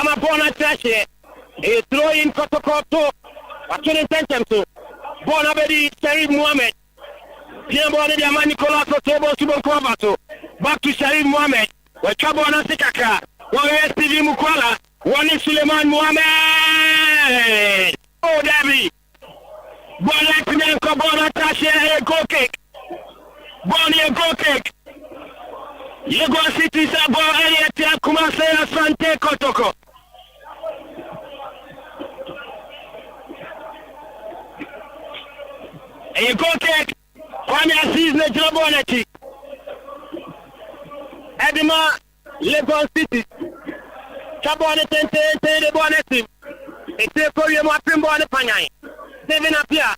ama bona trashe e throw in Kotoko watune tentem so bona bedi Sharif Mohammed bien bona dia Nicolas Otebo subon kwabato back to Sharif Mohammed wa chabona sikaka wa Steve Mukwala wa Suleiman Mohammed oh David bona tinen ko bona trashe e goal kick bona goal kick Lagos City Sabo Eliatia Kumase Asante Kotoko. A goal kick. Kwame Aziz Nejaboneti. Edima Lagos City. Chabone Tente de Boneti. It's a Korea Mapimbo and Panay. Seven Apia.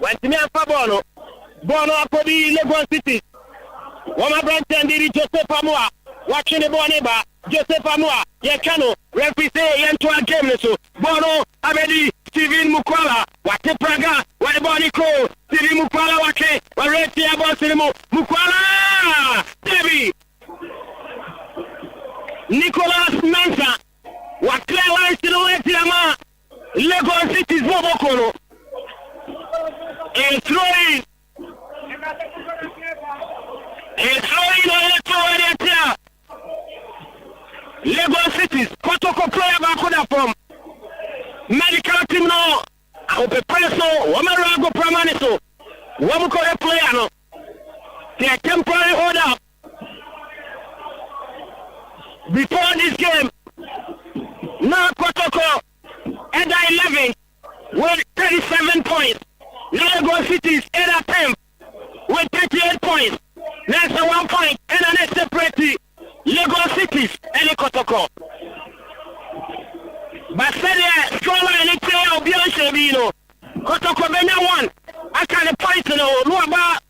Went to me and Fabono. Bono Apodi Lagos City. Wama Branton did Joseph Amua, watching the Boneba, Joseph Amua, Yakano, referee say Yantua game so Bono, Abedi, Steven Mukwala, Wate Praga, Wate Bonico, Steven Mukwala Wate, Wareti Abosimo, Mukwala, Debbie, Nicolas Mensa, Wakela Silhouette Lagos City's Bobokoro, and throwing. It's all Lagos City's Kotoko player back from medical team no Ope Preso, Wamarago Pramaniso, Wamuko player no. They are temporary hold up. Before this game, now Kotoko at 11 with 37 points. Lagos City's at 10 with 38 points. Next 1 point and a next separate Lagos Cities and Kotoko. But said stronger and clear of Bianchevino. Kotoko Bena 1. I can't point to no about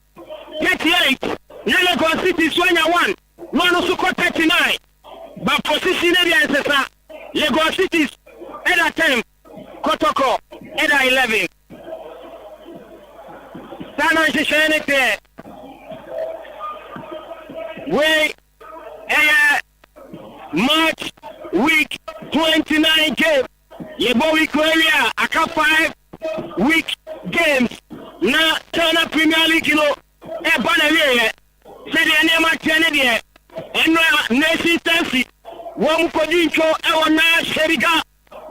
38. Lagos Cities 21. No Suko 39. But position area Lagos Cities at 10. Kotoko at 11. Sana is there. We March week 29 game. Yebo week area aka 5 week games. Na China Premier League no e bana we say the name of China there. Enno nation sense. Wo mu kodincho e wona Sheriga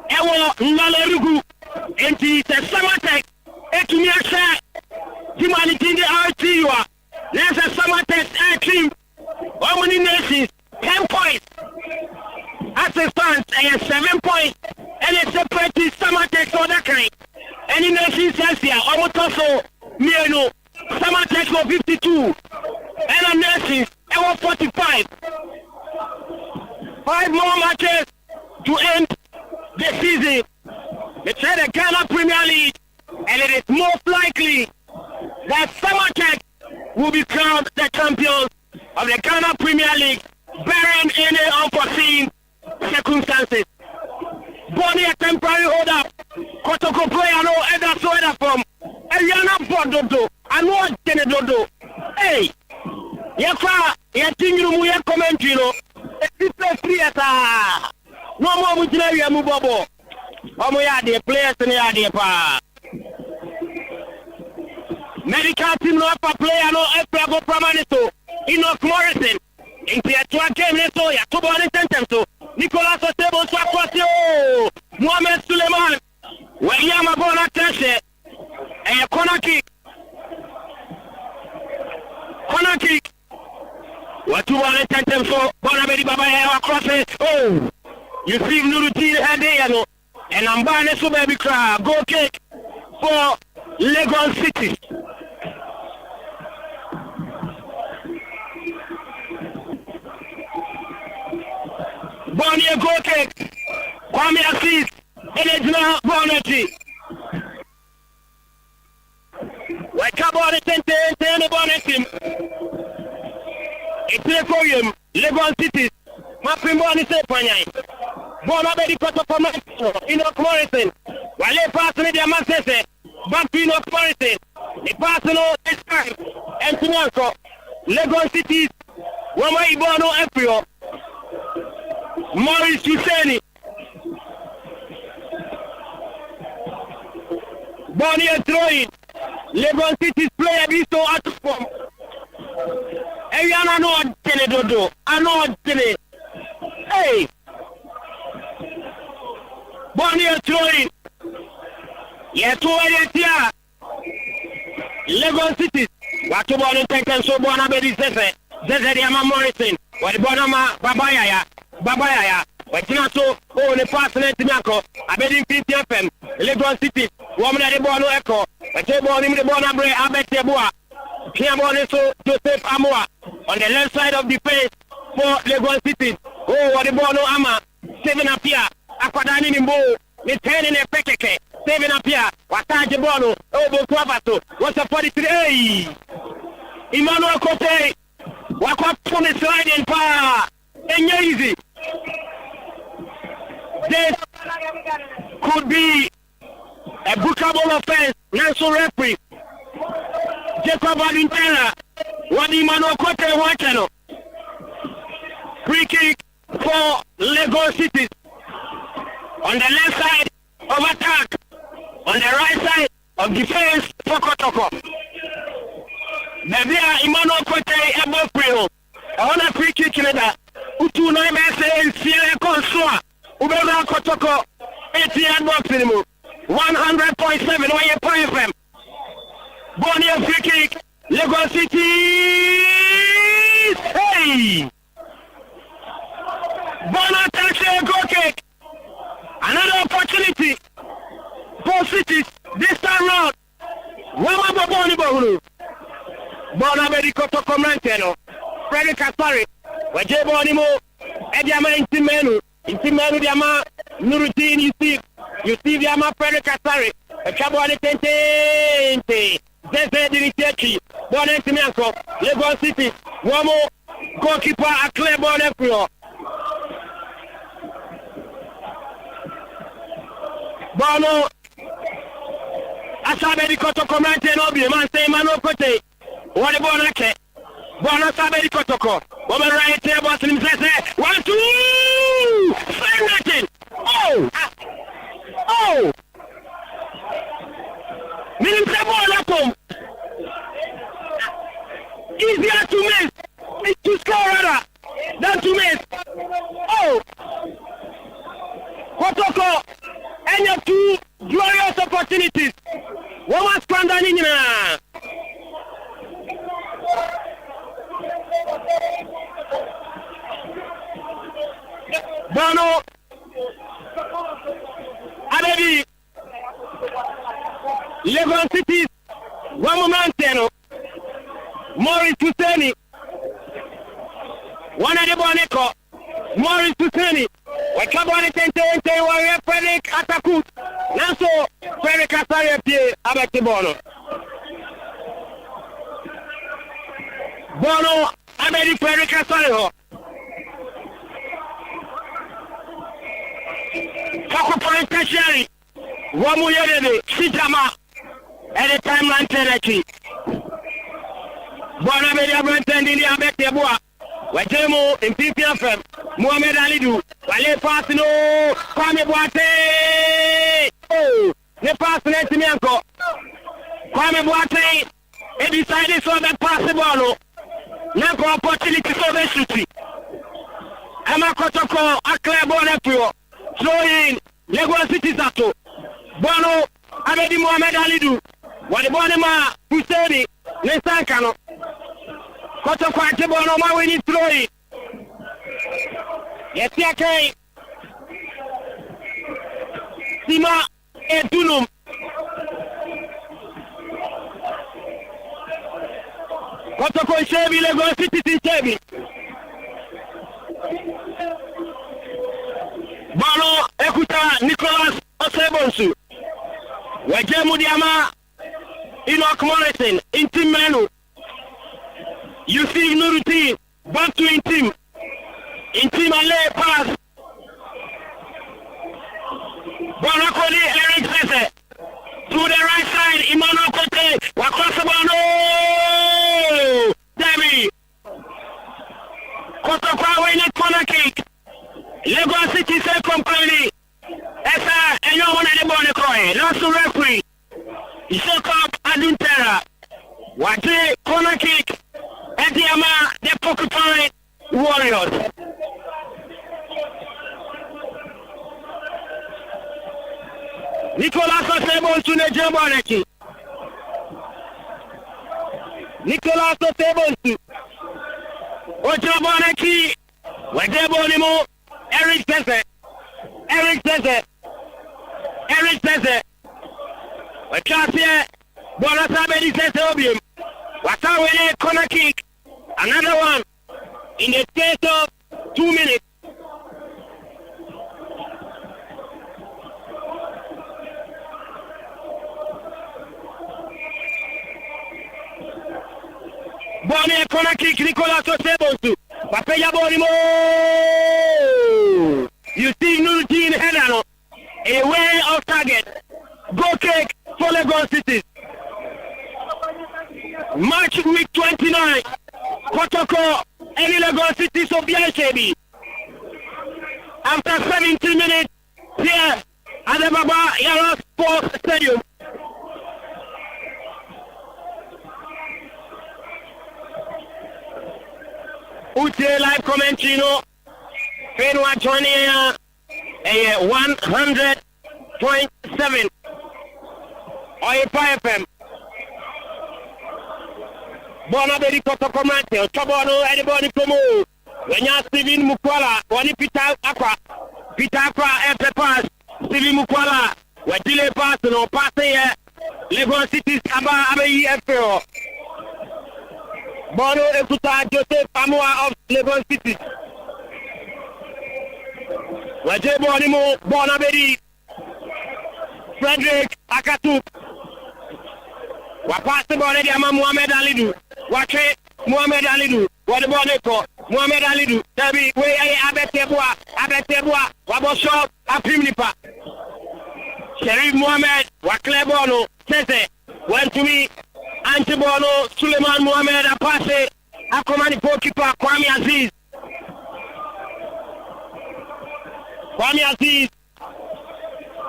e wo Nalarugu. Enti se Samatek etumi ase humanity the RTU. There's a summer test team. How many nations? 10 points. As a stand, 7 points. And it's separate summer test or that kind. Any nation says here, almost also, Mieno, summer test for 52. And a nations, 45. 5 more matches to end the season. They say the Ghana Premier League, and it is most likely that summer test will become the champions of the Ghana Premier League, barring any unforeseen circumstances. Bonnie a temporary hold up. Kotoko player no either so either from Eliana Bododo. I know Dodo. Hey, Yafa, Yatingu, ya commentary no. It's theater. No more with Larry Mubobo. Omoya the players in the idea pa. Medical team no upper player no Epiago Pramaniso. Enoch Morrison. In the game so ya to ball in so Nicolas Otebo Swakwasio Mohamed Suleiman Wayama Bona Tashe and corner kick what to ball in so Bona Bedi Baba across it. Oh, you see Nuruti had there and I'm buying so baby crowd goal kick for Lagos City. Bonnie a goal kick. Kwame Aziz. Elejina Boneti. Wake up on the 10 Boneti. It's a Korean. Lagos City. Mapping Bonnie Sepanyai. Bona Bedi Koto Enoch Morrison. Wale passing the Amasese. Back to Enoch Morrison. The passing this time. Antonio. Lagos City. Wama Ibono April. Maurice Husseini, Bonnie is throwing. Lagos City's player be so out of form. Hey, I know what Dodo. I know what Hey. Bonnie is throwing. Yes, here. Lagos City. What about the Texans? So Bonabedi says, Zezediama Morrison. What Bonama Babaya. But you know, so, the past Netimaco, I bet in 50 FM, Lagos City, woman at the Bono Echo, but they born him the Bonabre, I bet Yabua, Piamoneso, Joseph Amoa, on the left side of the face for Lagos City. Oh, what the Bono Ama, 7 up here, Aquadani Nimbo, the 10 in a Pekeke, 7 up here, Wataji Bono, Obo Quavato, what's a 43? Hey, Emmanuel Cote, Wakwa Pony sliding power, and easy. This could be a bookable offense. National referee Jacob Adintera, what Emmanuel Cote watching. Free kick for Lagos City. On the left side of attack, on the right side of defense for Kotoko. There Emmanuel Cote above Primo. I want a free kick in that. Utu no MSA Sierra Consua. Ubera Kotoko, 80 box minimum, 100.7 FM. Bonnie free kick, Lagos City. Hey! Bona Taxi goal kick. Another opportunity for cities this time round. Wama Boni Bohulu. Bona Bedi Kotoko Manteno. Frederick Kaspari. Waje Bonimo. Ediama Intimenu. Intimenu Diama Nurutin you see Diama Frederick Kaspari. A Chabone Tente. Zeze Dinitechi. Bonne Timianko. Lagos City. Wamo. Goalkeeper a clear ball everywhere. Bono Asabe di Kotoko Mante Nobi, man say Mano Kote. What the Bono Ke? Bono Sabe di Kotoko. Woman right here, boss, and he says, 1, 2! Say nothing! Oh! Oh! Minim Sabola come. Easier to miss. It's to score rather than to miss. Oh! Kotoko! And you have two glorious opportunities. One was Kwandanina. Bono. Abebi. Lagos City. One moment. Morris Husseini. One of the Boneko. Morris Husseini. Wakabone Tente Warrior Frederick Ataku. Nanso Frederick Asari Pie Abeti Bono. Bono Abedi Frederick Asari. Kako Penitentiary. Wamu Yedede Sijama. Any timeline Teneti. Bono Abedi Abenti Abeti Boa. Wajemo in PPFM. Mohamed Alidou. Wale pass no. Kwame Boate. Oh. Ne pass net me anko. Kwame Boate. He decided so that pass the ball. Nanko opportunity so they shoot. Ama Kotoko a clear ball up. Throw in. Lagos City Zato. Bono. Abedi Mohamed Alidou. Wale Bonema. Husseini. Nesankano. Kotoko ate Bono ma we need throw in. Yes, okay. Sima Edunum. Kotoko Shebi Lagos City Shebi. Balo Ekuta Nicholas Osebonsu. Wajemu Diama Enoch Morrison Intim Menu. Yusuf Nuruti back to Intim. Intim Ale pass. Bonakoli Eric Sese. To the right side, Emmanuel Kote. Wakosabano. Demi. Kotokwa winning corner kick. Lagos City say completely. Esa, and you want to the ball, National referee. Jacob Aduntera. Wate corner kick. Ediama the Porcupine Warriors. Nicolas Osebo to Nejaboneki. Nicolas Osebo. Ojaboneki. Wajabonimo. Eric Sese. Wachasye. Bonasabe Sese Obium. Watawele corner kick. Another one. In the space of 2 minutes. Bonne corner kick, Nicolas Osebo. Papeya Bonimo. You see Nuruddin Henano. Away of target. Goal kick for Lagos City. Match week 29. Kotoko, any Lagos City, so BIKB. After 17 minutes, here at the Baba Yara Sports Stadium. Ute live commentary, no. Fenwa joining 100.7 Oipa FM. Bona beri Kotoko Mate, Chobono, anybody promo. When you're Steven Mukwala, Wani Peter Aqua, Epe Pass, Steven Mukwala, where delay pass, no pass here, Lagos City's Abayi FPO. Bono Ekuta Joseph Amua of Lagos City. Waje Bonimo, Bonabedi, Frederick Akatu. Wapase Bonedi Ama Muhammad Alidu. Wache Muhammad Alidu. Wadiboneko, Muhammad Alidu. Tabi, we Abetebua, Wabosho, Apimnipa. Sherif Muhammad, Waklebono, Sese, went to me. Antibono, Suleiman Mohamed Apase, Akomani goalkeeper Kwame Aziz.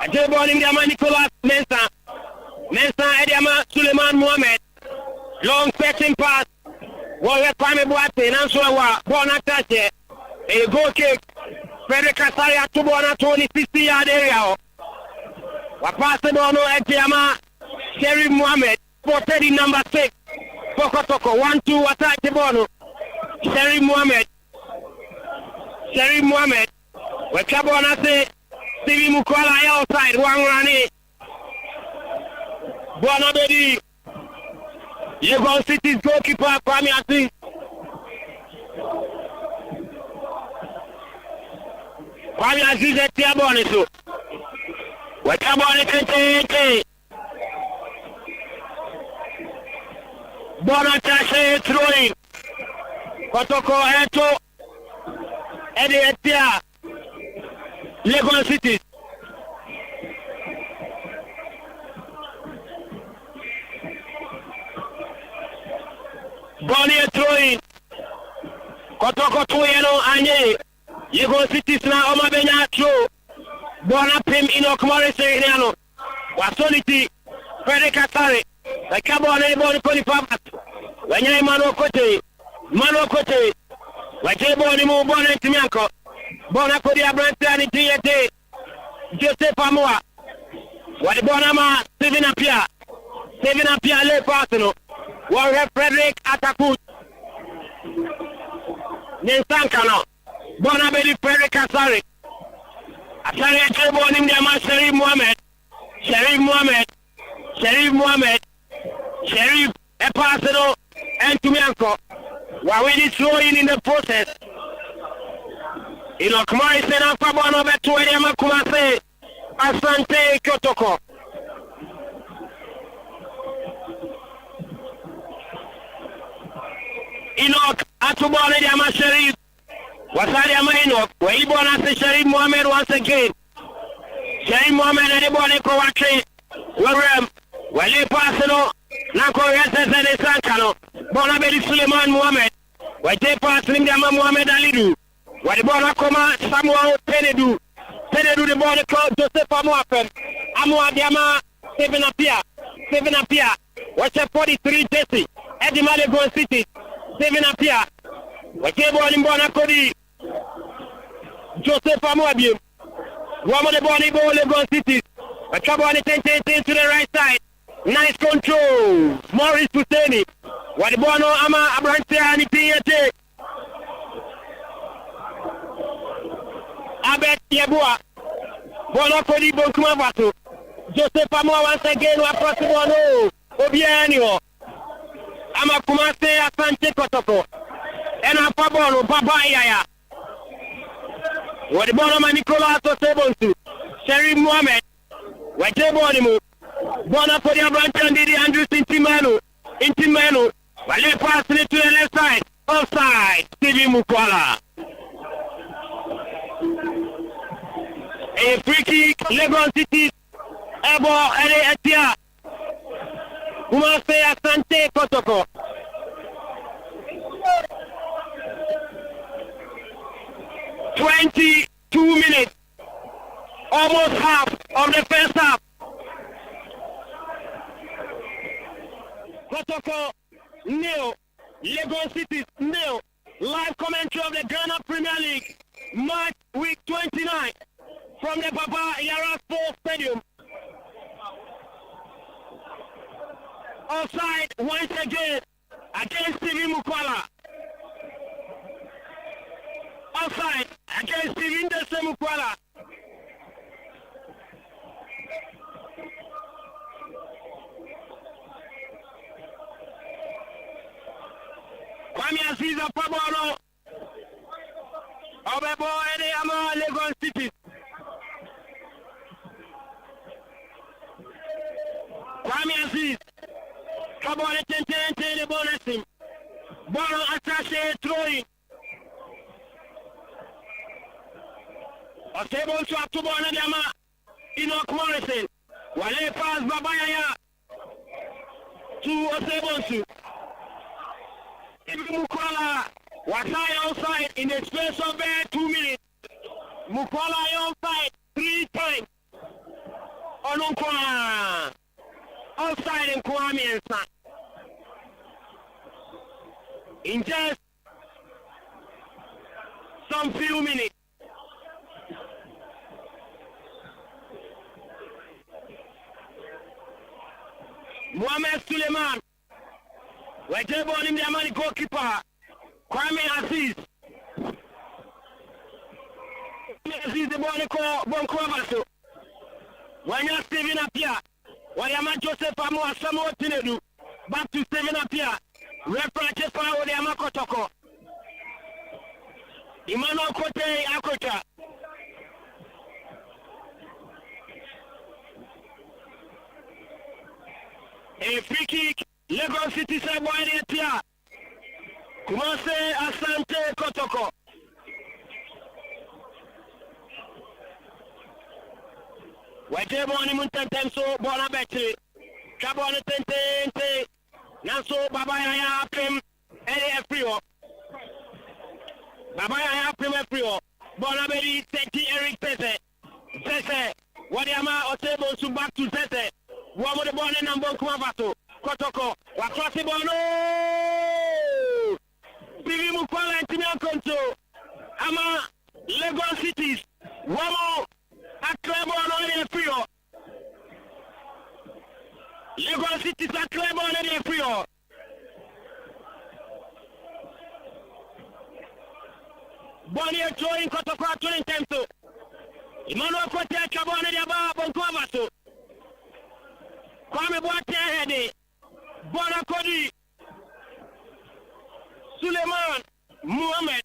Ajebon Indiama Nicolas Mensah Ediama Suleiman Mohamed. Long setting pass. Wale Kwame Boate, Nansua, Bonatache. A goal kick. Frederick Kasaria Tubona 20-60 yard area. Wapasebono Ediama Sherif Mohamed. 430 number 6. Pokotoko 1-2 attack the ball. Sherif Mohamed. We Chabona say Stevie Mukwala outside. One running. Bonabedi. Lagos City's goalkeeper Kwame Aziz. Kwame Aziz at Tiabone so. We Chabona 20. Bonatache throwing. Kotoko Eto. Eddie Etia. Lagos City. Bonnie throwing. Kotoko Tuyeno Anye. Lagos City na Omabenya throw. Bona Pim Enoch Morris Eniano. Wasoliti. Frederick Kasari. The cabo on anybody for the purpose. When you're Mano Kote, when you're Bonimo Bonnet Mianco, Bonacodia Brantani Tiete, Joseph Amoa, what the Bonama, Steven Apia, Le Partino, Warren Frederick Atakut, Nensankano, Bonabedi Frederick Kasari, Asari Bonim Dama Sherif Mohamed. Sherif Epasero and Tumianko were really throwing in the process. Enoch Morris and Alphabano Betuema Kumase Asante Kotoko. Enoch Atubone Yama Sherif Wasari Yama Enoch where he born as Sherif Mohamed once again. Sherif Mohamed and the Bonnie Kowatri where they pass Nako Yasese Sankano, Bonabedi Suleiman Mohamed, where they pass Lindama Mohamed Alidu, where the Bonakoma Samuel Tenedu the Bonako Joseph Amoafen, Amoa Diama, Steven Apia, Steven Appiah. Watch a 43 jersey. Eddie Malibu City. Steven Appiah. Watch a ball in Bonacodi. Joseph Amuabi. One of the ball in Lagos City. A trouble on the 10 to the right side. Nice control. Maurice Husseini. What the ball no Ama Abrante and the Abet Yabua. Bonacodi Bonkuma Vato. Joseph Amoa once again was possible. No. Obianio. Ama Kumase Asante Kotoko. And a Pabolo Babaya. What the ball of Nicolas Osebonsu. Sherry Mohamed. What the ball Bona for the branch and the Andrews Intimano. While they pass it to the left side. Offside. Stevie Mukwala. A free kick. Lagos City. Ebo Ere Etia. Kumase Asante Kotoko. "22 minutes. Almost half of the first half. Kotoko nil. Lagos City nil. Live commentary of the Ghana Premier League. March week 29 from the Baba Yara Sports Stadium. Offside once again against Stevie Mukwala. Offside against Stevie Mukwala. Kwame Aziza Pabolo. Obebo Ede Ama Lagos City. Kwame Aziz. Kabole Tente the bonus. Bono attaché throwing. Osebo to Atubona Dama. Enoch Morrison. Wale pass Babaya to Osebo. Mukwala was outside in the space of 2 minutes. Mukwala outside 3 times. Onunkwa outside in Kwame and Son. In just some few minutes. Mohamed Suleiman. Wajebo on him the Amani goalkeeper. Kwame Aziz. Aziz the ball Bonkwavaso. Wanya Steven Appiah. Wayama Joseph Amoa Samuel Tinedu. Back to Steven Appiah. Referee Chefa Odeyama Kotoko. Emmanuel Kote Akota. A free kick. Lagos City side wide Appiah. Kumase Asante Kotoko. Wajebo on him Tentenso Bona Betty. Kabona Tente. Nanso Babaya Prim Ere Frio. Babaya Prim Frio. Bona Betty Tenti Eric Tese. Wadiama Osebo to back to Tese. One with the ball in Ambon Kumavato. Kotoko. Wakrasi Bono. Stevie Mukwala and Timian Konto. Ama Lagos Cities. Wamo. Aklebo on the Frio. Lagos Cities Aklebo on the Frio. Bonnie throwing Kotoko to Tempo. Emmanuel Kote Kabone de Aba Bonkwavato. Kwame Boate Hede. Bona Kodi. Suleiman Mohamed.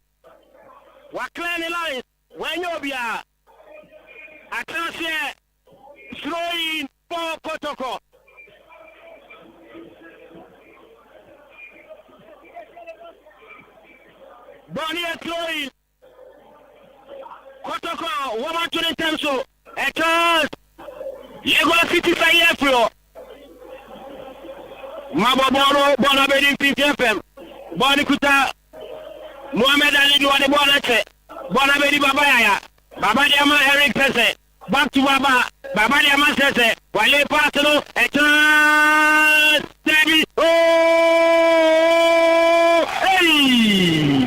Waklani Lines. Wanyobia. Aklasie. Throwing for Kotoko. Bonnie throwing. Kotoko. Woman to the Temso. A chance. Lagos City Sayefro. Mababoro Bonabedi 50 FM. Bonikuta Mohamed Ali Duane Bonache. Bonabedi Babaya. Babadiama Eric Tese. Back to Baba. Babadiama Tese. Wale Patino, a chance, Debbie. Oh, hey!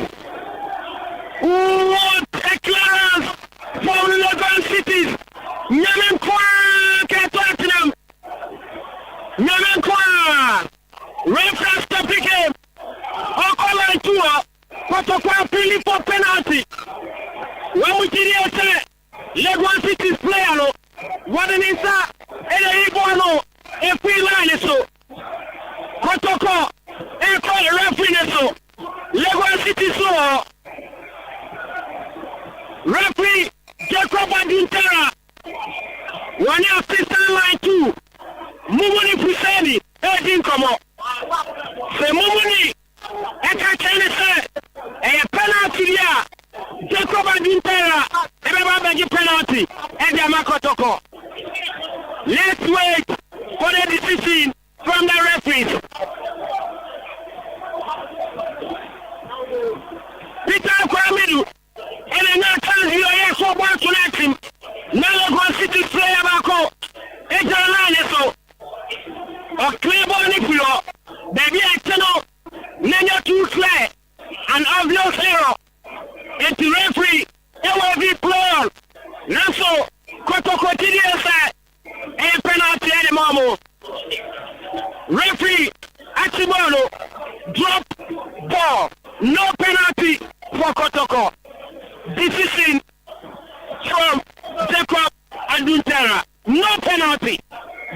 What a class from Legon Cities! Nyamen Kwa, Tottenham! Nyamen Kwa! Reference to pick Okola Tua, Kotokwa Philippo penalty. When we did it, Legon Cities player, what an inside, and a Ibono, a free line so. Kotoko, a call referee so. Legon Cities so. Referee Jacob Adintera. One assistant line 2. Mumuni Fuseni, Edin Komo. Se Mumuni, Eka Chenese, a penalty here. Jacob Adintera, everybody penalty, and Yamakotoko. Let's wait for the decision from the referees. Peter Kwamidu, and another chance you are so bad to let him. Now go City player back. It's a line so. A clear ball Nicola, baby External, Nanya too clear, an obvious error. It's the referee, LV player. Now so, Kotoko TDS, a penalty at the moment. Referee, Atibolo, drop ball, no penalty for Kotoko. Decision from Jacob Adintera, no penalty.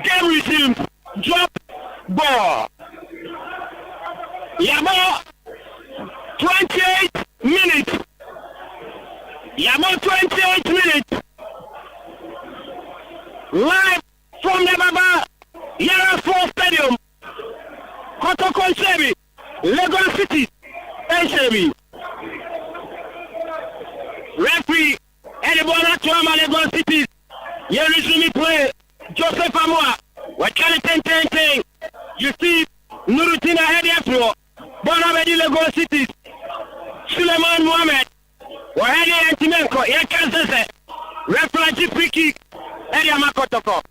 Game resumed, drop ball. Yabo, 28 minutes. Yabo, 28 minutes. Live from the Baba Yara Stadium. Kotoko Sebi, Legon City, Sebi. Referee, Edibona Tuama Legon City. You resume play. Joseph Amoa. What can it You see, Nurutina Hediafro. Bonabedi Legon City. Suleiman Mohamed. Wahedi Antimenko. Yakanse. Referee free kick. Edia Makotoko.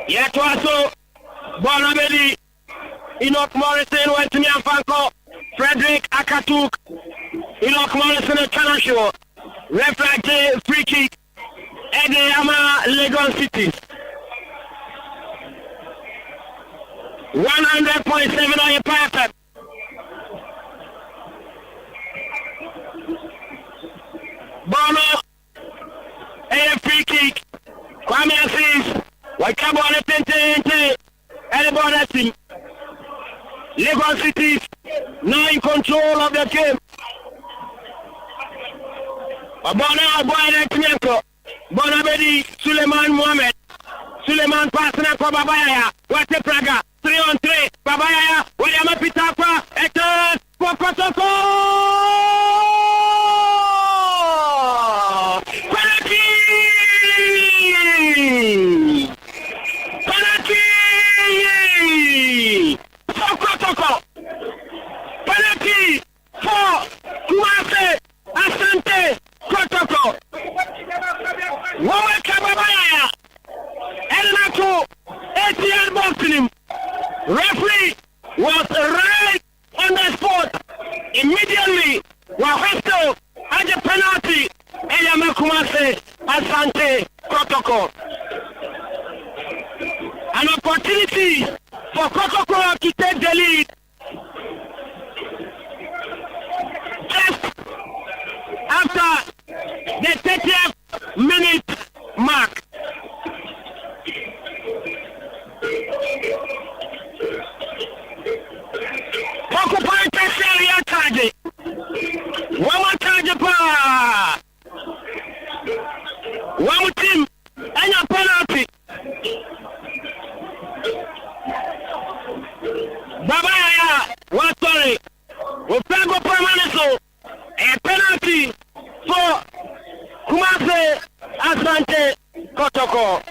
Yetwaso. Bonabedi. Enoch Morrison went to Nyanfanko. Frederick Akatuk. Enoch Morrison and Kanasho. Referee free kick. Edeyama Legon City. 100.7 on your perfect. Bono. A free kick. Kwame Assis. Wakabo on the 10. Edibona team. Legon City now in control of the game. Bona Boyne Timenko. Bonabedi Suleiman Mohamed. Suleiman passing up for Babaya. What's the Praga? 3-on-3. Babaya. William Pitapa. Eton. Kotoko. Penalty. Kotoko. Penalty for Kumase Asante Kotoko. Woman Kababaya. Elnato ATL boxing him. Referee was right on the spot. Immediately, Wahesto had a penalty. Eyama Kumase Asante Kotoko. An opportunity for Kotoko to take the lead. Just after the 30th minute mark. Occupy Tesseria Kaji. One Kaji Pa. One team and a penalty. Babaya was sorry. Ofago Permaneso. A penalty for Kumase Asante Kotoko.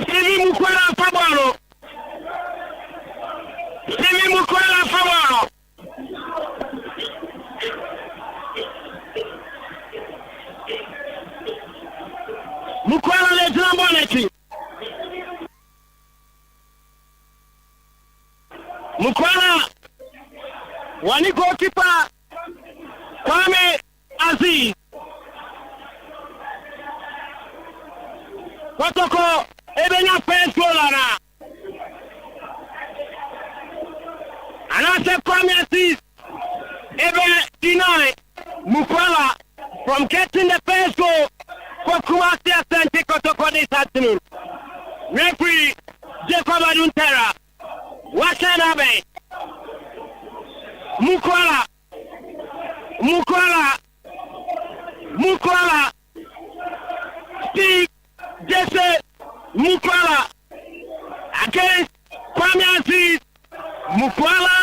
Stevie Mukwara Fabano. Mukwala, one goalkeeper, Kwame Aziz. Kotoko, Ebenya first goal now. And I said Kwame Aziz, Ebenya deny Mukwala from getting the first goal for Kumasi Asante Kotoko this afternoon. Referee Jacob Aduntera. What's that? Mukwala. Steve Jesse Mukwala against Kwame Aziz. Mukwala.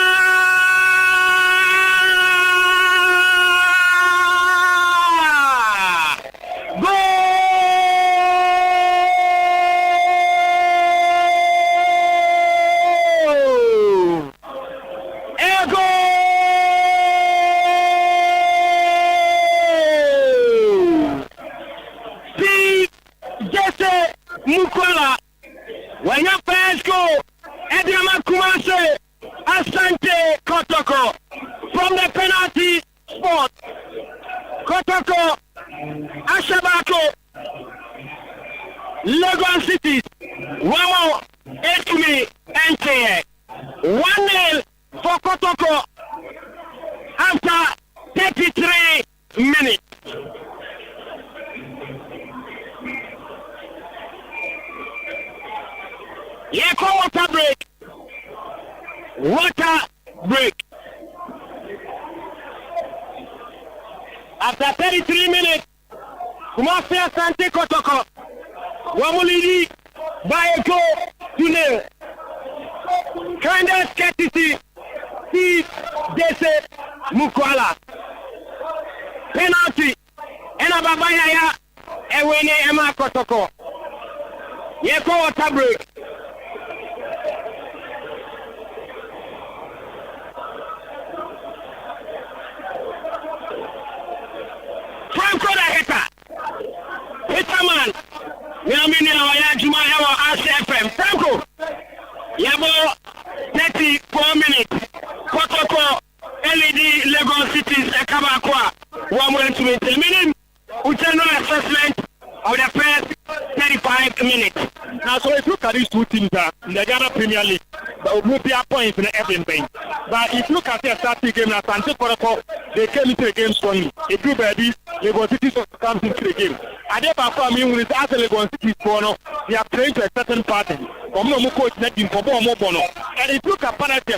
Mukwala, when your first goal, Ediama Kumase, Asante Kotoko, from the penalty spot, Kotoko, Ashabako, Lagos City, Wamo, Ekumi, NTA, 1-0 for Kotoko after 33 minutes. Water break. Water break. After 33 minutes, Kumasi Asante Kotoko, Wamulidi by a goal to nil. Kindest courtesy, Steve Jesse Mukwala. Penalty. Ena Babaya Ewene Emma Kotoko. Yeko water break. Franco da Hitterman. We are meaning our Yajuma RCFM. Franco. Yabo 34 minutes. Kotoko LED Lagos Cities Ekabakwa. 1-1 meaning general assessment of the first 35 minutes. Now, so if you look at these two teams in the Ghana Premier League, there will be a point in everything. But if you look at the starting game, as Santi Kotoko, they came into the game strongly. They drew by this, Lagos City comes into the game. And they perform with as a Lagos City corner, they are playing to a certain pattern. And if you look at penalty,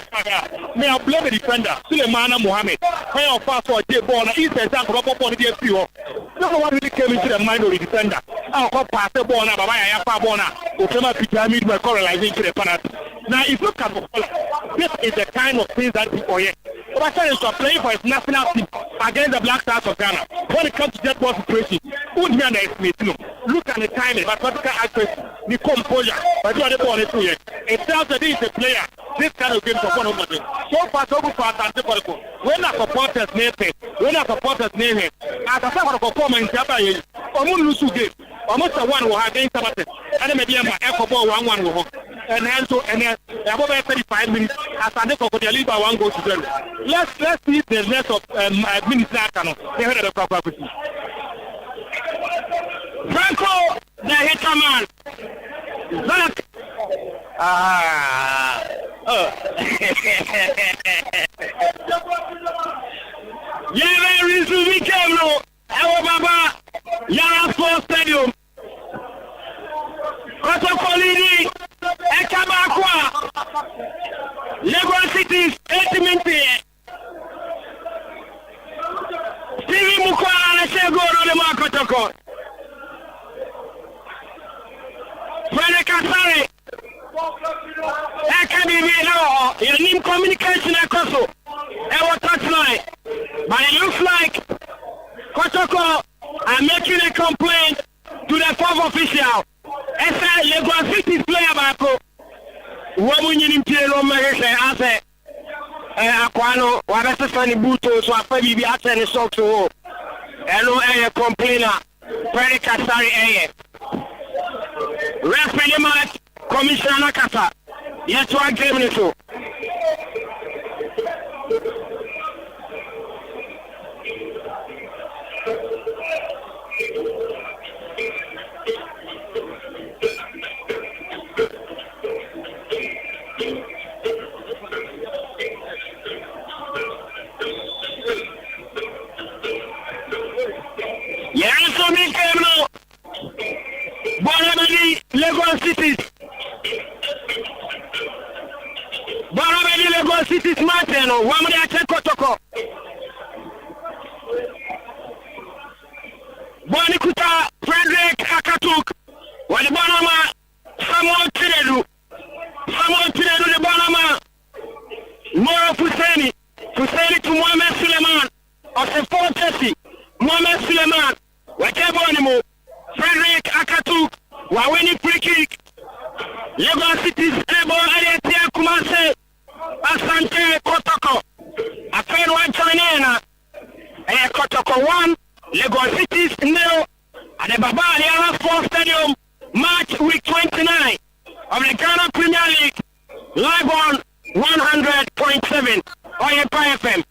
may I blame the defender, Suleimana Mohammed. When you pass for J. Bonner, he's a example of what the FPO. No one really came into the mind of the defender. I'll pass the ball now, Baba Bonner, who came up to Jamie by correlating to the penalty. Now, if you look at the this is the kind of things that people here. Obasanjo is playing for his national team against the Black Stars of Ghana. When it comes to that ball situation, wouldn't be underestimate. Look at the timing, mathematical accuracy, the composure, but you are the ball in 2 years. It tells that this is a player, this kind of game for one of them. So far, so good for Asante Kotoko. When our supporters name it, when our supporters name it, as a sort of performance, Omun lose game. Almost a one will have against Sabaton. And then maybe I'm a ball 1-1 will and then so and then about 35 minutes as I for the lead by 1 goal to 0. Let's see the rest of minutes now. They had a proper question. Franco the Hitterman. Zach. Yeah, very easy we came now. Our Baba Yara Sports Stadium. Kotoko Lidi Ekabakwa Lagos City's 80 minutes. Stevie Mukwala na Shego Rode Kotoko. Frede Kasare Ekabibi now your name communication Ekoso Ewa touchline. But it looks like Kotoko are making a complaint to the fourth official. Esa Lagos City's player bako. Wamunyi mpiro mahese ase akwano wabese sani buto so afabi bi ate ne socks ho. Eno complainer. Frede Kasare Referee match Commissioner Kasa. Yes, one game so. Lagos City's Martin, one minute Kotoko. Bonikuta Frederick Akatuk. When the Bonama, Samuel Tinedu the Bonama. Moro Fuseni to Mohamed Suleiman. Of the 430, Mohamed Suleiman. Whatever anymore. Frederick Akatuk. Wawini free kick. Lagos City's able Ariatia Kumase. Asante Kotoko. A fair one China. Kotoko 1. Lagos City's nil. At the Baba Aliala Sports Stadium. March week 29 of the Ghana Premier League. Live on 100.7 Oyepa FM.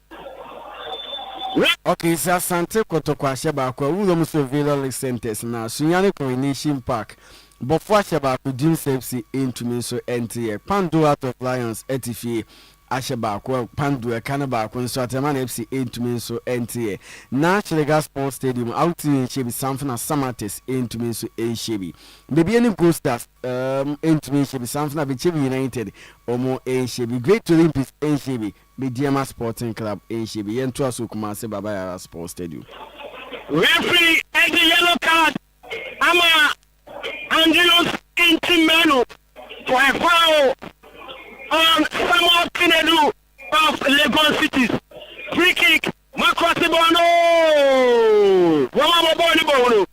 Okay, so Asante Kotoko Ashebako, William Villa Lake Centers now, Sunyani Coronation Park. Before Ashebako, Jim Sepsi into Minso NTA, Pandu out of Lions, Etifi, Ashebako, Pandu, Canabako, so Ataman FC into Minso NTA. National Gas Sports Stadium, out in Shebi, something as Samates into Minso A Shebi. Maybe any good stuff, into Minso, something like Shebi United, or more A Shebi, Great Olympics A Shebi. Mediama Sporting Club in Shibi and Tuasu Kumase Babaya Sports Stadium. Referee and the yellow card. Ama Angelos Intimeno for a foul on Samuel Tinedu of Lagos Cities. Free kick. Marcos Bono. Wama Bono.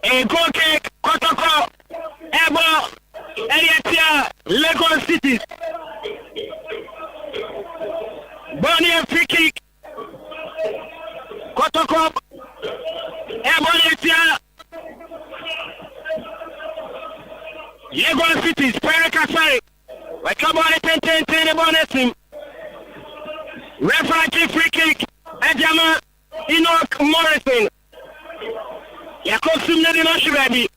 A goal kick. Kotoko. Ebo. Eliatia. Lagos Cities. Bonnie free kick. Kotoko. Eboniatia. Lagos City. Spare Kasari. We come on the 10 bonus him. Referee free kick. Ejama Enoch Morrison. Yakosum Nedino Shibadi.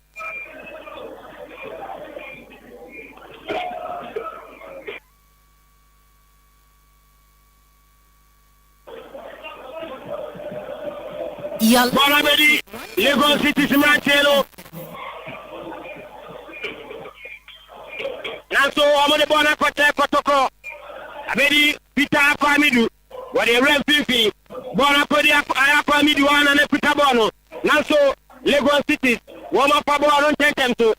Bonabedi, Lagos City Simantelo. Nanso Amade Bona Kote Kotoko. Abedi Peter Akwamidu. What a real fifi. Bona Kodi Akwamidu and Peter Bono. Nanso Lagos City. Wama Pabo on Tentem to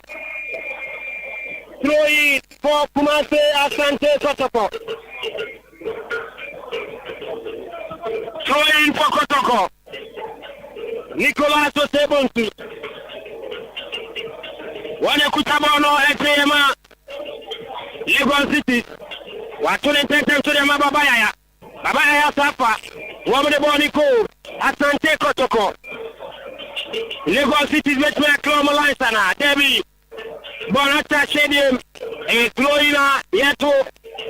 throw it for Kumase Asante Kotoko. Throw in for Kotoko. Nicolas Osebontu. Wane Kutabono Etema Lagos City. Watune Tentem to the Babaya. Babaya Safa. Wamade Boniko. Asante Kotoko. Lagos City's Metro Cloma Lansana. Debbie. Bonata Stadium. A Florida Yato.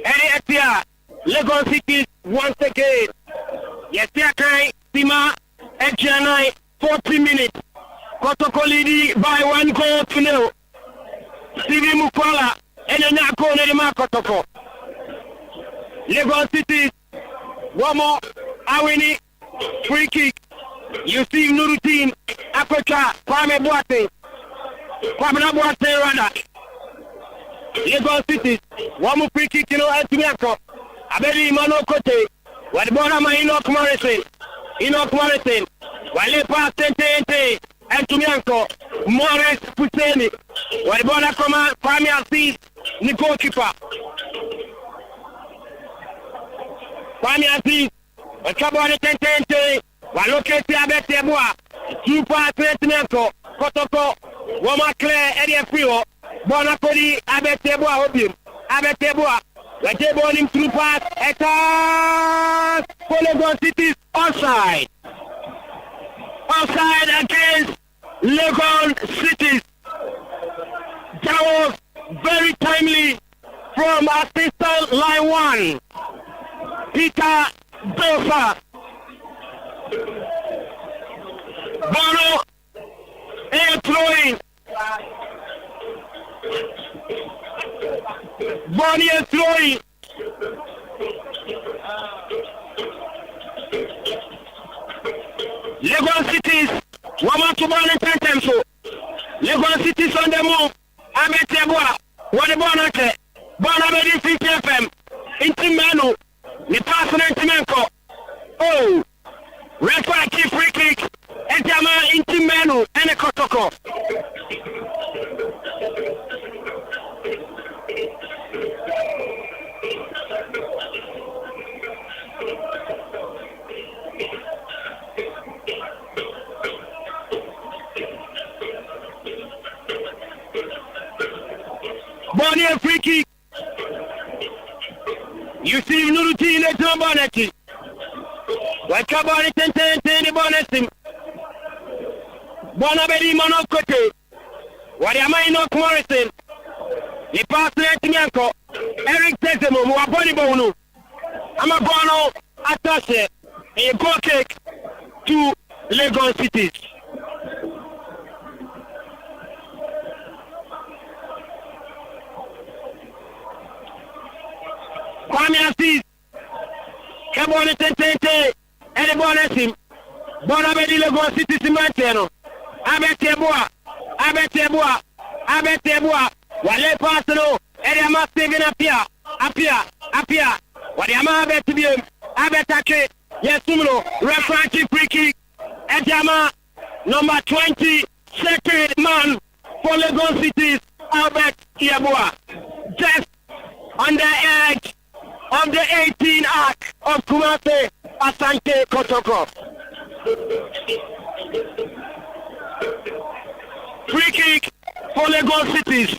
Etia. Lagos City once again. Yesia Kai Sima Ejanai 40 minutes. Kotoko leading by 1 goal to 0. Stevie Mukwala and a Nako Nedima Kotoko. Lagos City. One more. Awini. Free kick. You see Nurutin. Akweka. Kwame Boate. Kwame Boate rather. Lagos City. One more free kick. You know, Antumiako. Abedi Mano Kote. What the Bonama Enoch Morrison. Wale pass Tente. Antumiako. Morris Puseni. What the Bonakoma. Kwame Aziz. The goalkeeper. Kwame Aziz. A trouble on the Tente. Waloketi Abete Boa. Two pass Antumiako. Kotoko. Woma Claire Eddie Frio. Bonakodi Abete Boa Obium. Abete Boa. Like they ball him through pass. Attack for Lagos City's offside. Offside against Lagos City's. That was very timely from assistant line 1. Peter Dofa. Bono air throwing. Bonnie is throwing. Lagos City's Wama to ball in Tentemso. Lagos City's on the move. Amete Boa. What the Bonate? Bonabedi 50 FM. Intimano. Bonnie a free kick. You see Nuruti in the bonnet. Wake up on it and the bonnet. Bonabedi Monocote. What am I not Morrison? The pastor Yanko. Eric Tesemo, who are body bonu. I'm a bono attache. A goal kick to Lagos City. Kwame Assis, Kabone Tente, and the bonus him. Bonabedi Lagos City Cimentiano. Abeteboa, Wale Pasano, and the must even appear. What the Ama Abetibium, Abetake, yes, referee free kick, Ejama, number 20, second man for Lagos City's Albert Yeboah. Just on the edge of the 18 arc of Kumase Asante Kotoko. Free kick for Lagos Cities.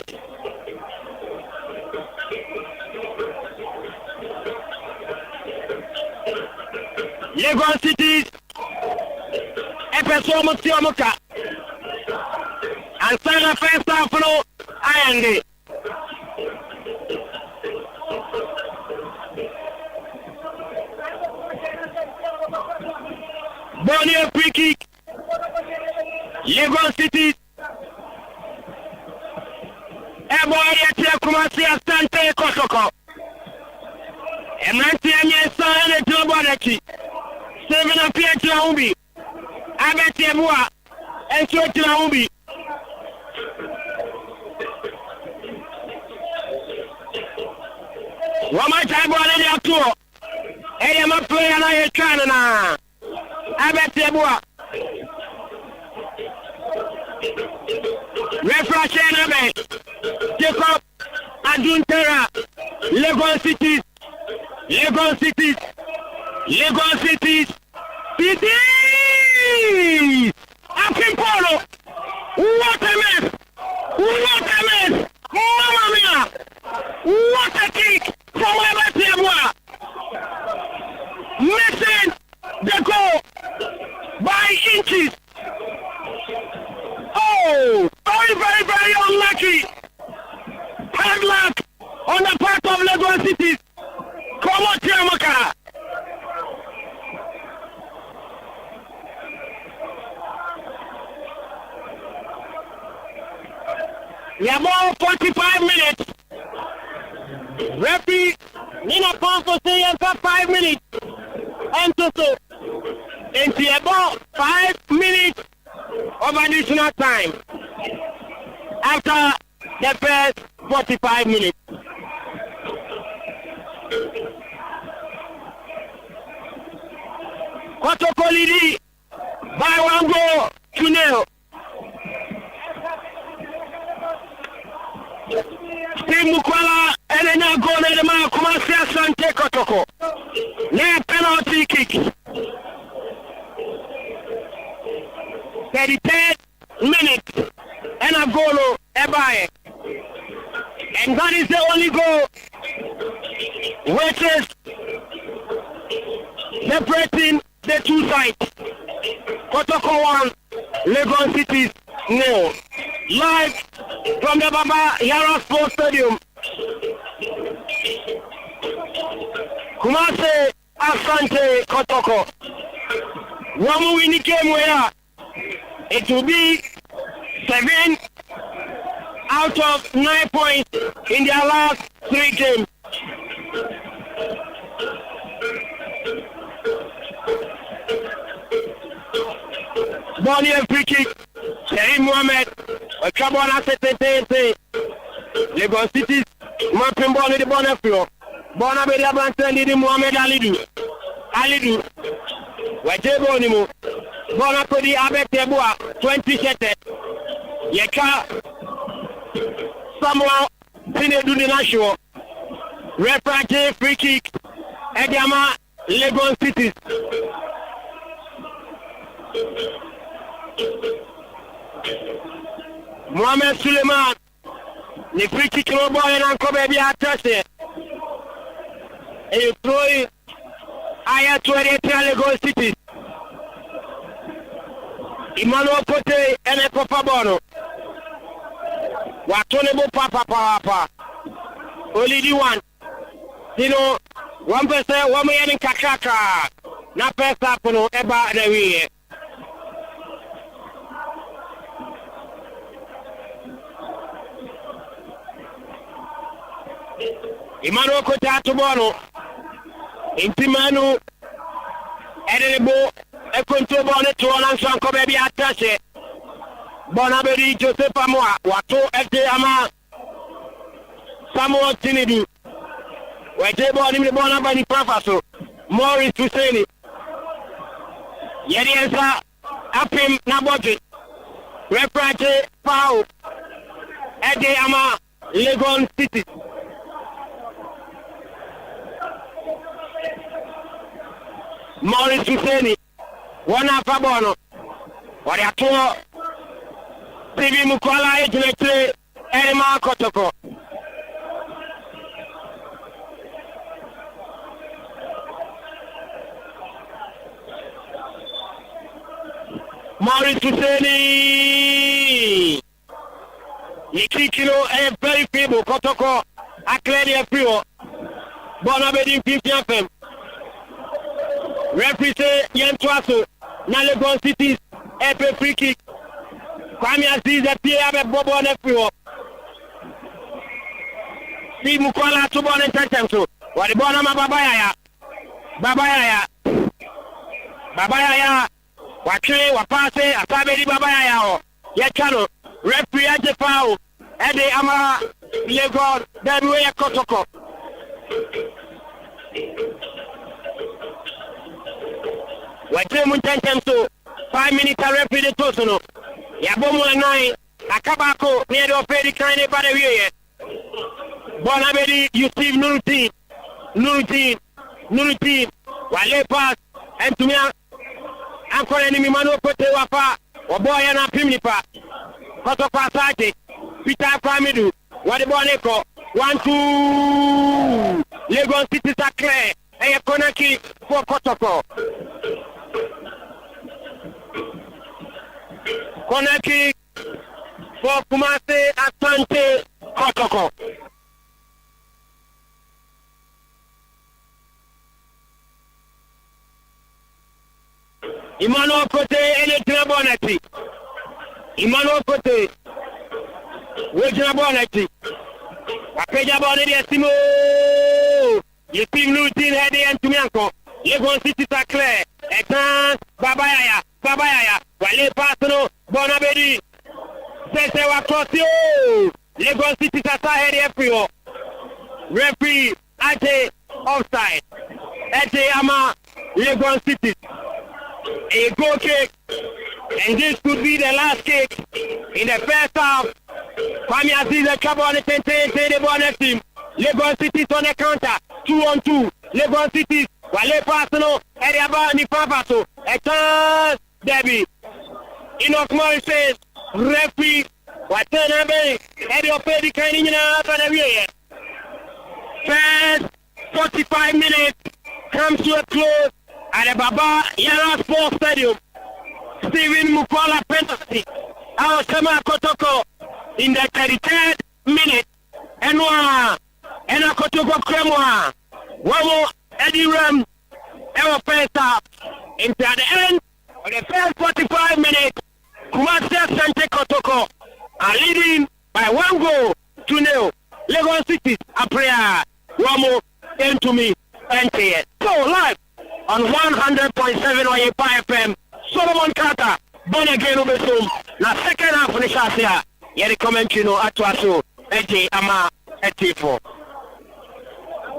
Lagos Cities. Epeso Mutiomuka. And Sana first half no Ayande. Bonnie free kick. Lagos Cities. Eboya Kumasi Asante Kotoko. Emanti Anyesa and Jobonaki. 7 appear to Umbi. Abetiabua and Church Umbi. Wama Tabo and Yato. I am a player and I am Canada. Abetiabua. Refraction Abe. Jacob Aduntera. Lagos Cities. Akimpolo. What a mess. Mamma mia. What a kick from Abetiabua. Missing the goal by inches. Oh, very unlucky. Hard luck on the part of Lagos City. Come on, Tiamaka. We have more 45 minutes. Referee, Nina Pompo saying for 5 minutes. And so, into about 5 minutes of additional time after the first 45 minutes. Kotoko Lidi by 1 goal to 0. Steve Mukwala and then now go to the man Kumasi Asante Kotoko. Now penalty kick. 33rd minute and a goal Ebaye. And that is the only goal which is separating the two sides. Kotoko 1, Lagos City 0. Live from the Baba Yara Sports Stadium. Kumasi Asante Kotoko. One win game where it will be 7 out of 9 points in their last 3 games. Bonnie free kick. Sherry Mohamed. Kabona Setente. Lagos City. Mapping Bonnie the Bonafio. Bona Bedia Bantan di Mohamed Alidu. Wajebo Nimu. Bona Podi Abeteboa. 20 shete. Yeka. Samuel Sinedu the national. Referee free kick. Ediama Lagos City. Mohamed Suleiman. The free kick no boy and Kobe be attached. And throw it. Aya 28 Lagos City. Emmanuel Pote and a Papa Bono. Watonebo Papa. Only the one. You know, 1% 1 million in Kakaka. Na pesa pono eba na wiye. Emmanuel Pote atobono. Intimanu Edebo Ekonto Bonnet to Alansan Kobe Attache Bonabedi Joseph Amoa Wato FD Ama Samuel Tinidu Wetebo Nim Bonabani Professor Maurice Husseini Yediensa Apim Naboji Reprate Pau FD Ama Legon City Maurice Husseini wana fabono wali atuo TV Mukwala ejinete Elma Kotoko Maurice Husseini Nikikino very feeble Kotoko Akledi Efrio Bonabedi 50 FM Represent Yentwaso, Nalegon Cities, Epe free kick. Kwame Aziz, Pierre Bobo Nefrio. Si Mukwala to Bon and Tantamso. What the Bonama Babayaya. Watre, Wapase, Asabedi Babayaya. Yachano, represent Pau, Ede Ama, Legon, Debuya Kotoko. Wate Muntantamso, 5 minutes referee the Tosono. Yabomo and 9, Akabako, near the Operi Kine Badawi. Bonabedi, Yusuf Nurutin, Wale pass, and to me, Uncle Enemy Mano Pote Wapa, or Boyana Pimnipa, Koto Pasate, Peter Pamidu, Wadeboneko, 1-2, Lagos City Sacre, and a Konaki for Kotoko. Corner kick for Kumase Asante Kotoko. Emmanuel Pote Eletra Bonati. Emmanuel Pote Wejna Bonati. Wapeja Bonati Estimo. You see Lutin Hedi and Tumianko. Lagos City Sacre. Etan Babayaya. Wale Pasano, Bonabedi, Sese Wakosio, Lagos City Sasa Hedi Efrio, referee, Ate, offside, Ate Ama, Lagos City, a goal kick, and this could be the last kick in the first half. Kwame Aziz the trouble on the 10 the bonus team, Lagos City on the counter, 2-on-2, Lagos City, Wale Pasano, Hedi Aba ni Papaso, a chance. Debbie, Enoch Morris says, referee, Watanabe, Eddie Opedi Kanina Panavier. First 45 minutes comes to a close at the Baba Yara Sports Stadium. Stephen Mukwala penalty. Our Sama Kotoko in the 33rd minute. Enwa, Kotoko Kremwa. One more Eddie Ram, our first half. Into the end. On the first 45 minutes, Kumasi Asante Kotoko are leading by 1 goal to 0. Lagos City, Aprea, Wamo, Entumi, NTS. So live on 100.7 Oyepa FM, Solomon Carter, Bonageno Besum, na second half of the Shasia, Yeri Komentino, Atuaso, Eji Ama, Etifo.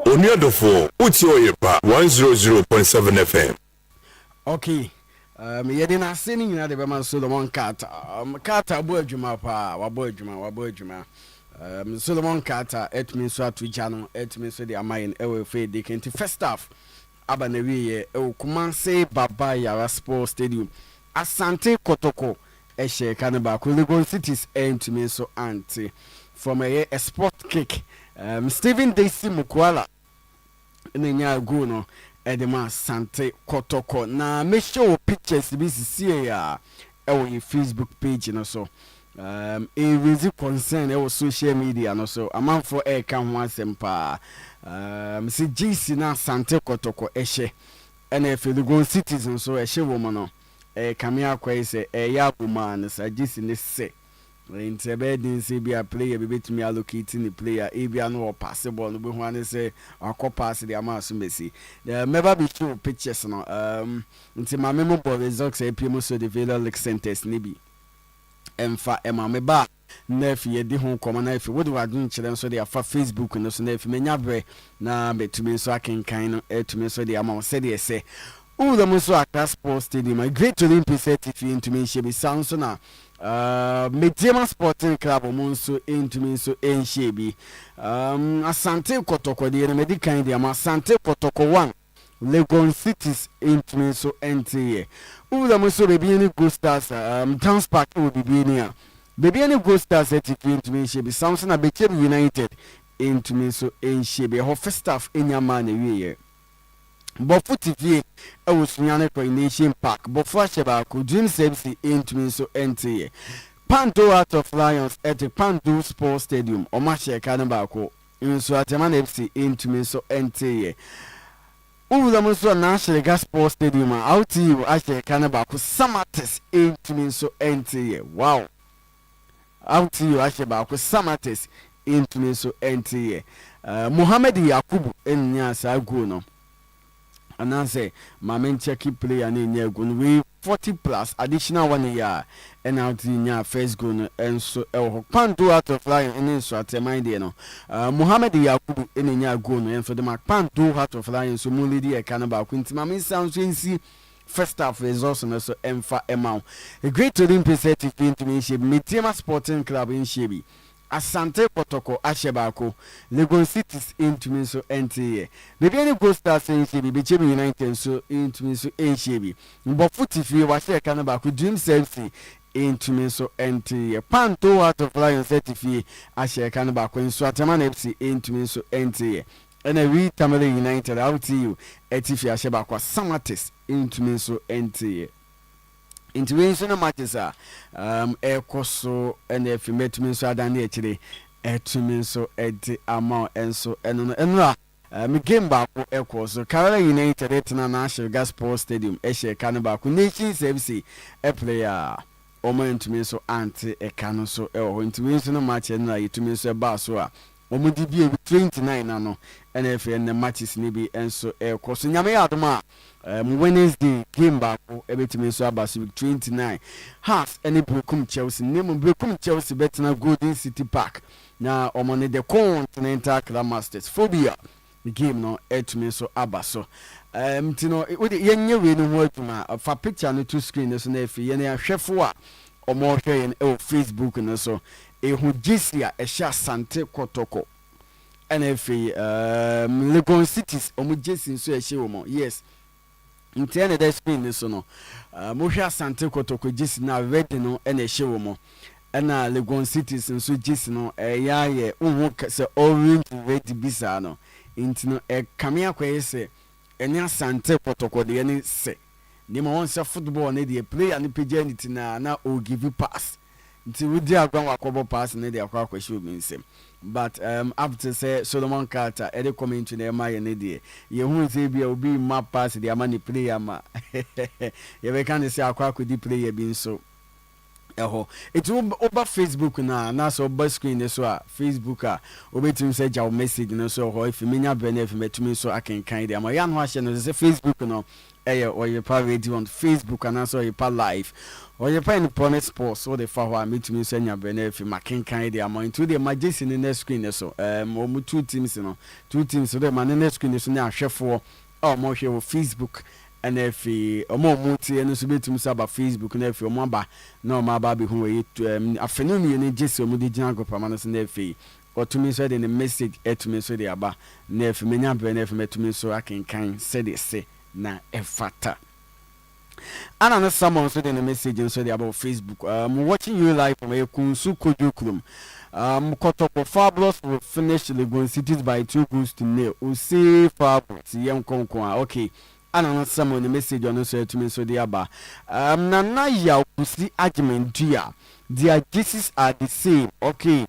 Oniadofo, Uti Oyepa, 100.7 FM. Okay. Yedi na sini nyina de bema Solomon Carter. Carter abo adwuma pa, wabo adwuma. Solomon Carter etumi so atuja no etumi so de amayin ewe fe de kenti first half aba na wiye ewo Kumasi Baba Yara Sport Stadium Asante Kotoko ehye kanaba ko Lagos Cities etumi so anti from a sport kick Stephen Desi Mukwala nenya go no edema Asante Kotoko na make sure pictures bi sisi ya ewo Facebook page no so a really concern ewo social media no so amanfo ka ho asem pa si GC na Asante Kotoko ehye ena Lagos Citizen so ehye wo mo no kame akwa se ya buma na sa GC ne se intebe din se bi a player be betumi allocate ni player e bia no possible no be ho ane se akọ pass the amaso mesi meba be show pictures no nti ma memo ball results e pmo so the Vela Lake Centers ni bi emfa ema meba na efi ye di ho koma na efi wo de wadun kire so de afa Facebook no so na efi menya bre na betumi so akenkan no etumi so de ama se de ese Uda muso Accra Sports Stadium a great Olympic certificate into me shebi sound so na Mediama Sporting Club omunso into me so shebi Asante Kotoko de na medikan de ama Asante Kotoko 1 Lagos Cities into me so NTA Uda muso bebi ni Go Stars Towns Park will be being bebi ni Go Stars certificate into me shebi sound so na Bechem United into me so shebi ho first staff enyama na wiye Bofu TV Sunyane Coronation Park Bofu Asheba ko Dream Service into so NTA Panto Heart of Lions at the Panto Sports Stadium Omashe Kanaba ko Inso Ataman FC into so NTA Uda muso National Gas Sports Stadium out you Ashe Kanaba ko Samates into so NTA wow out you Asheba ko Samates into so NTA Muhammad Yakubu enya sa go no and I say, my main checky player in your gun we 40 plus additional 1 year and out in your first gun and so Panto out of line and so at my dear no Muhammad Yakubu in your gun and for the Mac Panto out of line so Mulidi a cannibal Quinty Mammy sounds see first half results and also Emfa amount a great Olympic certificate to me Mediama Sporting Club in Shebi Asante Kotoko Ashebako Lagos Cities into me so NTA maybe any Go Stars in Shebi Bechem United so into me so Shebi Mbofu TV wa share kanaba ku Dream Service into me so NTA Panto out of Lions certificate ashare kanaba ku so Ataman FC into me so NTA and a we Tamale United out to you etifi ashebako Samates into me so NTA Intervention matches are Ekoso and if you met me so than actually etumin so edi amount and so and me game back Ekoso Carolina United at National Gas Sports Stadium Eshe Kanaba Nation Service a player Omo into me so anti a cano so intervention match and I to me so baswa Omudi be 29 ano and if the matches nibi and so Ekoso Nyame Adoma Wednesday game back everything so about 29 half any Brekum Chelsea name Brekum Chelsea better Golden City Park now on the Continental Club Masters phobia the game no etme so abaso tino yenye we no ho atuma fa picture no to screen so na efi ye na hwefo a omo hwe ye no Facebook no so ehu Jisia ehya Asante Kotoko and efi Lagos Cities omo Jesi so ehye wo mo yes Ntiane da screen so no mo hwa Asante Kotoko Jesi na ready no na ehye wo mo na Lagos Cities so Jesi no ya ye wo se orange ready bisa no intino kame akwaye se eni Asante Kotoko de eni se ni mo won se football na de player ni pageant na o give you pass nti wudi agwan wakobo pass na de akwa shi obi nsem but after say Solomon Carter e dey comment na ma ye ne de ye hu se bia obi ma pass de ama ni player ma ye be kan se akwa di player bi nso eho it over Facebook na so over screen so a Facebook a obetim say jaw message no so ho if menya benefit metumi so akenkan de ama ya no ahye no say Facebook no or you pa radio on Facebook and also you pa live or you pa in Planet Sports so the fa ho a metumi so nya benefit makenkan de ama into the majesty in the screen so two teams so the man in the screen so na ahwefo mo hwe wo Facebook and if omo muti eno so betum saba Facebook na efi omo aba na omo aba be hu we afenum ye ne jesi omo de gina gopama no so na efi otumi so de ne message etumi so de aba na efi menya bre na efi metumi so akenkan se de se na efata ana no someone so de ne message so de about Facebook watching you live from Ekunsu Kojokurum Kotoko Fabulous will finish Legon Cities by 2-0 Usi Fabulous yem konkwa okay ana no someone the message on so to me so de aba nana ya kusi argument dia their cases are the same okay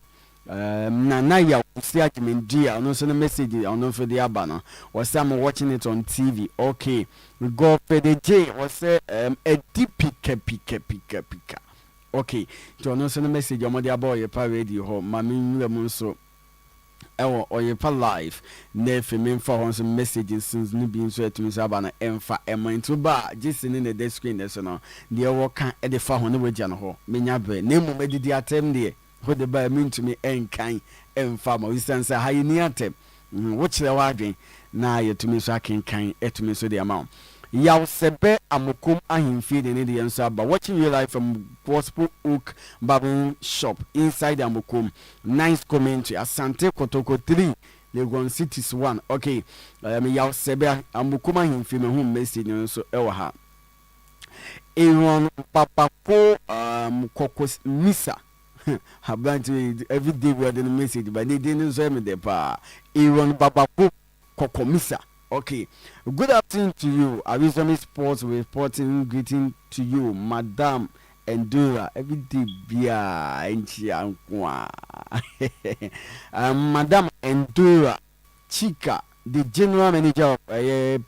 nana ya kusi argument dia no so the message on for the aba no was I'm watching it on TV okay we go for the J was a deep pika okay to no so the message on the aba your pa radio ho mami nwura so ewo oyepa live na feme mfa ho so messages since ni bi nso atumi so aba na emfa emanto ba jisi ni the screen there so no de wo kan e de fa ho na wagya no ho menya bre na mu medidi atem de ho de ba mintumi enkan emfa ma wisansa ha ni atem wo kire wa adwen na yetumi so akenkan etumi so de amount yaw sebe amokom ahimfi de ne de nso aba watching you live from Gospel Oak Babon Shop inside amokom nice commentary Asante Kotoko 3 Legon Cities 1 okay yaw sebe amokom ahimfi me hu message nso ewa ha Aaron Papako kokos misa hablanti every day we had the message but they didn't say me the pa Aaron Papako kokomisa. Okay, good afternoon to you. Arizona Sports reporting greeting to you, Madam Endura. Every day, Madam Endura Chica, the general manager of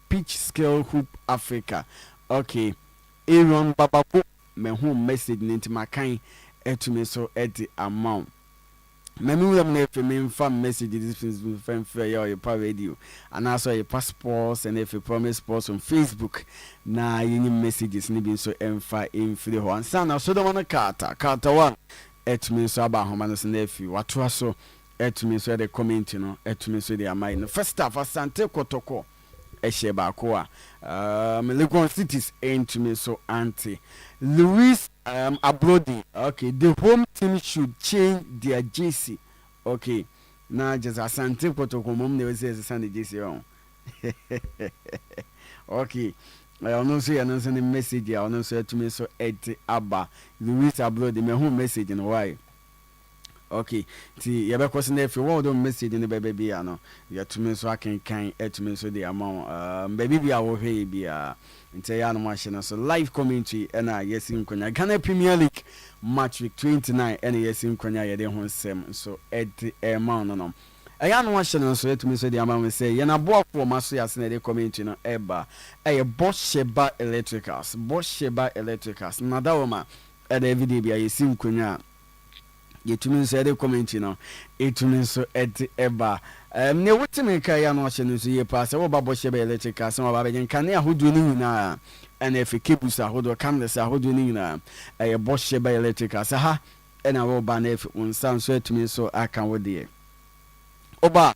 Pitch Scale Hoop Africa. Okay, Aaron Babapo, me home message into my kind me so at the amount. Memu am na efe me fam messages this friend for your pa radio and also your passports and if you promise sports on Facebook na yini messages ni bi so emfa emfiri ho ansa na so do na kata 1 etumi so aba ho manos na efi wato so etumi so de comment no etumi so de amai no first half Asante Kotoko ehye ba ko a Legon Cities etumi so anti Louis Abrodi. Okay, the home team should change their JC. Okay, now just Asante Kotoko mom never says Sunday JC on. Okay, I also announce the message. I also to me so Ed Abba Louis Abrodi me home message and why. Okay, ti yaba question if you want message in the baby ano ya to me so I can to me so the amount baby bi awo hwe bia nte ya no machine so live commentary na yesin konya Ghana Premier League match week 29 na yesin konya ye de ho sem so at amount no ya no machine so to me so the amount say ye na bo for maso ya se na de commentary no eba Bosheba Electricals na dawoma e da video bia yesin konya yetumi so de comment no etumi so ed eba ne wotime ka ya no hye no so ye pa se wo babo hye be electrical se wo ba be nkane ahodo ni nyina na efe cables ahodo cameras ahodo ni nyina bo hye be electrical se ha na wo ba na efe unsan so etumi so aka wo de oba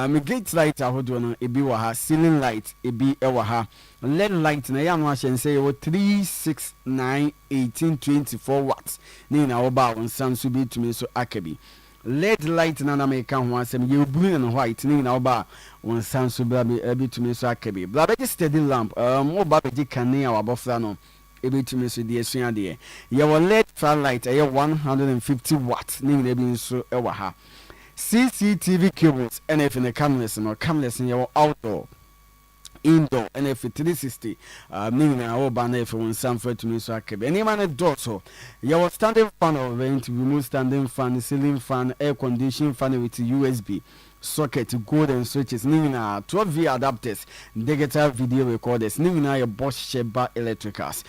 me gate light ahodo no ebi wa ha ceiling light ebi ewa ha LED light na ya no ahye say wo 369 1824 watts ni na wo ba unsan so bi tumi so akabi LED light na make ho asem ye blue and white ni na wo ba unsan so bi tumi so akabi bla be steady lamp wo ba be kane a wabofra no ebi tumi so de esua de ye wo LED light 150 watts ni na bi so ewa ha CCTV cables NF in the cameras in your outdoor indoor NF 360 meaning our banner for Sanford to me so I can any man door so your standing fan of event remove standing fan ceiling fan air conditioning fan with USB socket gold and switches nina 12V adapters digital video recorders nina your Bosheba Electricals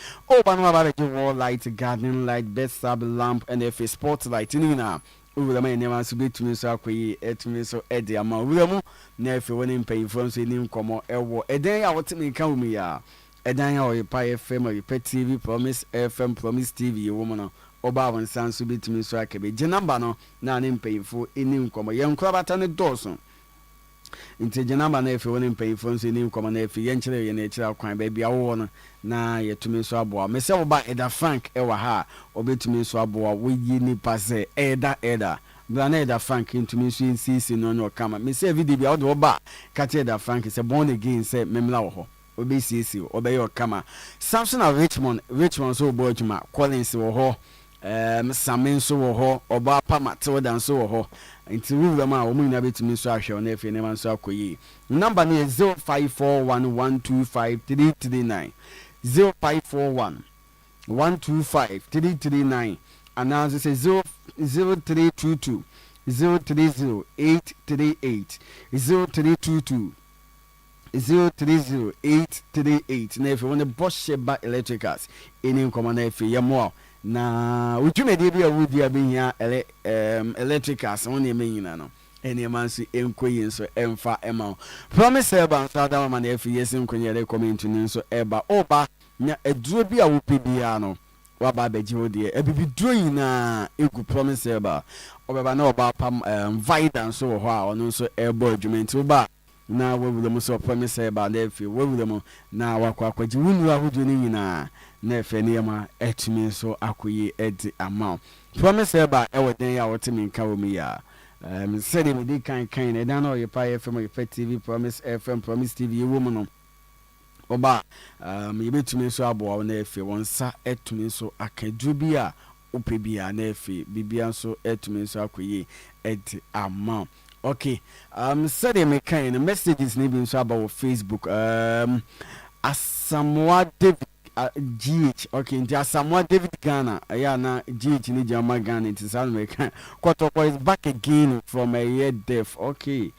banwa ba wall light garden light bed sub lamp NF spotlight nina Ula may never submit to me so quick at me so Eddie Ama William, never winning pay from saying come or a day I want me come me a day or pie family pet TV promise FM promise TV woman or Bowen San submit to me so I can be Janambano, none in pay for in come young crab at the Dawson. nti gye namba na efe woni mpanyifo nso ni nkɔmɔ na efe yɛn kyerɛ yɛn ekyirɛ kwan baabi awo no na yɛtumi nso aboa mesɛ wo ba Eda Frank ɛwɔ ha obetumi nso aboa woyi nipa sɛ Eda bra na Eda Frank ntumi nso nsisi no no kama mesɛ video bi a wode wo ba ka kyerɛ Eda Frank sɛ born again sɛ memla wo hɔ obesisi obɛyɛ kama Samson of Richmond so bo adwuma Collins wɔ hɔ Samin nso wɔ hɔ ɔba Pama Tilda nso wɔ hɔ nti wura ma wo nyina betumi nso ahwɛ na efe ne man nso akɔyi number no is 0541125339 0541125339 and now say 0322 030838 0322 030838 na efe wona Bosheba Electricals eni nkɔmɔ na efe yɛmo na utwumedi bi a wudi abihia electricals wona emenyina no eni man so enkoyi nso emfa ema promise eba nso adama na efe yesi nkonye re comment ni nso eba oba nya eduro bi a wopebia no waba beji hodie ebibiduro nyina egu promise eba obeba na oba pam vida nso wo ho a ono nso ebo adwumenti oba na wewulo so promise eba na efe wewulo na wakwakwaji wunu ahodo ni nyina na efe ne yama etumi nso akoyi edi ama promise eba eweden ya wotemi nka wo mi ya sɛde me di kan na ɛdan na ɔyɛ pa FM ɔyɛ TV Promise FM Promise TV ɛwɔ mu no ɔba yɛbɛtumi nso aboa wo na efe wɔn nsa etumi nso akaduru bi a wopɛ bi a na efe bibia nso etumi nso akoyi edi ama okay sɛde me kan na messages ne bi nso aba wɔ Facebook Asamoah David GH okay nti Asamoah David Ghana ya na GH ni jama Ghana nti san me kan Kotoko is back again from a year death okay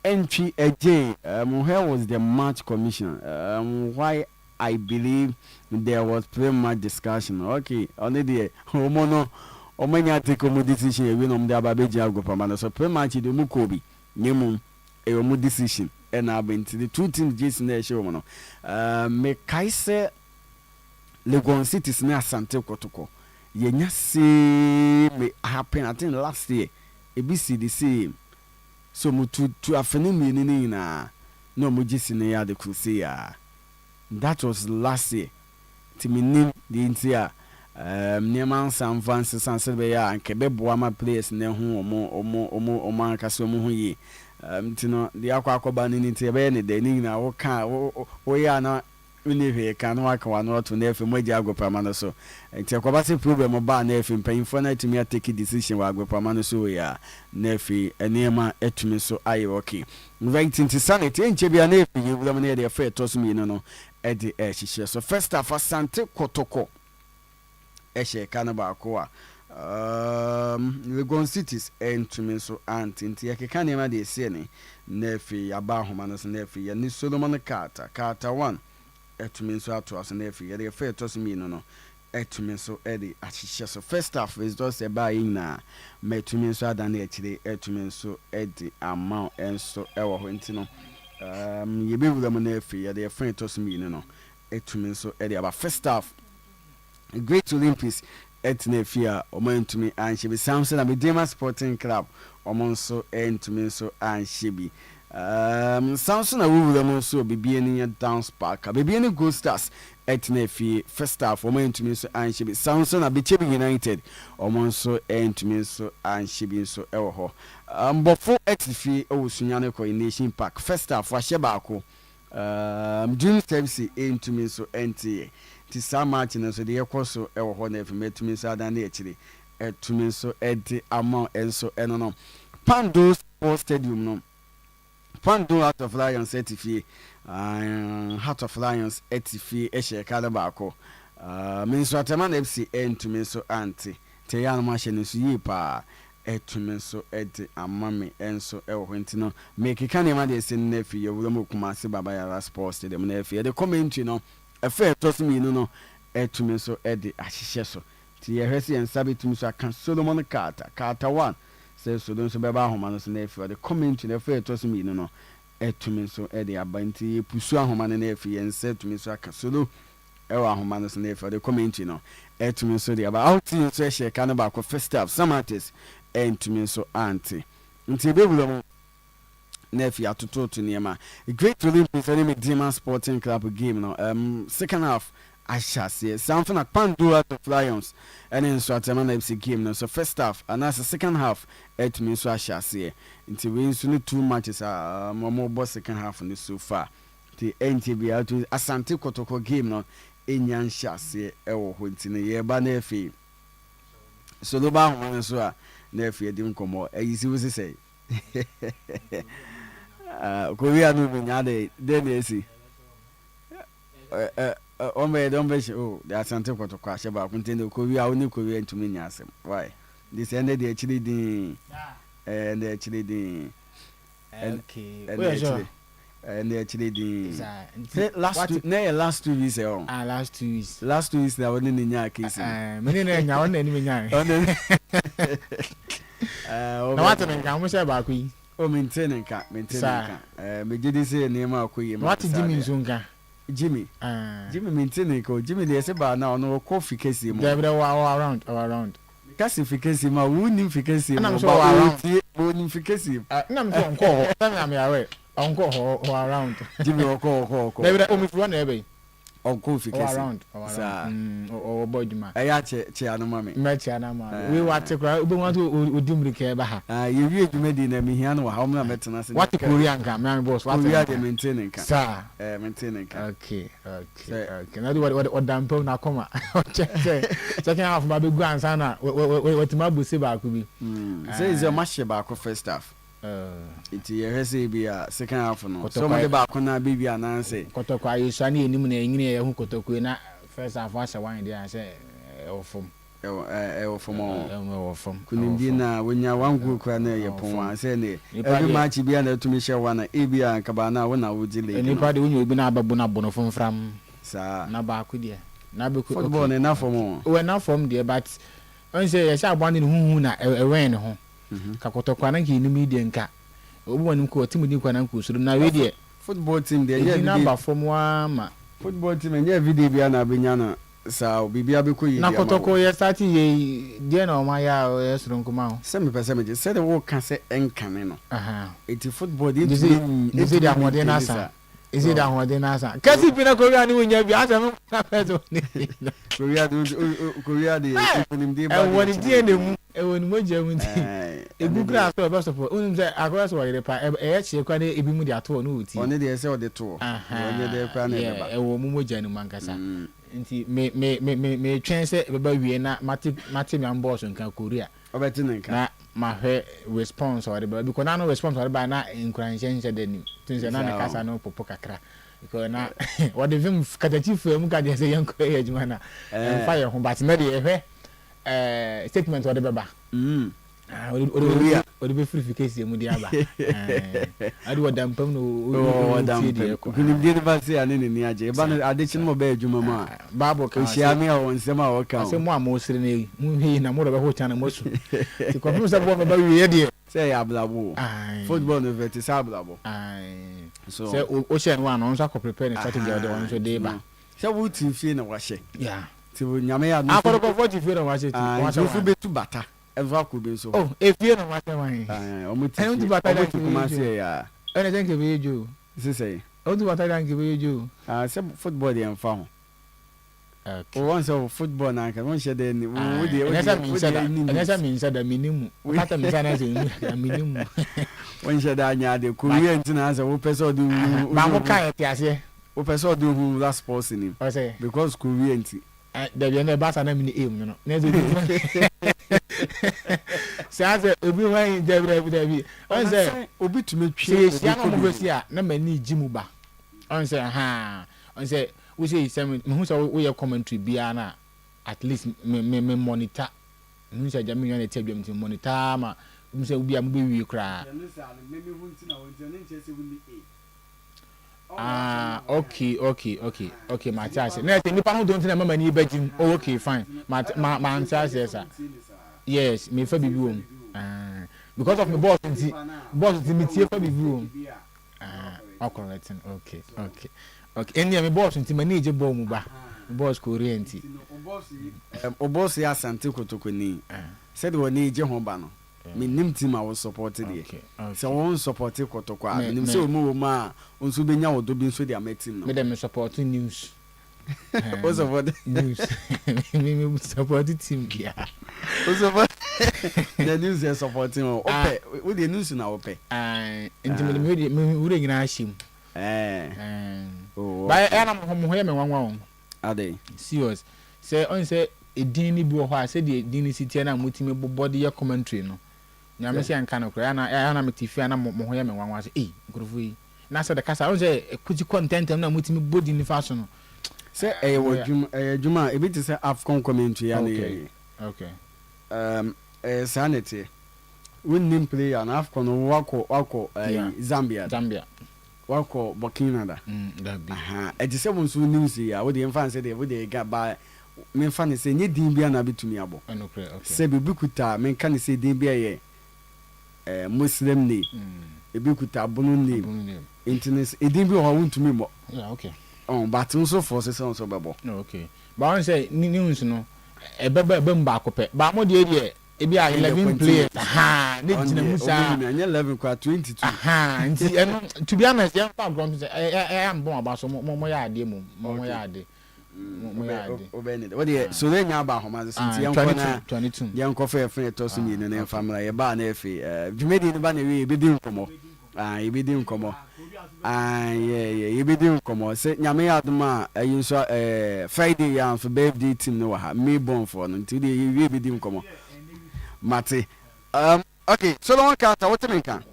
entry again where was the match commission why I believe there was pretty much discussion okay only the homono omanya take omo decision e we no mde ababeji agopama so pretty much the mukobi nyemu e omo decision e na abenti the two teams Jason na e show no me kaise Legon Cities na Asante Kotoko yenya me happen I think last year ABC the same so mu to afene mi ni na no mu gisi na ya de kusi ya that was last year timinim the intia neman sam vance sanse be ya anke be boa ma players na hu omo ankaso mu hu yi tino the akwa ni ntia be ne de ni na wo ka wo ya na unihwe kan waka wano to na efe moji agopama no so nti akwabase problem ba na efe mpanyimfo na tumi take decision wa agopama no so ya na efe enema etumi so ayi okay right into sanity enche bia na efe yewulam na de efe to so mi no e de ehihye so first half Asante Kotoko ehye kan ba ko a Legon Cities entumi so anti yakeka ne ma de ese ne na efe yaba ahoma no so na efe ya ni Solomon Carter 1 etumi nso ato aso na efi yede efe to so mi no etumi nso edi ahihye so first half is just about in na metumi nso adan na ekire etumi nso edi amount enso ewo ho ntino yebe wura mo na efi yede efe to so mi no etumi nso edi about first half Great Olympics etna efi a omantumi anhye bi Samson Abedema Sporting Club omonso entumi nso anhye bi Samson na wura mo so bibie ni dance park bibie ni Gold Stars etna fi first half omantumi so anhye bi Samson na Bechebi United omonso entumi so anhye bi so ewo ho mbofo etifi owusunyane Coronation Park first half ahye baako Junior FC entumi so ente ti sa match na so de yekoso ewo ho na efi metumi so adan na ekire etumi so edi amount enso eno no Pando Sports Stadium no Pando Heart of Lions etifie Heart of Lions etifie ehye kala baako minso Ataman FC entumi so anti te ya no ma hye ne so yi pa etumi so edi amame enso ewo hwenti no make kan e ma de sin na fi yewuram Kumasi Baba Yara Sports Stadium na fi de commentary no efe tosimi no etumi so edi ahihye so ti ye hwese en sabitumi so aka Solomon Carter 1 say Solomon so beba ahoma no so na fi de commentary na efe tosimi no etumi so edi abanti pusu ahoma no na fi en setumi so aka Solo ewa ahoma no so na fi de commentary no etumi so de aba outing so ehye ka no ba ko first half Samates entumi so anti nti be bulo Nefi atoto to niema. Great Olympics any Medina Sporting Club game no. Second half Ashasi something like Pandora of Lions and in Swatamana FC game no. So first half and that's the second half it means so Ashasi. Until we only 2 matches more boss second half on this so far. The NTB out to Asante Kotoko game no enyan Shasi ewo ho ntine ye ba na efi. So no ba ho so a na efi edim komo eyisi wo say. Korea no nya de na-esi ombe oh the Asante Kotoko asheba kuntende Korea oni Korea ntumi nya asem why this ended the actually din and actually din okay and actually the last 2 weeks on last 2 weeks na woni ni nya case me ni nya woni ni nya na what nka mo se ba ku yi o maintain nka me gidi say nema akoyi what Jimmy nzunga Jimmy maintain nka Jimmy dey say ba na ono coffee case mo there around kasi fikesi ma woni fikesi mo ba woni fikesi na me so nko na me awe onko ho around Jimmy oko there o mi fro na ebe onko fikesi around o boduma eya che anoma me me che anoma we what kra obi want odimri ke ba ha ye wi edwuma di na me hia no ha mo na metena se what Korea nka me boss what Korea dey maintain nka sir maintain nka okay na do what dampo na koma check half ba be gu ansa na what ma bu se ba ku bi say is your match ba ko first half iti ye say bi a second half no so mo de ba ko na bi ananse Kotoko ayesu ani enim na enyine ye hu Kotoko na first half asa wan dey say ofom kunimdi na wonya wangu kwa na ye pon say ne every match bi na tumi hye wana e bi an ka ba na wona wo jile ni pa de wonya obi na ababu na bono fomfram sa na ba ku de na be ku football ne na form we na form de but on say ye sha abande ne huhu na ewen ne ho ka Kotoko na ki enim de nka obi wonim ko timu di kwa na nko suru na we de football team de ye number form wa ma football team enye video bia na benya na sa bibia be ko yi na Kotoko ye start ye de na o ma ya ye suru nkuma ho se me pese me se de wo kan se enkane no eti football de ezi de ahode na asa ezi de ahode na asa kasi bi na Korea ni wonya bi asa me na peso ni Korea de onim de ba woni die ne mu woni moja mu nti egugura aso be support onim se akora so wire pa e chie kwa na ebi mu de ato no uti oni de se o de to oni de kwa na de ba wo mu moja ni mankasa nti me twen se be ba wie na mate mi amboss nka Korea obeti nka na ma hwe response or be because na no response or ba na encourage de ni tinse na na kasa no popo kakra because na what the film katachi film ka de se yanko e juma na fire ho but na de hwe statement or the baba odi be free case mu dia ba adi wadampam no wadampam kunim dia ba se ane ni age e ba no ade chin mo ba adwuma ma babo ka ohia me a wonsem a wo ka ase mo amosire na mu hi na mo do be ho chana mo su ti ko mu se bo me ba wie de se ya blabo football no vet se blabo so se o she no an so prepare ni strategy de won so de ba se wo ti fie na wa she yeah ti wo nyame ya no akoro ko 40 fie na wa she ti wa so be tu bata eva ko be so oh efie na wa she wan omo ti bata da kuma se ya ene den ke be jo se o tu bata dan ke be jo se football de enfa ho o won so football na ka won she de ni wo de ene min sa da minimu bata min sa na se minimu won she da nya de Korea ntina se wo pese do ba mo kan ti ase wo pese do hu last sports ni because Korea nti da bi na ba sa na mini aim no na ze say obi wan jebra bi on say obi tumi twie obi ko mo si a na mani jimu ba on say on say we say me hu say we your commentary bia na at least me monitor hu say jam me na tebia me monitor ma hu say obi am be wi kra okay my chance na say nipa no don't na mama ni bajim okay fine my chance yes sir yes me fa bibi won because of my boss me tie fa bibi won correct okay enya me boss nti mani je ball mu ba boss Korea nti o boss ya Asante Kotoko ni said woni je ho ba no me nim team I was supported there so won support Kotoko me nim say omo ma onso benya wodo bi so dia my team no me dem support news what's about news me support team kia what's about the news is supporting okay with the news na ope nti me wure nyina ashim ba na mo he me wanwa ade serious say on say edin ni bi wo ha say the edin ni sitie na motimi bobode ye commentary no nyame say anka no kra na me tifi na mo ho ye me wanwa say nkrofo yi na say the kasa on say kuti content na motimi body ni fa so no say juma e bit say Afcon commentary ya na okay sanity winning player na Afcon wako Zambia wako Burkina aha e just say won so news ya we dey fan say dey we dey ga ba me fan say nye din bia na betumi abo okay say bibi kuta me kan say din bia ye Muslim ni ebi kuta bunu ni internet din bi ho wontumi mo okay but also for say so bebo okay but I say news no e beba mba akopɛ ba mo de ebi a 11 players ne jina musa na 11 kwa 22 nti eno to be honest ya fa ground say am bon aba so mo ya ade mo ya ade obene what the so then ya ba homa say yan ko na 22 yan ko fa fe to so ni ne family ya ba na efe dwumedi ne ba na we ebedi nkomo ebedi nkomo ebedi nkomo say nyame ya aduma ayin so Friday ya for birthday team no ha me born for no nti de we ebedi nkomo Mate. Okay, so long Carter, what you can?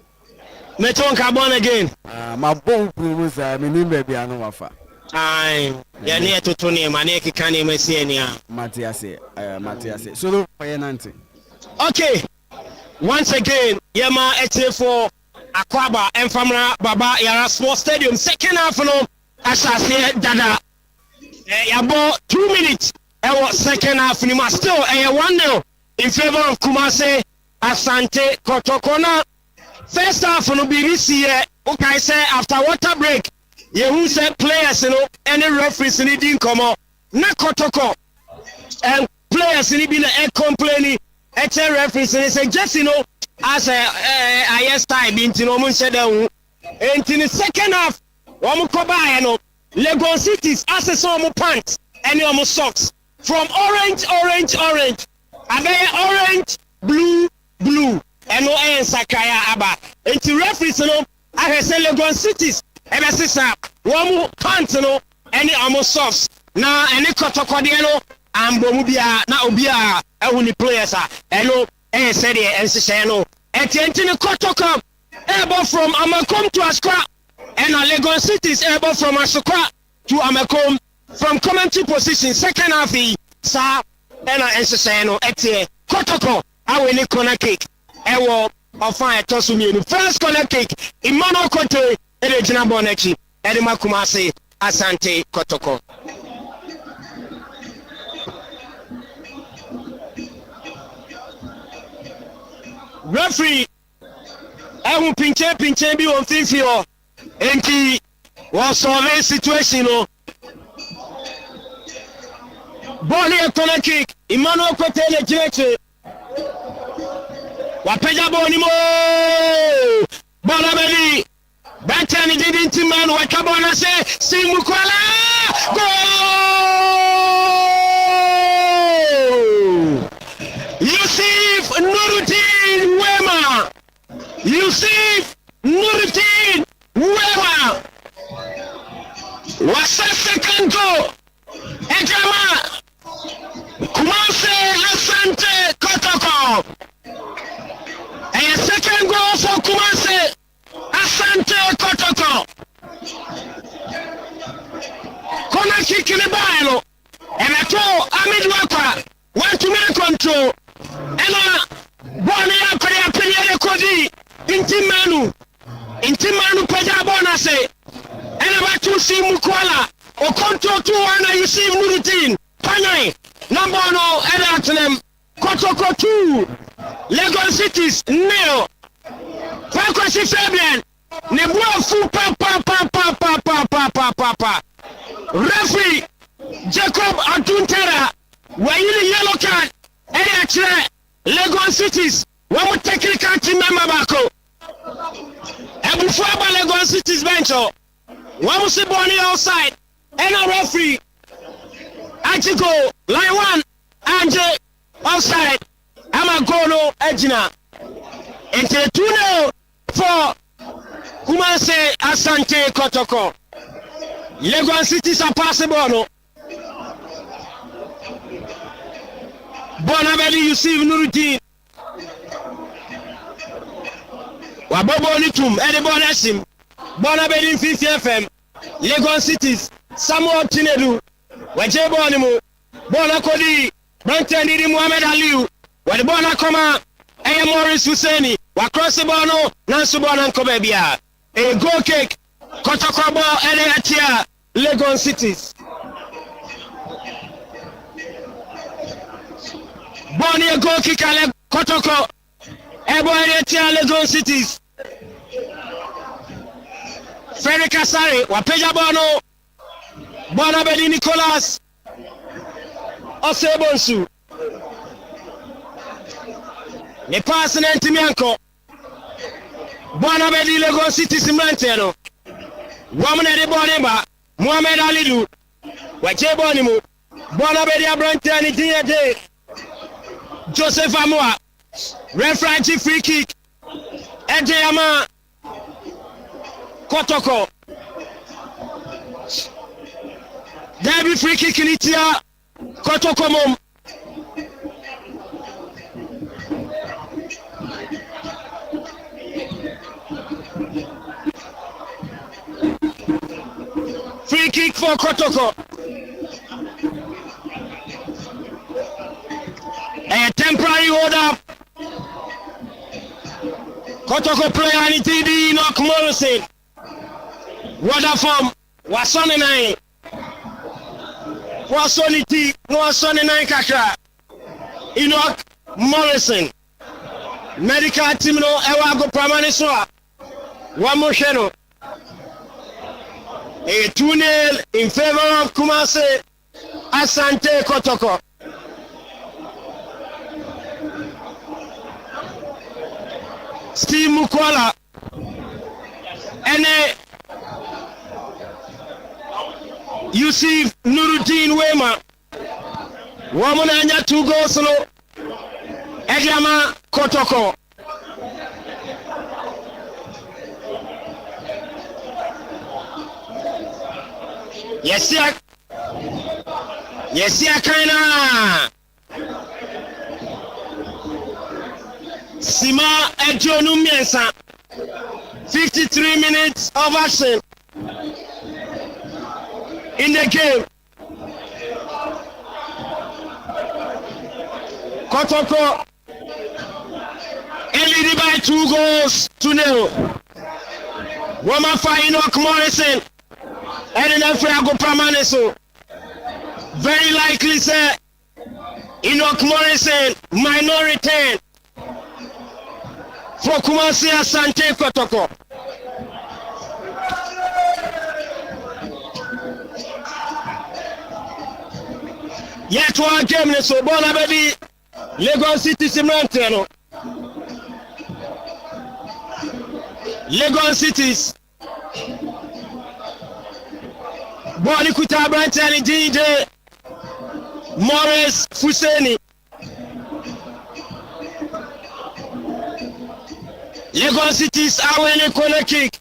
Me ton carbon again. My bone was me name baby I know wafa. Aye, ya near to Tony Maneki can you see any? Matias. So look for your nanti. Okay. Once again, Yama ete for Akwaba and Famra Baba Yara Sports Stadium. Second half no Asase Dada. Yabo 2 minutes. Second half ni must still 1-0. In favor of Kumase Asante Kotoko. First half no BBC okay say after water break you who said players any referees didn't come on na Kotoko and players ni been complaining et referees say just as a time into no mun said in the second half one ko ba Lagos Cities as some pants and almost socks from orange orange, blue, and no Sakaya Aba. And to referees, I say Lagos Cities, and I say, one more pants, any almost socks. Now, any Kotokodiano, and Bomubia, now Ubia, only players are, and said it, and Sishano, and Tentino Kotokam, able from Amakom to Asqua, and Lagos Cities, able from Asqua to Amakom, from commentary position, second half, sir. And I answer say no etie Kotoko I will corner cake ewo ofan etosu mi no first corner cake Emmanuel Kote e jina bonechi e ma Kumase Asante Kotoko referee ehun pinche bi on fifio enti was solve situation no ball here corner kick Emmanuel Kote le jireche wapeja ball ni mo ball abeli Bantani didn't man what kabona say Simukwala goal Yusuf Nuruddin Wema what's the second goal Ejama Kumase Asante Kotoko. A second goal for Kumase Asante Kotoko. Kona kick in the ball. And I told Ahmed Waka want to make control. And Bonnie Apria Kodi Intimanu Pejabona say. And about to see Mukwala or control 2-1 you see Nuruddin. Panay. Number no Edatlem Kotoko 2 Lagos Cities nil Fakwasi Fabian Nebua fu pa referee Jacob Aduntera Wayili yellow card Edatre Lagos Cities one take City's bench. One was born outside. And a referee. Achiko, line 1. Anje, outside. Amagono, Ejina. Into 2-0 for Kumase Asante Kotoko. Lagos City's a passable. Bonabedi Yusuf Nuruddin. Wabobo Nitum, Eddie Bonasim. Bonabedi 50 FM. Lagos City's Samuel Chinedu. Wajebo Onimu. Bona Kodi. Branton Didi Muhammad Aliu. Wadi Bona Koma. Aya Morris Husseini. Wakrosi Bono. Nansu Bona Nkobebia. A goal kick. Kotokobo Eddie Atia. Lagos City's. Boni a goal kick ale Kotoko. Ebo Eretia Lagos Cities. Ferry Kasari, Wapeja Bono. Bonabedi Nicholas. Osebonsu. Ne pass na Ntimianko. Bonabedi Lagos Cities Mranteno. Wamune de Boneba. Muhammad Alidu. Wachebonimu. Bonabedi Abrantani Diade. Joseph Amua, referee free kick. Edeyama Kotoko. Derby free kick in Itia Kotoko mom. Free kick for Kotoko. A temporary hold up. Kotoko player and TD Enoch Morrison. Water from Wasoni 9. Wasoni T. Wasoni 9 Kakra. Enoch Morrison. Medical team no Ewago Pramaniswa. Wamusheno. A 2-0 in favor of Kumase Asante Kotoko. Steve Mukwala and Yusuf Nuruddin Wema. Woman and 2 goals solo. Ediama Kotoko. Yes, Kaina. Sima Ejonu Miensa. 53 minutes of action in the game. Kotoko leading by 2 goals to 0. Woman for Enoch Morrison and then Frago Pramaneso. Very likely, sir. Enoch Morrison might return for Kumasi Asante Kotoko. Yet one game, so Bonabedi Lagos City Simranteno. Lagos Cities. Boni Kutabrantani DJ Morris Fuseni. Lagos Cities are winning corner kick.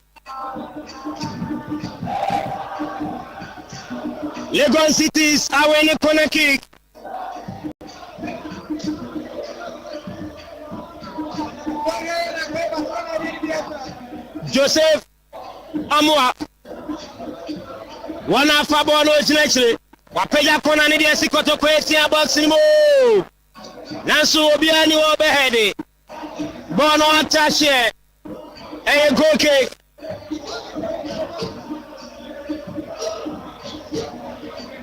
Lagos Cities are winning corner kick. Joseph Amua. One half a ball originally. Wapeja kona ni dia sikoto kwesi ya boxing mo. Nansu obiani obehede. Bono atashe. A goal kick.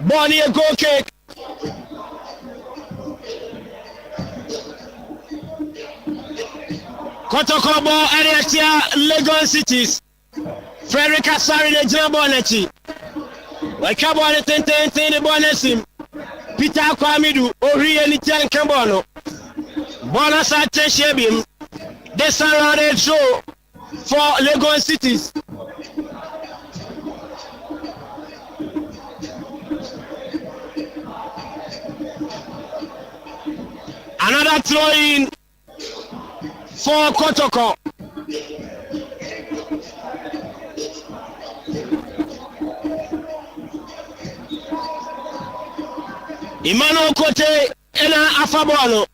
Bonnie a goal kick. Kotoko ball area Lagos Cities. Frederick Asari de Jaboneti. Wakabo ne tenten de bonesim. Peter Kwamidu ori eni tian kambono. Bonus attention bim. They surrounded show for Lagos Cities. Another throw in for Kotoko. Emmanuel Kote ena afabolo.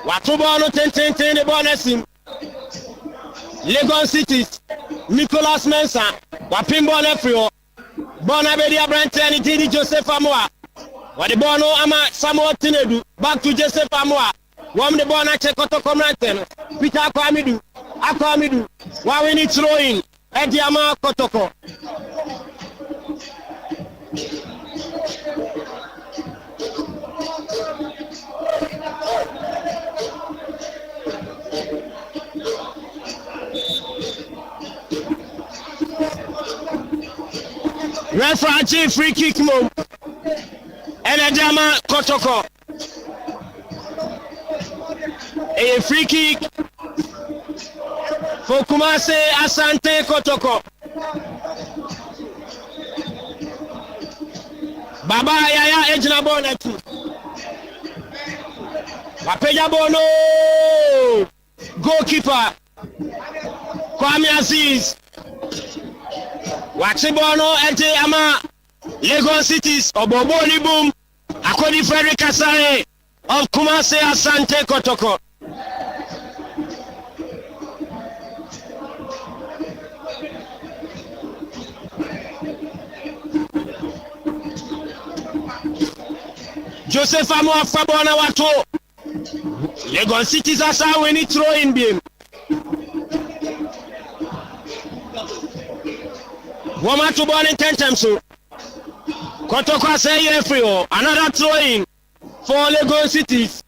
Watubolo ten the bonesim. Lagos Cities. Nicholas Mensah. Wapimbo Nefrio. Bona Bedia Branton and Tini Joseph Amoa. What the Bono Ama Samuel Tinedu. Back to Joseph Amoa. Wam the Bona Chekoto Comranten. Peter Akwamidu. Why we need throwing. Eddie Ama Kotoko. Referee free kick move. Enedama Kotoko. A free kick for Kumase Asante Kotoko. Baba Yaya Ejina Bonatu. Wapeja Bono. Goalkeeper Kwame Aziz. Wachibono ente ama Lagos Cities Oboboni Boom Akodi Frederick Kasare of Kumase Asante Kotoko. Joseph Amoa Fabona Wato. Lagos Cities asa we need throw in beam. Woma to ball in 10 times so. Kotoko say Yefrio. Another throw in for Lagos Cities.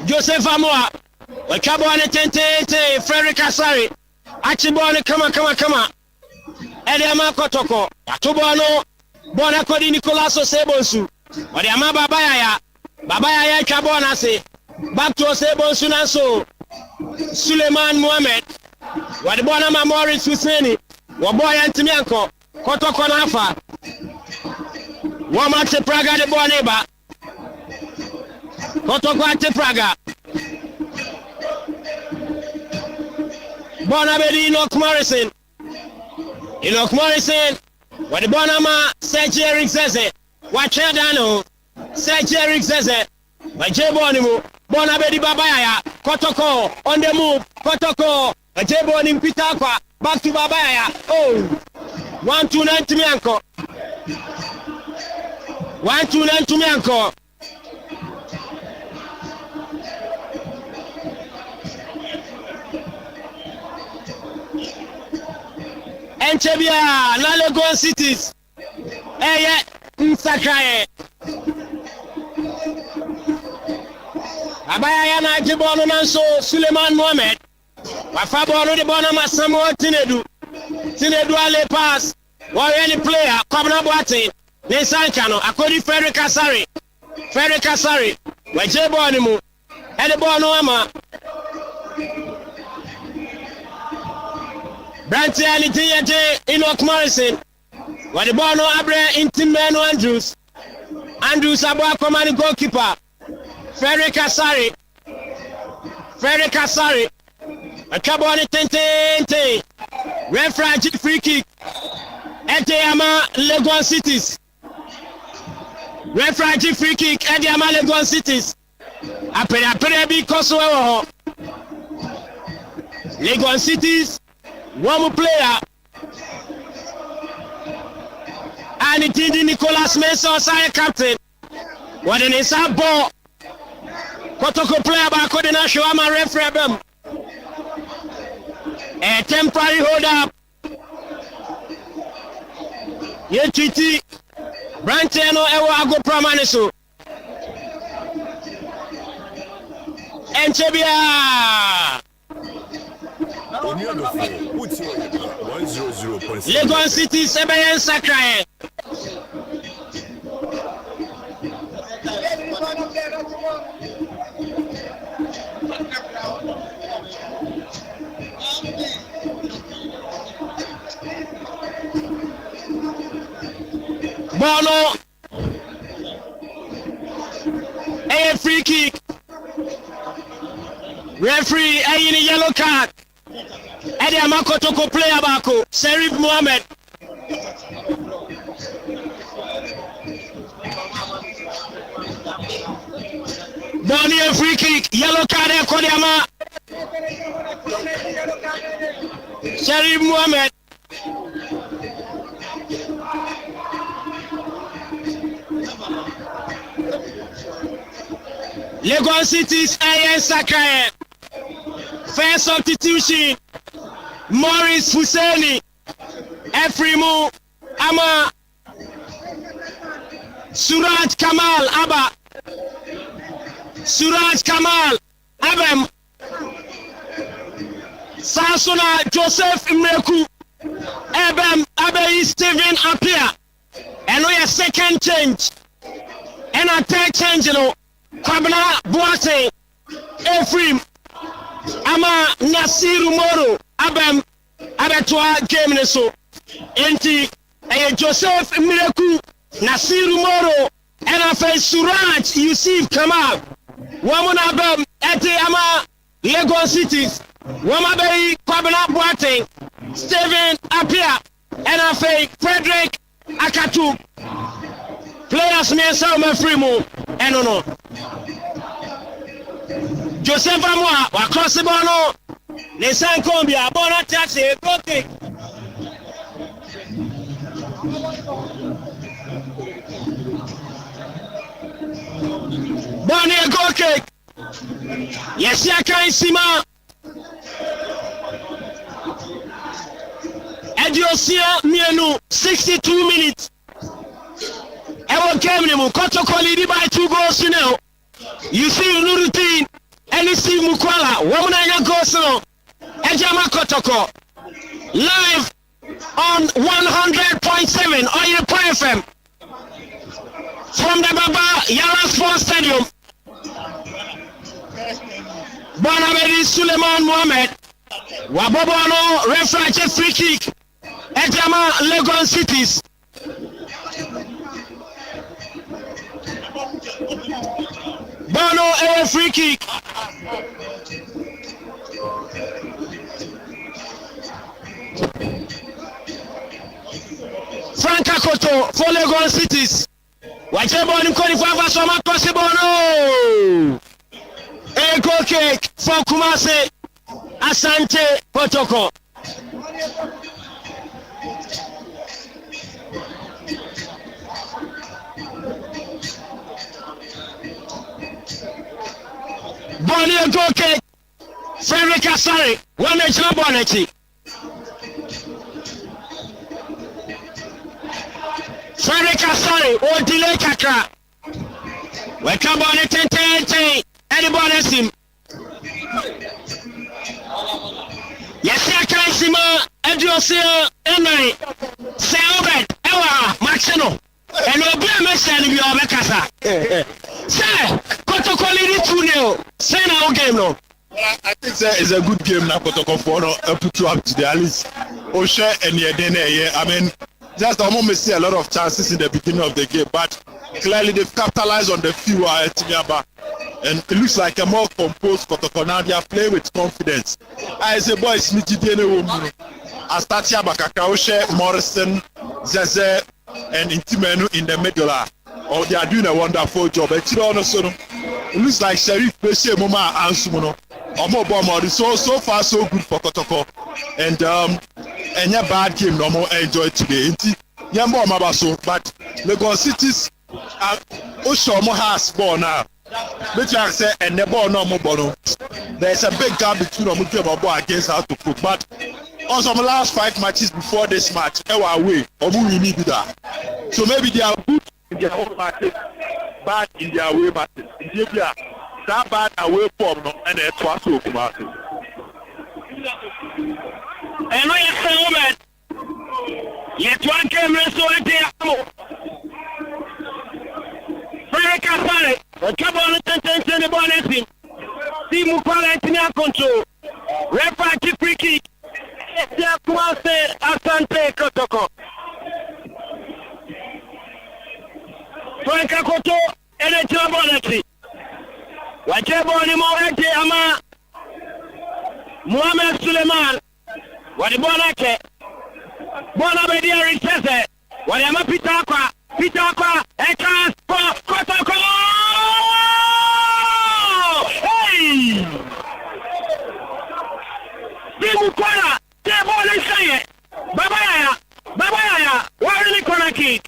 Joseph Amoa. Wakabo on 10 Frederick Kasari. Achibone kama. Ediama Kotoko. Atubano. Bona Kodi Nicolas Osebonsu. Odiama Babaya Kabona say back to Osebonsu Nanso. Suleiman Mohamed. Wadibona Maurice Husseini. Waboy Antimianko. Kotoko Nafa. Wamate Praga de Boneba. Kotoko Ante Praga. Bonabedi Enoch Morrison. Wadibonama Serge Eric Zeze. Wachedano. Serge Eric Zeze. Wajebonimu. Bonabedi Babaya. Kotoko on the move. Kotoko. Wajebonim Pitakwa. Back to Babaya. Oh. 1-2-9 Tumianko. 1-2-9 Tumianko. Enchebia, na Lagos Cities. Nsakaye. Abaya yana Jibono Nanso Suleiman Mohamed. Wafabono de Bonama Samuel Tinedu. Tinedu ale pass. Warrior player, Kwabena Boateng. Nesankano, Akodi Frederick Kasari. Wajeboni mu. Edebono ama. Branty Alitiate Enoch Morrison. Wadibono Abre Intimeno Andrews Abua Komani goalkeeper. Frederick Kasari. A Kaboni Tente. Referee free kick. Eteyama Lagos Cities. Referee free kick. Eteyama Lagos Cities. Apere bi Kosowo. Lagos Cities. One more player. And it is Nicholas Mensah, side captain. What an inside ball. Kotoko player by coordination. I'm a referee. A temporary hold up. Yetiti. Branteno Ewa Ago Pramaniso. Enchebia. Lagos City Sebayan Sakrae. Bono a free kick. Referee a yellow card. Eddie Amakotoko player bako Sharif Mohammed. Bonnie a free kick, yellow card Kodiyama. Sharif Mohammed. Lagos City's Ayen Sakaye. First substitution. Morris Fuseni. Efrimu Ama. Suraj Kamal Abba. Suraj Kamal Abem. Sansona Joseph Imreku. Abem Abe Stephen Apia. And we a second change. And a third change, you know. Kwabena Boateng Efrim Ama Nasiru Moro Abem Abetua game ne so enti Joseph Mireku Nasiru Moro and afa Suraj Yusuf Kamal Woman Abem eti Ama Lagos Cities Wama Bay Kwabena Boateng Stephen Apia and afa Frederick Akatu players me sa ma free mo eno Joseph Amwa wa cross the ball no le san kombia bona taxi okay Bonnie go kick yes ya kan sima Ediosia mienu 62 minutes Ewo game ni mu Kotoko lead by 2 goals now. You see Nuruddin Elisi Mukwala Wamuna goals now. Ejama Kotoko live on 100.7 Oyepo FM from the Baba Yara Sports Stadium. Bonabedi Suleiman Mohammed Wabobono referee free kick. Ejama Lagos Cities. Bono a free kick. Frank Akoto for Lagos Cities. Wajebo ni qualify for Soma Kosibono. A goal kick for Kumase Asante Kotoko. Bonnie a goal kick. Frederick Asari. One national bonnet. Frederick Asari. O delay kakra. We come on it 10. Anybody see him? Yes, I can see my Ediosia Emery. Say Obed. Ewa Maxino. And we'll be a mess and you'll make us. Say, Kotoko lead 2-0. Say now game no. I think it's a good game now. Kotoko for put you up to the at least. Osha and Yedene. I mean, just the moment see a lot of chances in the beginning of the game, but clearly they've capitalized on the few Tinyaba. And it looks like a more composed Kotoko now. They are playing with confidence. I say, boys, Nijidene Astatia Bakaka, Osha, Morrison, Zeze, and Intimenu in the middle. Oh, they are doing a wonderful job. It looks like Sheriff Peshe Moma Ansumuno. So far so good for Kotoko. And a bad game no more enjoy today. Yambo Mabaso, but Lagos Cities Oshomo has ball now. But you say and the ball no more ball. There's a big gap between Omuke against how to cook. But also the last 5 matches before this match, they were away. Omu need that. So maybe they are good in their own matches, bad in their away matches. That bad away form and it's what to come out. And we have a moment. Yet one game restaurant here. Frederick Asare, the trouble on the sentence in the bonnet. See Mukwala in control. Referee free kick. Kumase Asante Kotoko. Frank Akoto and a Trabonati. Whatever anymore, Ama Mohamed Suleiman. What the Bonake Bonabedia says, what am a Pitaqua, a chance for Kotoko. Hey! Bimukwana, Table is saying, Babaya, why are you gonna kick?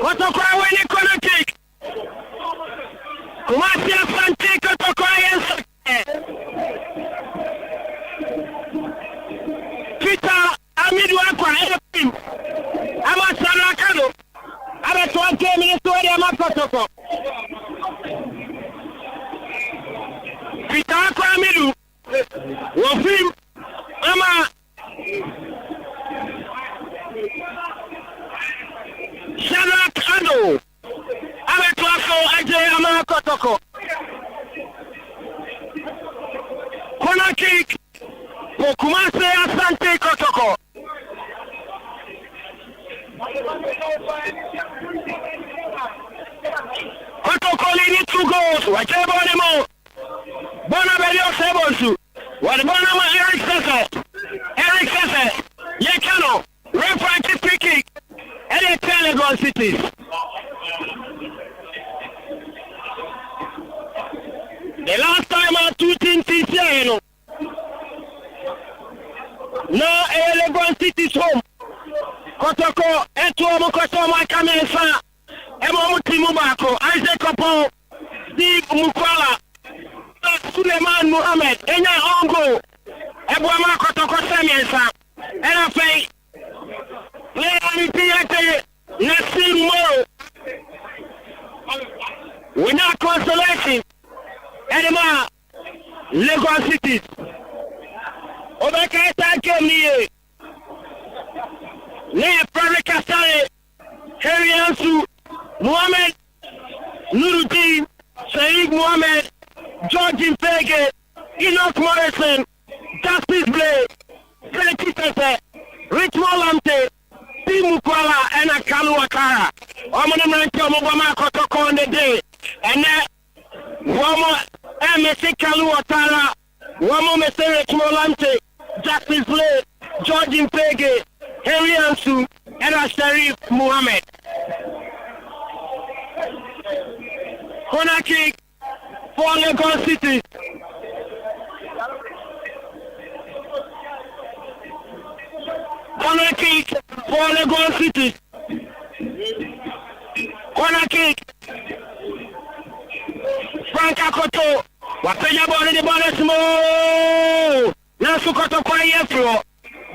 Kotoko, when you gonna kick? Kumasia Santi Kotoko, yes. Peter Amidu Aqua, Edim, Amasana Kano, Abatua Game to Amakotoko. Peter Aqua Amidu, Wafim, Ama Shana Kano, Abatua Ajay Amakotoko. Corner kick for Kumase Asante Kotoko. Kotoko leading 2 goals. Whatever anymore. Bonabelio Sebonsu. What Bonama Eric Sese. Yekano. Referee free kick. And a Telegon Cities. The last time our 2 teams is here, you know. Now, Legon City's home. Kotoko, Etuomo Kotoma Kamensa, Emo Mubako, Isaac Kopo, Steve Mukwala, Suleiman Mohammed, Enya Ongo, Ebuama Kotoko Samensa, NFA, Player Nassim Moro. Without consolation. Edema, Lagos City. Obakaita Kemie. Ne Private Kasare, Heriansu, Mohamed, Nuruddin, Saeed Mohamed, George Impege, Enoch Morrison, Justice Blake, Felix Tese, Richmond Lamte, Tim Mukwala, and Akalu Akara. Omonamanti Omobama Kotoko on the day. And then Wamo MSC Kalu Atara, Wamo Mesere Chmolante, Justice Blake, George Impege, Henry Ansu, and Sharif Mohammed. Corner kick for Lagos City. Corner kick for Lagos City. Corner kick. Frank Akoto, Wapenya ball the ball small. Nasu Koto kwa yefro.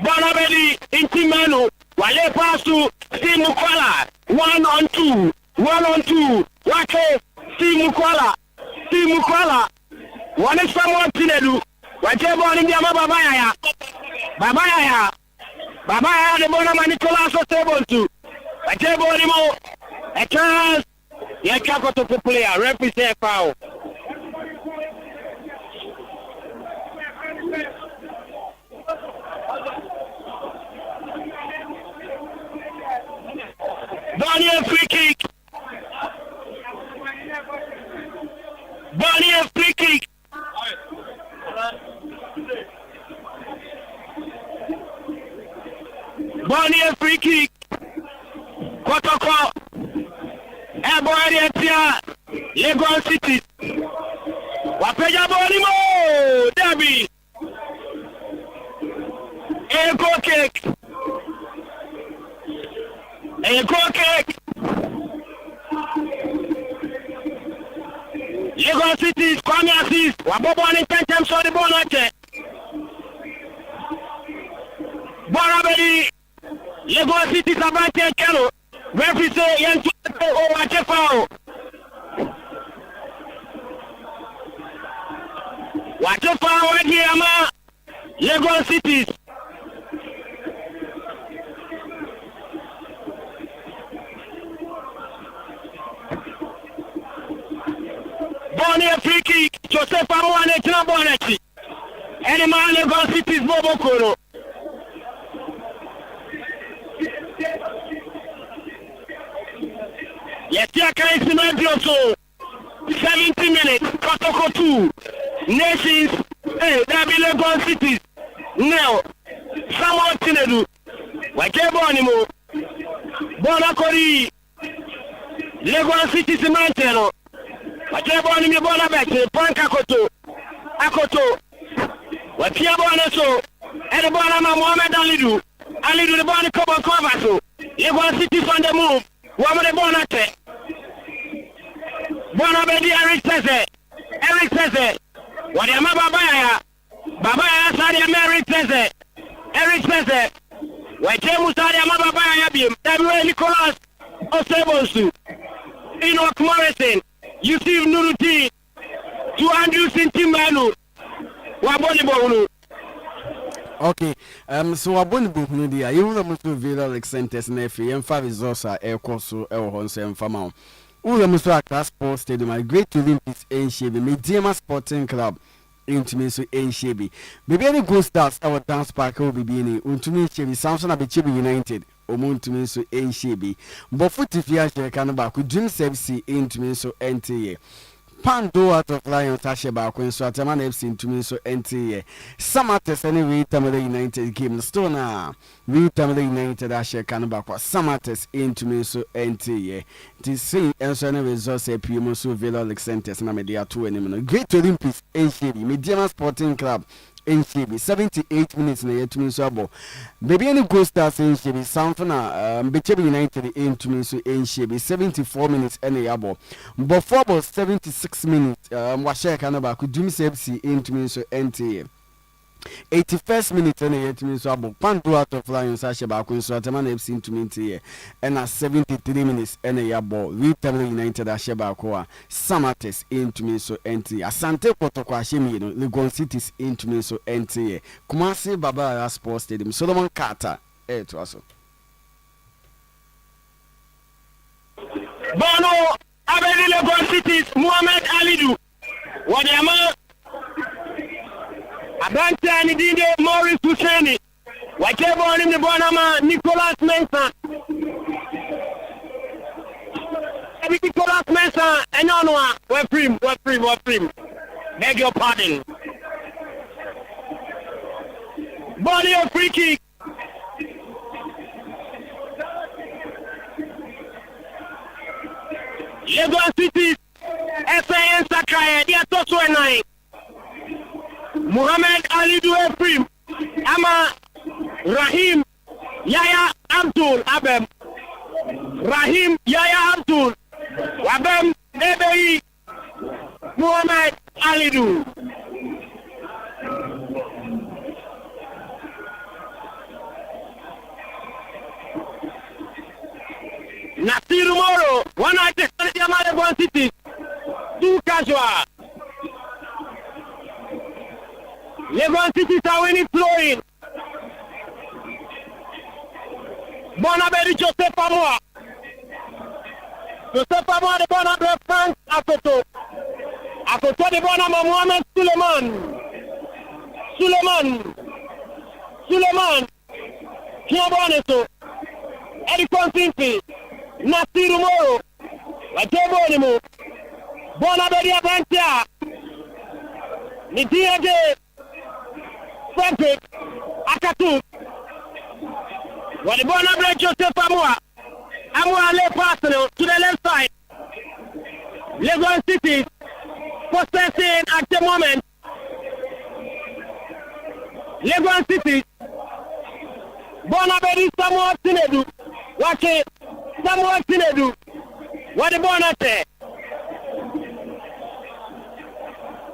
Bonabedi Intimano. Wale pass to Steve Mukwala. 1-on-2. 1-on-2. Wake Steve Mukwala. Steve Mukwala. One is someone Pinedu. Wake ball in the Babaya. Babaya. Babaya the Bonama Nicolas was able to. Wake ball him. A chance. Yakakoto to player. Represent foul. Bonnie free kick. Bonnie free kick. Bonnie free kick. Kotoko. Ebony Etia. Lagos City. Wapeja Bonnie mo. Debbie. Eko kick. Eko kick. Lagos City Kwame assist. Wabobo ni 10 times on the ball like Bonabedi. Lagos City Sabate Kano. Referee say Yantu o wache foul. Wache foul wadi ama Lagos City. Bonnie free kick. Joseph Amwane Tina Bonnetti. Any man Lagos City's Bobo Koro. Yes, you can see my so 70 minutes, Kotoko 2, Nations, Dabi Lagos Cities. Now, someone to do. What you born Bonakori, Lagos Cities Mountain. What you born in the Bonabet, Pankakoto, Akoto. What you born so, and the Bonama Mohamed Alidu, Alidu the Bonnie Cobo Covaso, Lagos Cities on the move, Woman the Bonate. Bonabedi Eric says, what am I Baba Sadia Mary says, Eric says, why James Sadia Mababa Yabim, Samuel Nicholas Osebosu, Enoch Morrison, Yusuf Nuruti, 200 Sintimanu, Waboni Bonu. Okay, so Waboni Bonu, dear, you will move to Villa Alexander's nephew, and 5 is also a course of Honse and Famau. Ulamuso Accra Sports Stadium, a great Olympics in Shebi, Mediama Sporting Club. Intumi so Shebi. Baby any good stars our dance park will be being Untumi Shebi Samson Abechebi United. Omuntumi so Shebi. But Futifia Shekanaba could dream service intumi so NTA. Pando out of Lions Asheba Queen so Ataman FC intumi so NTA. Samates anyway Tamale United game Stona. We Tamale United Ashekanaba Samates intumi so NTA. To see and so any results a Pimo so Villa Alexander's na media 2 and Great Olympics in Shebi, Mediama Sporting Club in Shebi, 78 minutes na yet to so abo. Baby any go stars in Shebi, Samfona, Bechebi United in to so in Shebi, 74 minutes any abo. Before about 76 minutes, Washer Canaba could do FC in to so NTA. 81st minute and yet means abo Pandu out of Lions Asheba Queen so Ataman FC into me and at 73 minutes and a yabo we Tamale United Asheba Koa Samates into me so NTA Asante Kotoko Ashemi Legon Cities into me so NTA Kumasi Baba Sports Stadium Solomon Carter to us. Bono Abedi Legon Cities Muhammad Alidu Wadiama Abante Anidinde Maurice Husseini. Whatever on him the Bonama Nicholas Mensah. Nicholas Mensah and Onwa we're free. Beg your pardon. Body of free kick. Lagos City SAN Sakaya, they are also a 9. Muhammad Alidu Efrim, Ama Rahim Yaya Abdul Abem, Rahim Yaya Abdul Abem Ebei Muhammad Alidu. Nasiru Moro, one night the Amale City, 2 casual. Lagos City are winning flowing. Bonabedi Joseph Amoa. Joseph Amoa de Bonabedi Frank Akoto. Akoto de Bonama Mohamed Suleiman. Kiaboneso. Edison Sinfi. Nasiru Moro. Wajebonimo. Bonabedi Avantia. Nidiage. Frederick Akatu. What the Bonabedi Joseph Amoa lay personal to the left side. Lagos City possessing at the moment. Lagos City Bonabedi Samuel Tinedu. Watch it. Samuel Tinedu. What the Bonate?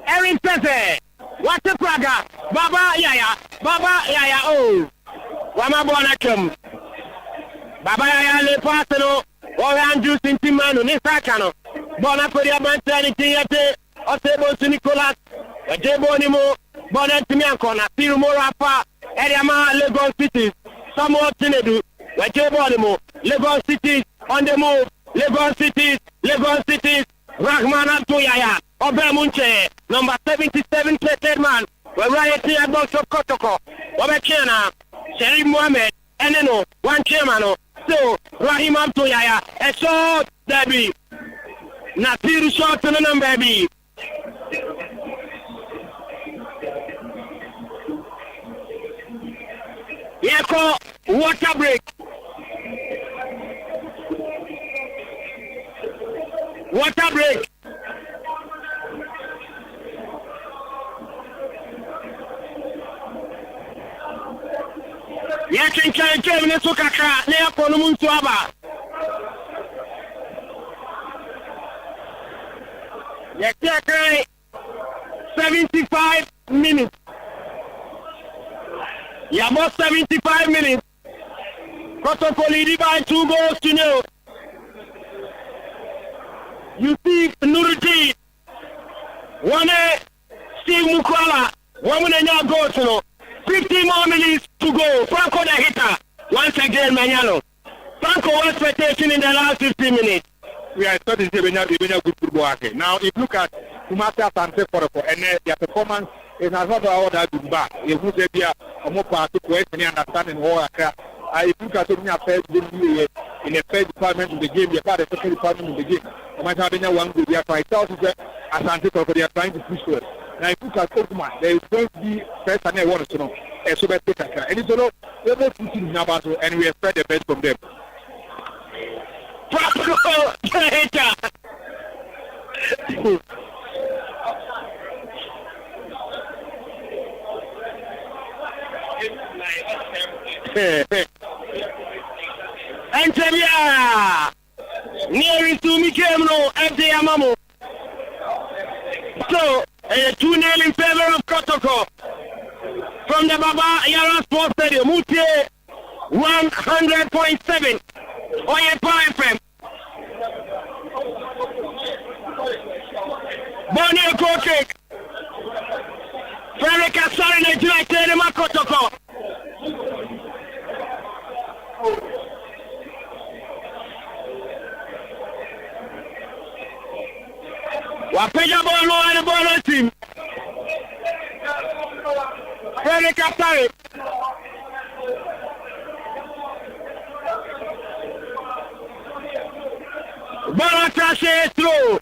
Erin Pese. What the Praga? Baba Yaya, oh. Wama Bonakum. Baba Yaya le personal. Or Andrew Sintimano, Nisakano. Bonacoria Mantani Theatre. Osebo Nicholas. Jebonimo. Bonatimianco. Nasiru Morapa. Eriama Lagos City. Samuel Tinedu. Jebonimo. Lagos City. On the move. Lagos City. Rahman Abduyaya. Obemunche. Number 77 plated man. We're right here at box of Kotoko. Obekena. Sherif Mohammed. Eneno. One chairman. So, Rahim Abduyaya. A shot. Debbie. Nasir shot to the baby. Yeko water break. Water break. Yakin Kevin Sukaka, Lea Polomun Suaba. Yakin 75 minutes. Yabo 75 minutes. Kotoko leading by 2 goals to 0. You see Nuruddin. One Steve Mukwala. 1 minute goal to 0. 15 more minutes to go. Franco the hitter. Once again, Maniano. Franco was expectation in the last 15 minutes. We are starting to be good football. Now, if you look at Kumasi Asante Foroko and their performance is not all that good back. If you say they are more part to question and understanding all that. I look at the first game in the first department in the game, the part of the second department in the game. No matter how one good, they are trying to Asante Foroko, they are trying to push forward. Now, if you look at Okuma, there is going to be first and I want to know. So bad and it's all over teaching Nabato, and we expect the best from them. And near to me came no empty Amamo. So 2-0 in favor of Kotoko. From the Baba Yara Sports Stadium, Mutie 100.7 Oyepa FM. Bonnie Kokek. Frederick Asari Nigeria Tenema Kotoko. Wapeja Bono and the Bono team. Frederick Asari. Bono Tashe through.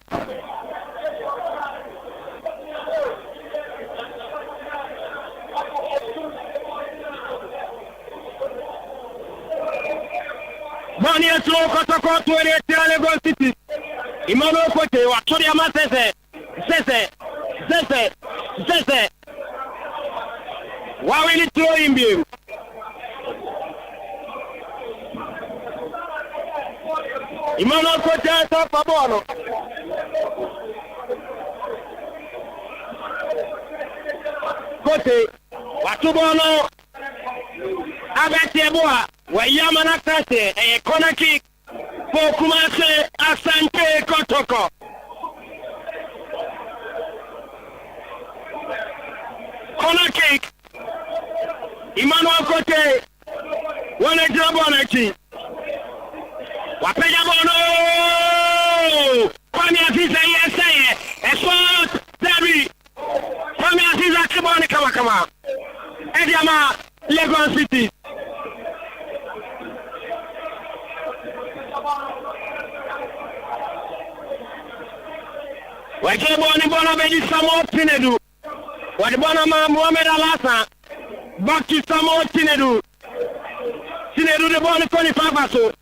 Bonnie through Kotoko to the Lagos City. Emmanuel Kote, Wakuri Amasese. Sese. Why will it throw him here? Emmanuel Kote is up for Bono. Kote, Watubono, Abetieboa, Wayamana Kase, a corner kick for Kumasi Asante Kotoko. Corner kick. Emmanuel Kote, one a job on a key. Wapeja Bono! Kwame Aziza, yes, say it. Sport, Debbie. Kwame Aziza, Kiboni, Kama. Ediama, Lagos City. Waje Bono Bedi Samo Tinedu. Waje Bono Mohamed Alassa. Back to Samo Tinedu. Tinedu the Bono 25 aso.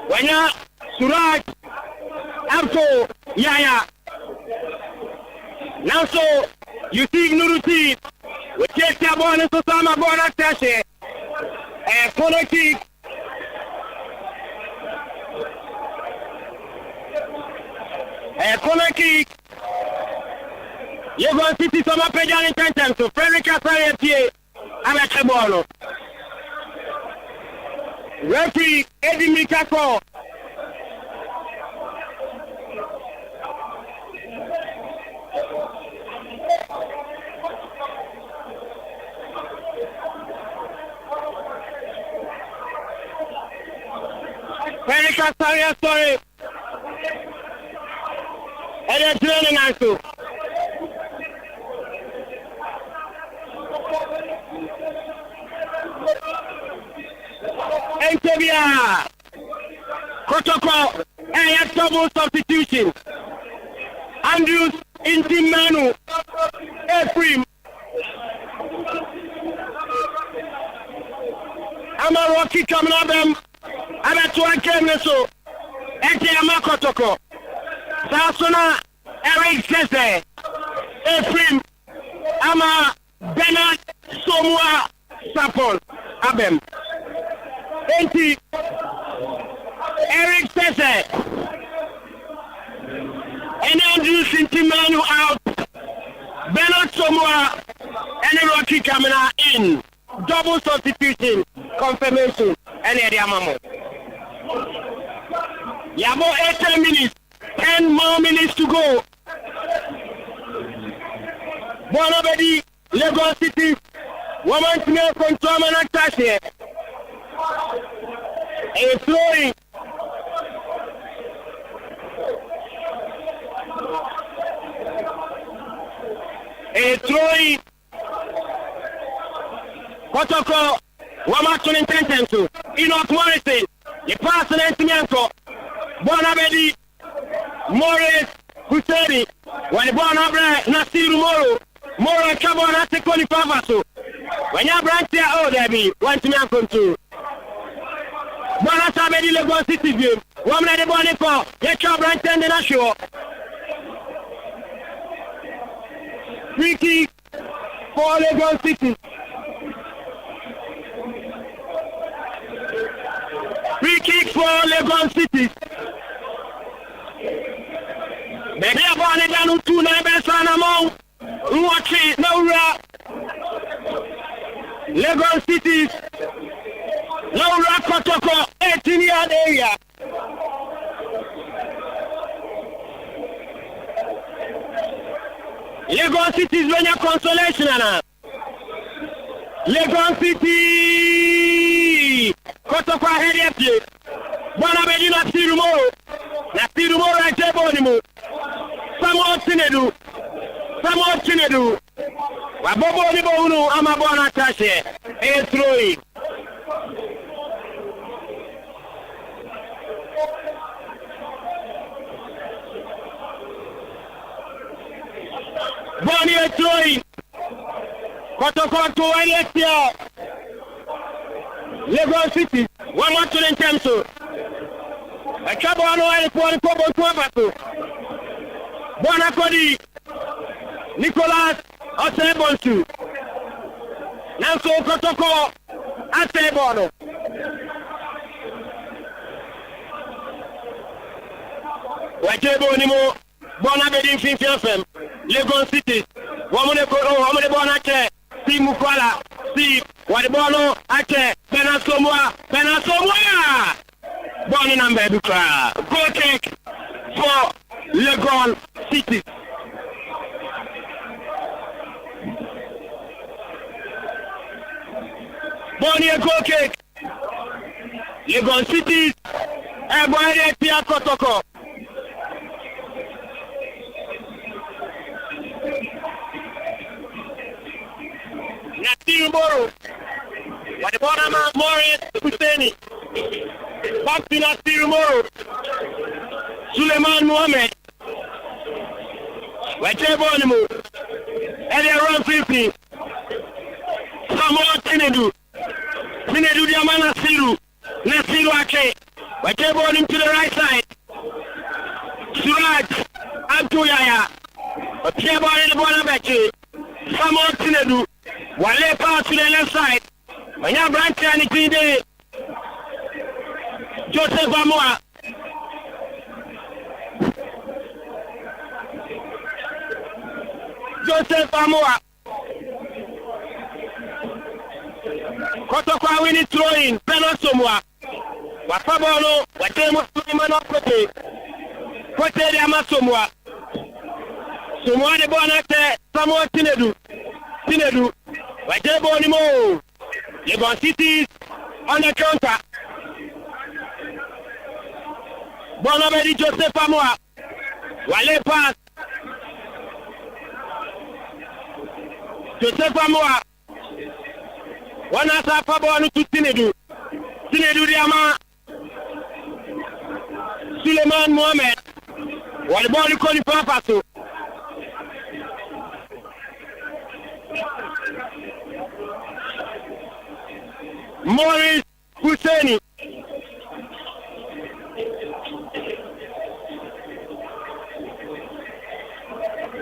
Wanya Suraj Abso Yaya. Now so you see Nuruti. We take the ball into Sama Bona Tashe. A corner kick. A corner kick. You're going to see some up and in 10 times. So Frederick Asari FTA. I'm at the ball. Referee Eddie Mikako. Frederick Asari, sorry. Eddie training also. Entebia Kotoko, a double substitution. Andrews into Manu. Ephraim. I'm a Rocky coming up them. I'm at 2 game so. Ete ama Kotoko. Sasuna Eric Sese. Ephraim. Ama Bernard Somwa Sapon. Abem. Enti Eric Sese. And Andrews into Manu out. Bernard Somwa and Rocky Kamina in. Double substitution confirmation. And Ediamamo. Yabo 18 minutes. 10 more minutes to go. Bonabedi, Lagos City. Woman's mail control and attack here. A throwing. A throwing. Kotoko, Wama 2010 to Enoch Morrison. The pass and Entimanko. Bonabedi, Morris, Husseini. When the Bonabra, Nasiru Moro. Moro Cabo, Natikoni Pavaso. When you branch there, oh, there be one to me to. Bonabedi Lagos City game. Woman at the Bonico, get your branch and the Nashua. Free kick for Lagos City. Free kick for Lagos City. Maybe a bonnet down to neighbors and among watching no Lagos City. No Kotoko 18-yard area. Lagos City is when your consolation. Lagos City. Kotoko head up here. Bonabedi Nasiru Moro. Nasiru Moro I tell Bonimu. Samuel Chinedu. Wabobo ni Bounu Amabona Tashe. A throwing. Bonnie a throwing. Kotoko to Alexia. Lagos City. 1-1 in Temso. A Chabano and Popo Tuabato. Bonacodi. Nicolas Osebonsu. Nanso Kotoko Asebono. Wajebo Nimo. Bonabedi FM. Lagos City. Wamune Bonache. Si Mukwala. Si Wadibono Ache. Benasomwa. Boni number Bukra. Go take for Lagos City. Boni a goal kick. Lagos City. Everybody Pia Kotoko. Nasiru Moro. What the bottom of Morris Husseini. Back to Nasiru Moro. Suleiman Mohammed. Wajebo Nimu. Elia run 50. Samuel Chinedu. Chinedu Diamana Nasiru. Nasiru Ake. Wajebo him to the right side. Suraj. Antuyaya. Wajebo in the ball of Samuel Chinedu. Wale pass to the left side. When you branch anything there. Joseph Amoa. Kotoko winning throwing. Bernard Somwa. Wafabono. Watemo Imano Kote. Kote de Amasomwa. Somwa de Bonate. Samuel Chinedu. Wajebo Nimo. Lagos City on the counter. Bonabedi Joseph Amoa. Wale pass. Joseph Amoa. One asa Fabonu to Tinedu. Tinedu Diama. Suleiman Mohammed. What the ball is calling Papa so. Morris Husseini.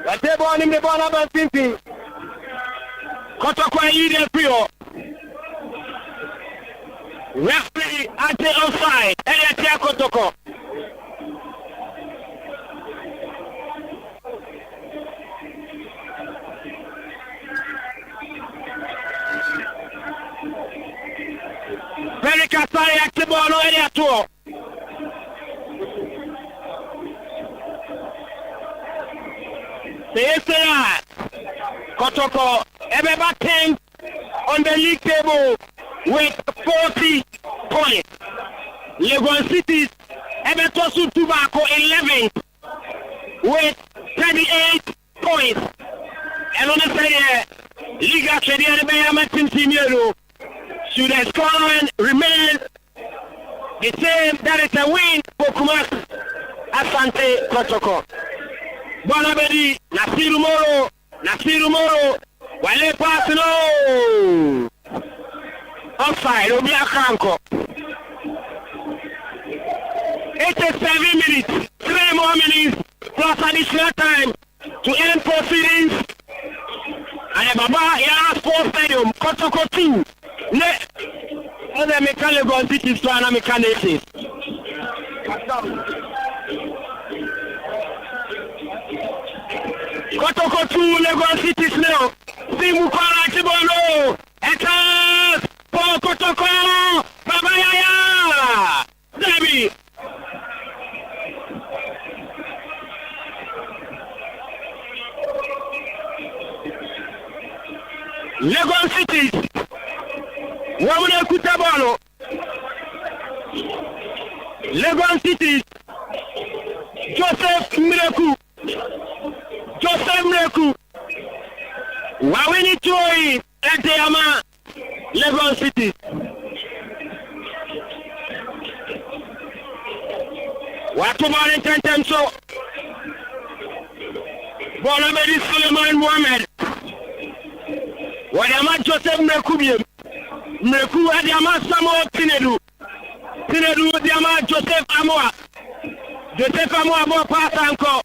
But they born him the ball about 50. Kotoko Eden Prio. Referee at the outside. Eliatia Kotoko. Very Kasari at the ball no area tour. CSA Kotoko Ebeba 10 on the league table with 40 points. Legon Cities Ebetosu Tobacco 11 with 38 points. And on the side Liga Kedia Bayama Team Senior should the scoreline remain the same. That is a win for Kumasi Asante Kotoko. Bonabedi, Nasiru Moro, Wale pass no. Offside, Obia Kanko. 87 minutes, 3 more minutes, plus additional time to end proceedings. And Baba Yara Sports Stadium, Kotoko 2. Other mechanical cities to an mechanics. Kotoko 2 Lagos Cities now. Simukara Chibono. Etas for Kotoko. Baba Yaya. Debbie. Lagos Cities. Wamuna Kutabano. Lagos Cities. Joseph Mreku. Wawini Choi Eteyama. Lagos Cities. Watumani Tentemso. Bonamedi Suleiman Mohammed. Wadama Joseph Mreku Adama Samuel Tinedu Diama Joseph Amoa Bo pass anko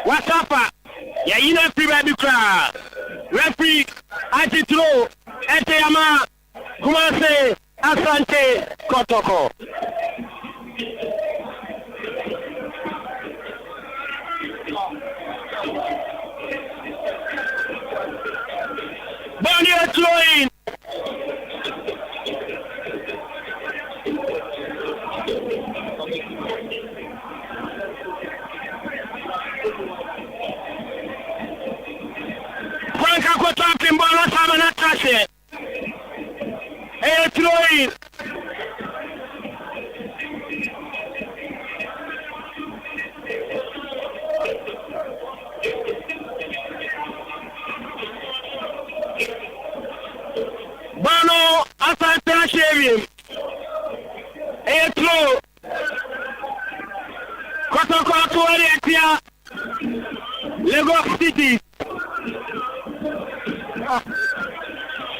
Wasapa Yaina Pribabikra Referee Atitro Eteyama Kumase Asante Kotoko. Bonnie throwing. Franka Kotakin Bola Samana Tashe. Throwing. Bano Asante Shavim. Throw. Kotoko Tuaria Lagos City.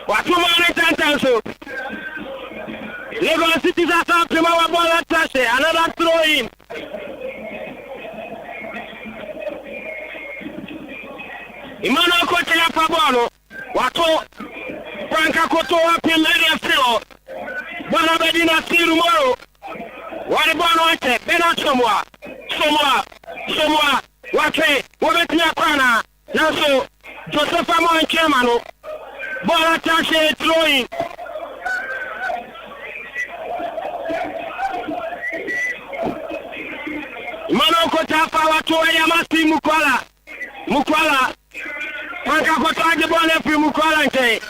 Watumani Tantanso. Lagos City is a Primawa Bola Tashe. Another throw in. Emmanuel Kotea Pabano. Wato Franka Koto Apim Area Philo. Bonabedi Nasiru Moro. Wadibano Ante. Bena Somoa. Wake. Wobetia Kwana. Naso. Joseph Amo and Chemano. Bola Tashe throwing. Emmanuel Kotea Power to Yamasi Mukwala. Franka Koto the ball every Mukwala Ante.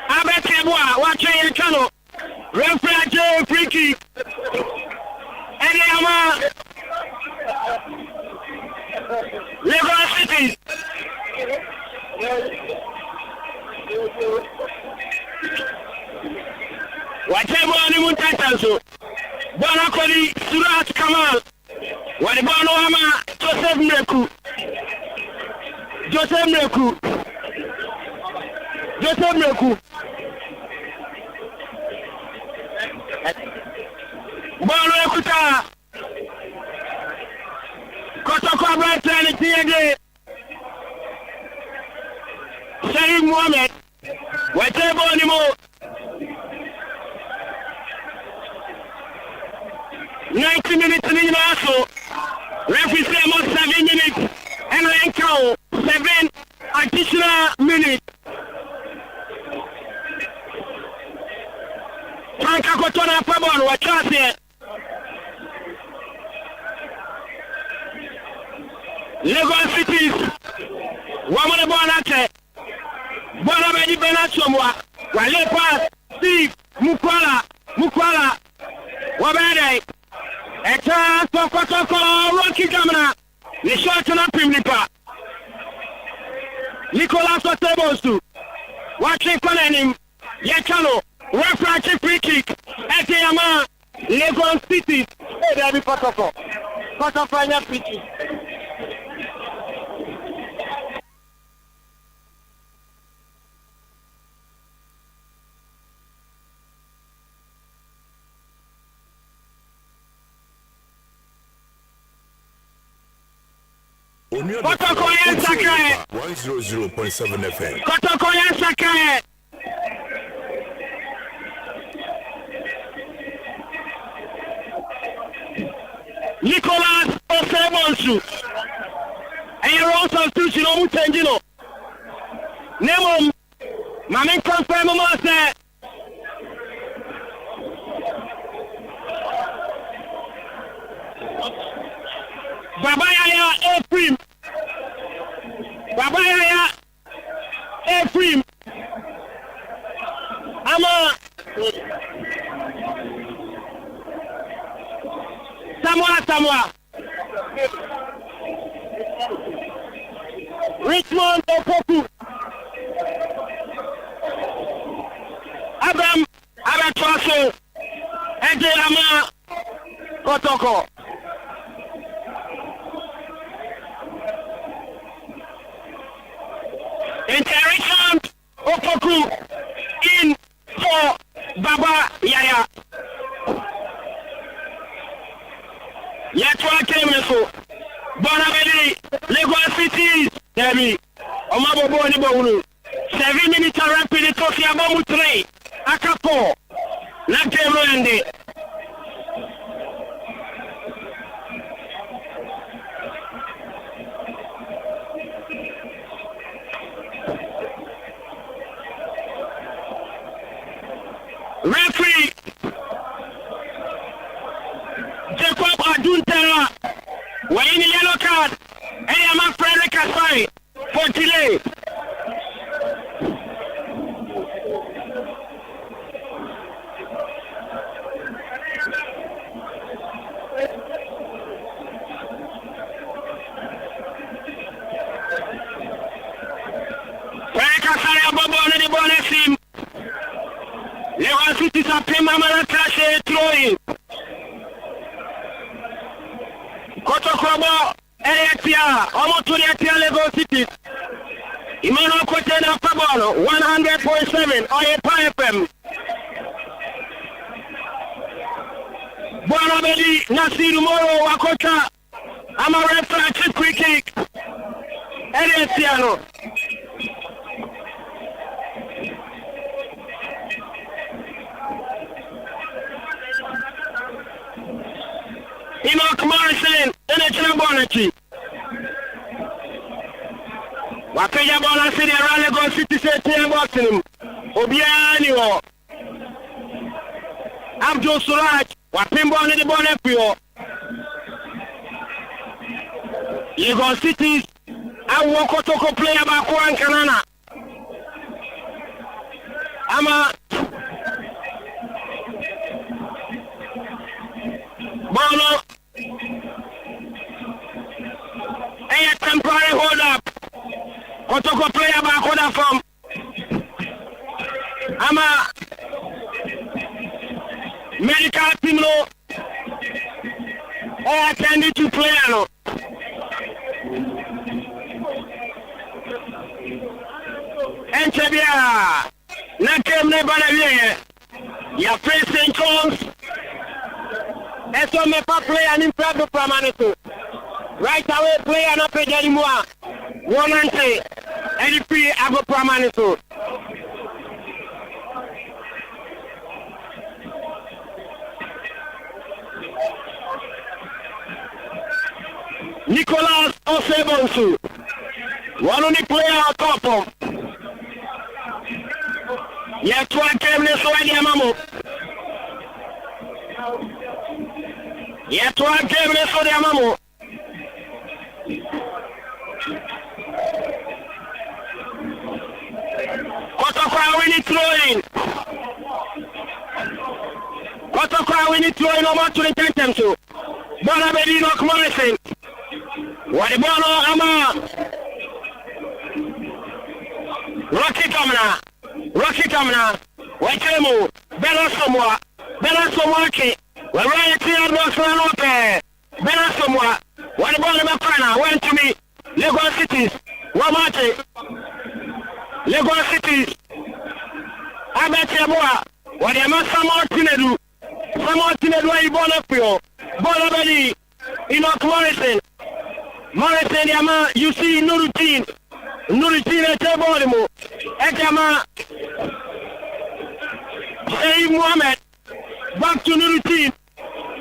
Abeteboa, watch your channel. Referee free kick. Eliama. Lagos City. Watch your ball in Muntatanso. Bonakoli Surat Kamal. What the ball no ama Joseph Mreku. Ball no ekuta. Kotoko Brighton again. Sharif Mohammed. Whatever anymore. 90 minutes in the also. Referee say almost 7 minutes. And then count 7 additional minutes. Tanka Kotona Pabon, watch us here. Lagos Cities. Woman the ball at it. Ball already been at somewhere. Wale pass. Steve. Mukwala. Wabade. A chance for Kotoko. Rocky Gamma. The shot on up him, Nipa. Nicolas Otebosu. Watching Conanim. Yachalo. Referee free kick. Eteyama. Lagos Cities. Hey, there be Kotoko. Kotoko free kick. Kotoko 100.7 FM. Kotoko Sakare. Nicolas Osebonsu. And also Tushino Mutengino. Nemo Mamin confirm Mose. Babaya Ephraim. Ama Samoa. Richmond Opoku. Abraham Abatraso. Ejelama Kotoko. Interaction Opoku in for Baba Yaya. Yatwa Kemeso. Bonabeli, Lagos City, Debbie. Omabo ni Bonu. 7 minutes rapid Tofia Bomu 3. Akapo. Nakemo ende. Referee Jacob Aduntera. We're in the yellow card. And I'm a friend Kasai for delay. Friend Kasai Abobo on the bonus team. Lagos City is a Pimamana Clash throwing. Kotokobo, Eretia, almost to the Eretia Lagos City. Emmanuel Kotena Pabolo, 100.7, Oyepa FM. Bonabedi, Nasiru Moro, Wakota, Amarefra, free kick. Eretiano. Enoch Morrison, NHL Bonnetti. Wapeja Bola City, Lagos City, City, Boston. Obiani, Abdul Suraj, Wapimbo on the Bonnepio. Lagos City, I walk Kotoko player back one Kanana. Ama Bono. A temporary hold up. Kotoko player back hold from Ama medical team no attended to play no. And Chabia, Nakem Nebanavier, you're facing calls. And so, me play an improbable Pramaniso. Right away, play an up anymore. 190, and if we have a Pramaniso. Nicolas Osebonsu, one only player on top of. Yet one came this way, Yamamu. Yet one came this way, Yamamu. Kotokwa we need throwing. Kotokwa we need throwing over to the tenth so. Bona Bedino Morrison. What the ball Ama Rocky Kamna Wetemu Bella Samoa we're right here box Lanope Bella Samoa what the ball Makana went to me Lagos Cities Wamate Lagos Cities Abetiabua what the Masamo Tinedu Bola Bedi Enoch Morrison Yama, you see Nurutin at Tabolimo, Ekama, Sayyid Mohammed, back to Nurutin,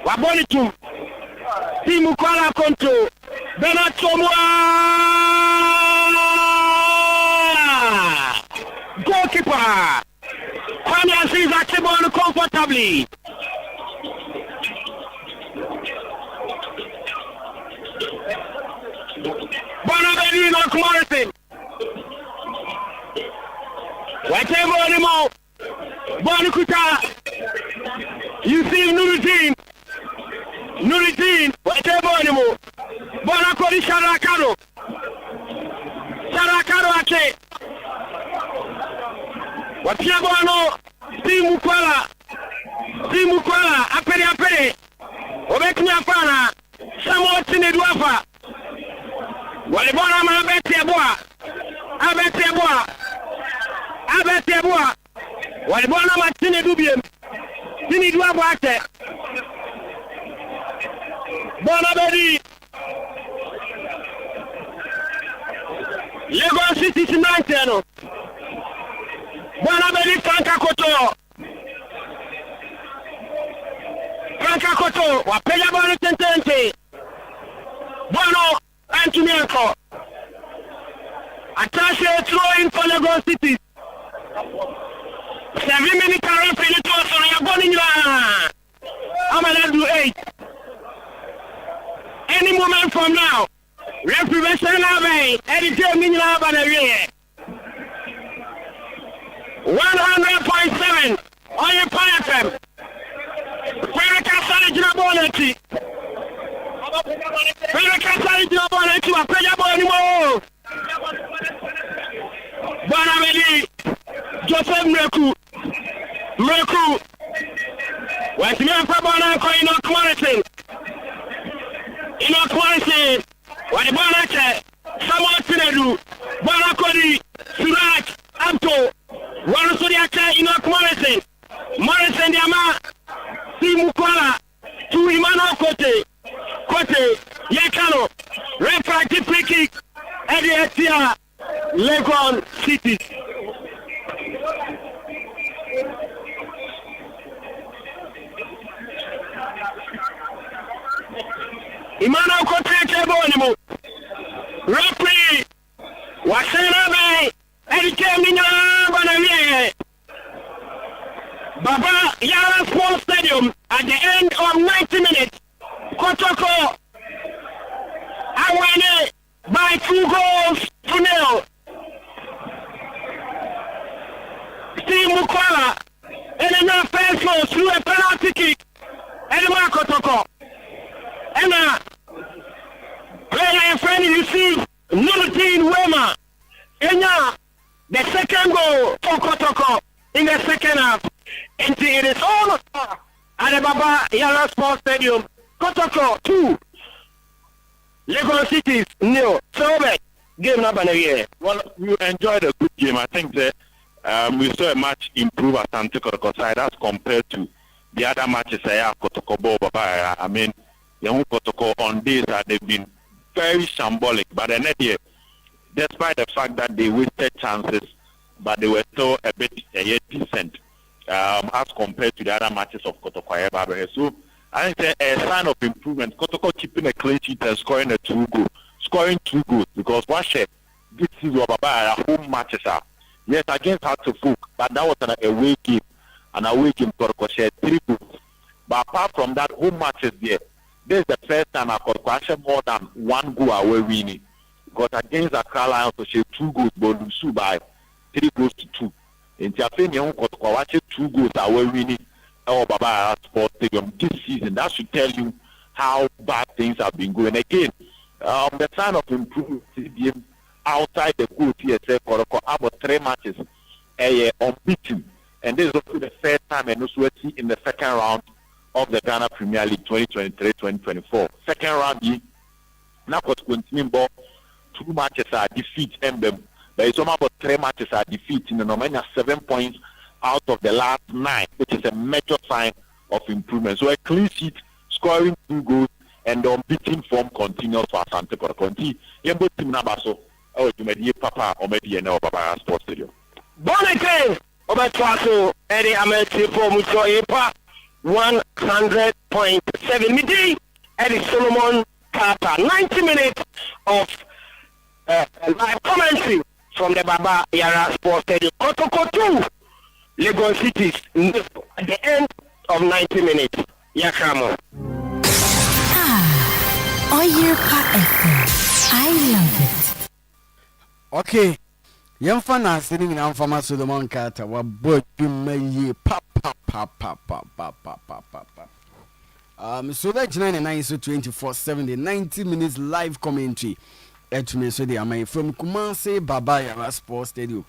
Wabonitum, Timukala Control, Bernard Somoa, goalkeeper, Kwame Aziz Akebon comfortably. Bonabedi Enoch Morrison. Whatever anymore. Bonukuta. You see Nuruddin. Whatever anymore. Bonakori Sharakaro Ake. Watiabono. Timukwala. Apere. Obekni afana. Samuel Tineduafa. Walibona Abetiabua. Walibona Martine Dubiem. Tini Duabu Ate. Bonabedi. Lagos City United. Bonabedi Franka Koto. Wapela Bono Tentente. Bono Antonianko. Attaché throwing for Lagos City. 7 minutes current penalty so you're going I'm gonna do 8. Any moment from now, referee Salame, Eddie Jamie Labana 100.7 on your FM. Where can Sarah Bonnetti? Where can Sarah Bonnetti? I play your ball anymore. Bonamedi, Joseph Mreku. What's me up for Bonako Enoch Morrison? What the Bonake? Samuel Tinedu, Bonakodi, Surat, Abto, one Suriaka Enoch Morrison Yama, Timukwala, to Imano Kote, Yakano, refractive free kick, Eddie Etia, Lagos City. Imano Kote Kebonimo, Rapri, Wasena, Eddie Kemina, Banavie, Baba Yara Sports Stadium at the end of 90 minutes. Kotoko, Awane by 2 goals to 0. Steve Mukwala, and enough first goal through a penalty kick. And Kotoko. And player friend you see Nuruddin Wema. And the second goal for Kotoko in the second half. And it is all at the Baba Yara Sports Stadium. Kotoko 2, Lagos Cities 0. So game number here. Well, we enjoyed a good game. I think that we saw a match improve at Asante Kotoko side as compared to the other matches. I mean, Young Kotoko on this they've been very shambolic, but then despite the fact that they wasted chances, but they were still a bit decent as compared to the other matches of Kotoko. So I think a sign of improvement. Kotoko keeping a clean sheet and scoring 2 goals because what this is our home matches are. Yes, against Hartlepool, but that was an away game. An away game Kotoko shared 3 goals. But apart from that, home matches there, this is the first time Kotoko shared more than 1 goal away winning. Because against Accra Lions, we shared 2 goals, but lose by 3 goals to 2. In Tiafeni, Kotoko watched 2 goals away winning. Baba Sports Stadium this season. That should tell you how bad things have been going. Again, the sign of improvement outside the court TSF Kotoko about 3 matches unbeaten, and this is also the first time and also in the second round of the Ghana Premier League 2023-2024. Second round, now continuing ball 2 matches are defeat Emblem, but it's about 3 matches are defeat in the Nomania 7 points out of the last 9, which is a major sign of improvement. So a clean sheet, scoring 2 goals, and the unbeaten form continues for Asante Kotoko. Yembo team number so you may Papa or maybe Baba Sports Stadium. Bonnet, Obertwaso, Eddie Ameti for Mucho Epa 100.7 midi, Eddie Solomon Kata 90 minutes of live commentary from the Baba Yara Sports Stadium. Kotoko 2. Lagos Cities at the end of 90 minutes. Yakamo. Oyepa FM. I love it. Okay. Yemfa na sitting in Amfama Solomon Carter. Wa boy you pa. So that's 99 so 24/7 90 minutes live commentary. Etme so they am from Kumasi Baba Yara Sports Stadium.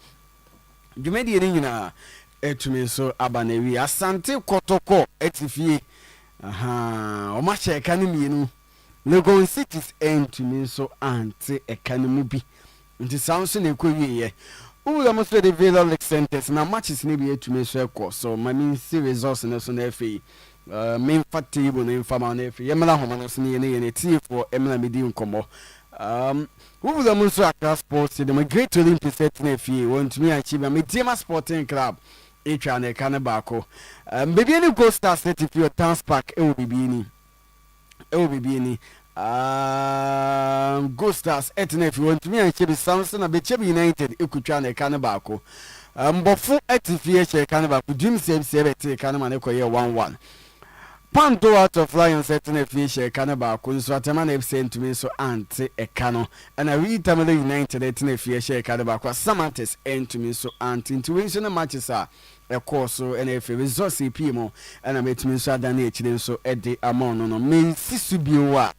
You made the ring etumi so abanewi Asante Kotoko etifie oma che kanimi nu Lagos Cities entumi so ante ekanimu bi nti sounds na ekwowie ye ulo mo so the Villa Lake Centers na matches ni bi etumi so ekọ so mami see results na so na efe main table na infama na efe yemla homo no so ne tie for emla medi nkomo ulo mo so Accra Sports the Great Olympics set na efe want me achieve me Tema Sporting Club echa na eka ne baako baby any go start set if your Town Park e will be ni go stars etna if you want me and Chebe Samson na be Chebe United ekutwa na eka ne baako mbofo etifie eka ne baako dream save eka ne mane koye 1-1 Pando out of Lions etna fish eka ne baako nso atema na FC ntumi so ante eka no na Tamale United etna fish eka ne baako Samantes ntumi so ante intuition na matches are a course so NFA resource PMO and I met me so than each so at the amount no me sisubiwa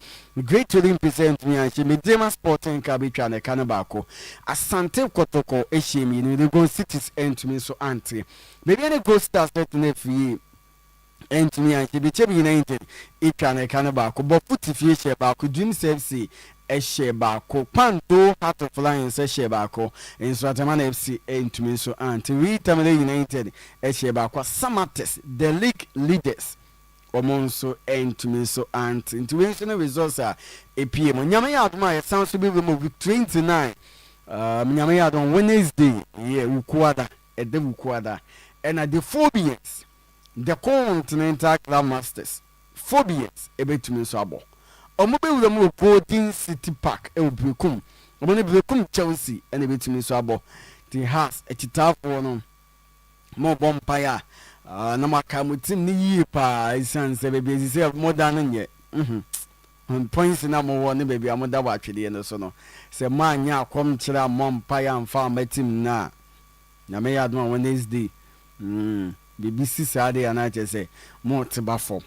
Great Olympics me and me Tema Sporting Club and Kanabako Asante Kotoko Eshimi in the Go Cities and to me so anti maybe any go stars let NFA and me and be Chebe United Ikane Kanabako but put if you share back dream FC Eshebako Panto Heart of Lions Eshebako in Swataman FC entumi so anti Tamale United Eshebako Samates the league leaders omonso entumi so anti international results are APM nyama ya aduma sounds to be with 29 nyama ya on Wednesday ukwada ede ukwada and at the Phobians the Continental Club Masters Phobians ebetumi so abo omobe wura mu Golden City Park e obrekum omone brekum Chelsea ene betimi so abo the has etitafo no mo bompaya na maka mutim ni yi pa isanse be be say more than nye points na mo wo ne baby amoda wa twede no so no se manya akom kire amompaya mfa matim na me ya do Wednesday BBC Saturday na chese mo tibafo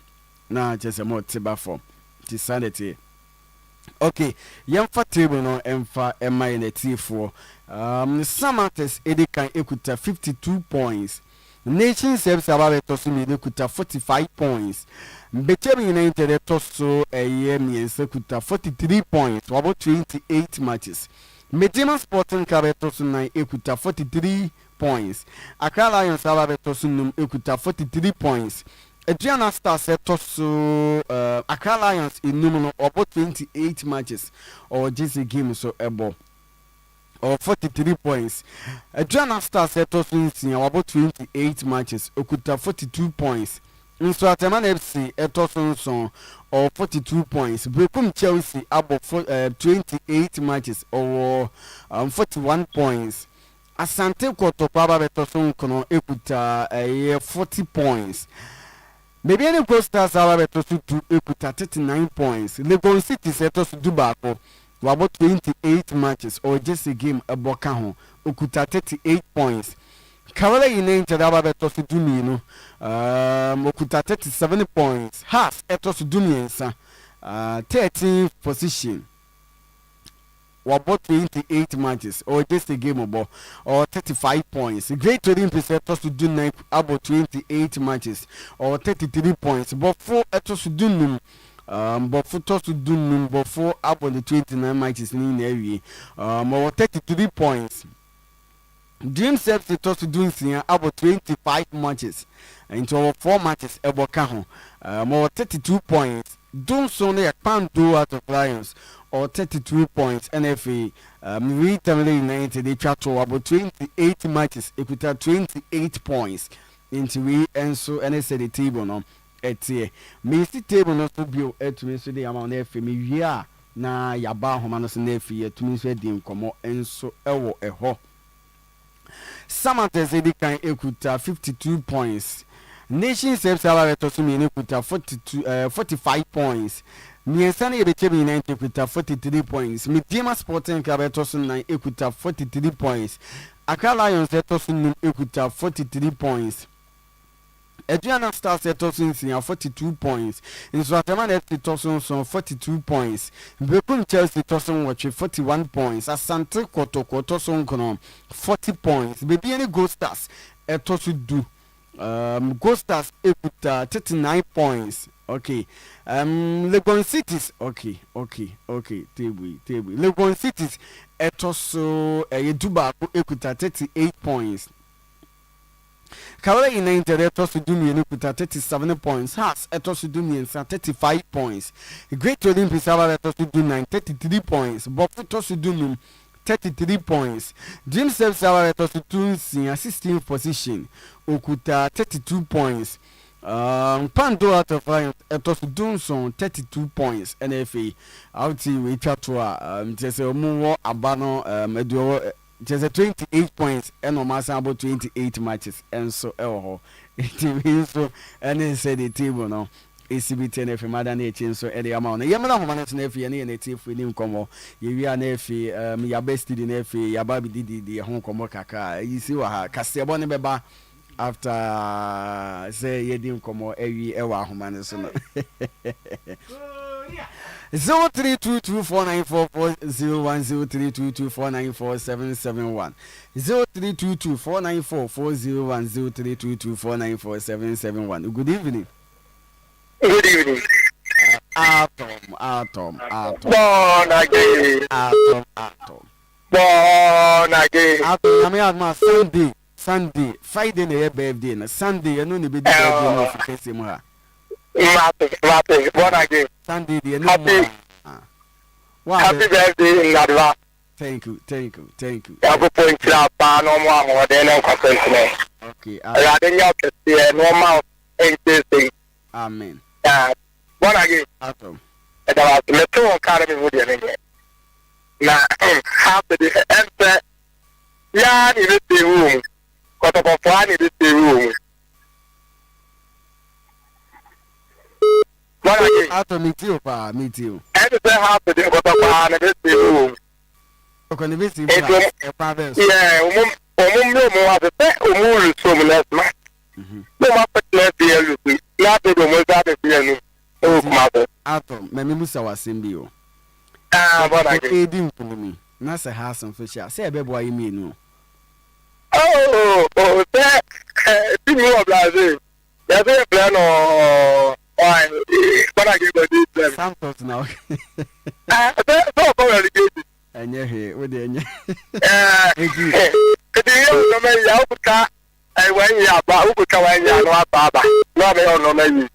na chese mo tibafo sanity. Okay, yamfa table no emfa ema in a T4. Samates Edikan Ekuta 52 points. Nation Service aba tosu mi kuta 45 points. Mbechemi United tosu eye miense kuta 43 points. Wabo 28 matches. Medina Sporting Club tosu na ekuta 43 points. Accra Lions aba tosu num ekuta 43 points. Adriana Stars tosu Accra Lions inum no obo 28 matches or JC game so ebo or 43 points. Adriana Stars tosu insin about 28 matches okuta 42 points. Nso Ataman FC tosu nso or 42 points. Bekum Chelsea about 28 matches or 41 points. Asante Kotoko aba tosu nkono ekuta 40 points. Maybe any Stars are to equita 39 points. Legon City set us to Dubako. About 28 matches or just a game a Bokaho. Okuta 38 points. Carole United Ababetos to Dumino. Okuta 37 points. Haas Etos Dumiensa. 13th position. About 28 matches or just a game about or 35 points. Great Olympics etos to do about 28 matches or 33 points. But 4 etos to do but 4 etos to do but 4 about the 29 matches in the area or 33 points. Dream Service etos to do about 25 matches into 4 matches about Kaho more 32 points. Don't so near Pando out of Lions or 32 points. NFA Tamale United they chat to about 28 matches equal 28 points into we and so and I said the table no etie me see table no to be to me so the amount FA me wia na yaba homano se na FA to me so di nkomo enso ewo eho Samantha Zedi kan equal 52 points. Nation Service aba tosu mi equal 45 points. Miensana Yebechemi United equal 43 points. Midima Sporting Club tosu na equal 43 points. Accra Lions tosu equal 43 points. Adriana Stars tosu nsia 42 points. Nso Ataman FC tosu 42 points. Bekum Chelsea tosu watch 41 points. Asante Kotoko tosu nkono 40 points. Baby any Gold Stars tosu do Gold Stars equal 39 points. Okay. Legon Cities. Okay. Table. Legon Cities etoso Yeduba equal 38 points. Carole United etoso Dumien equal 37 points. Haas etoso Dumien 35 points. Great Olympics etoso Dumien 33 points. Bofu etoso Dumien 33 points. Dream Service etoso Tunisia 16th position. Okuta 32 points. Pando out of Lions etos Dunson 32 points. NFA out we chat to just a more abano just a 28 points and no mass about 28 matches and so it means so and said the table now. ACB TNF Madam Nature so any amount. Yamana Homanas Nefi and native with him come. You are Nefi, your best in Nefi, your baby did the home comocaka. You see what Castabone Beba. After say you didn't come or every hour, human 03224944010322494771 03224944010322494771. Good evening. Good evening. Atom. Born again. Born again. I mean, Sunday, Friday na birthday na Sunday no ne be the birthday no fi kese mu ha. Mapping, born again. Sunday the no more. Happy birthday in advance. Thank you. I go point to pa no more than on consent. Okay. I didn't know to see normal anything. Amen. Born again. Atom. And I was little academy with you. Na half the enter ya in the room. Kotoko in the room. Atom me too. And the half the Kotoko in the room. Okay, the best yeah, so less man. No matter less deal with not the most other Atom, my musa was symbio. But I didn't for me. Nasa has some fish. Say a baby, you mean. Oh, that Team of Brazil. There's a plan or when I give a deep Santos now. So relegation. And you're here with the I went here, but who could come in here? No, Baba. No, they don't know me.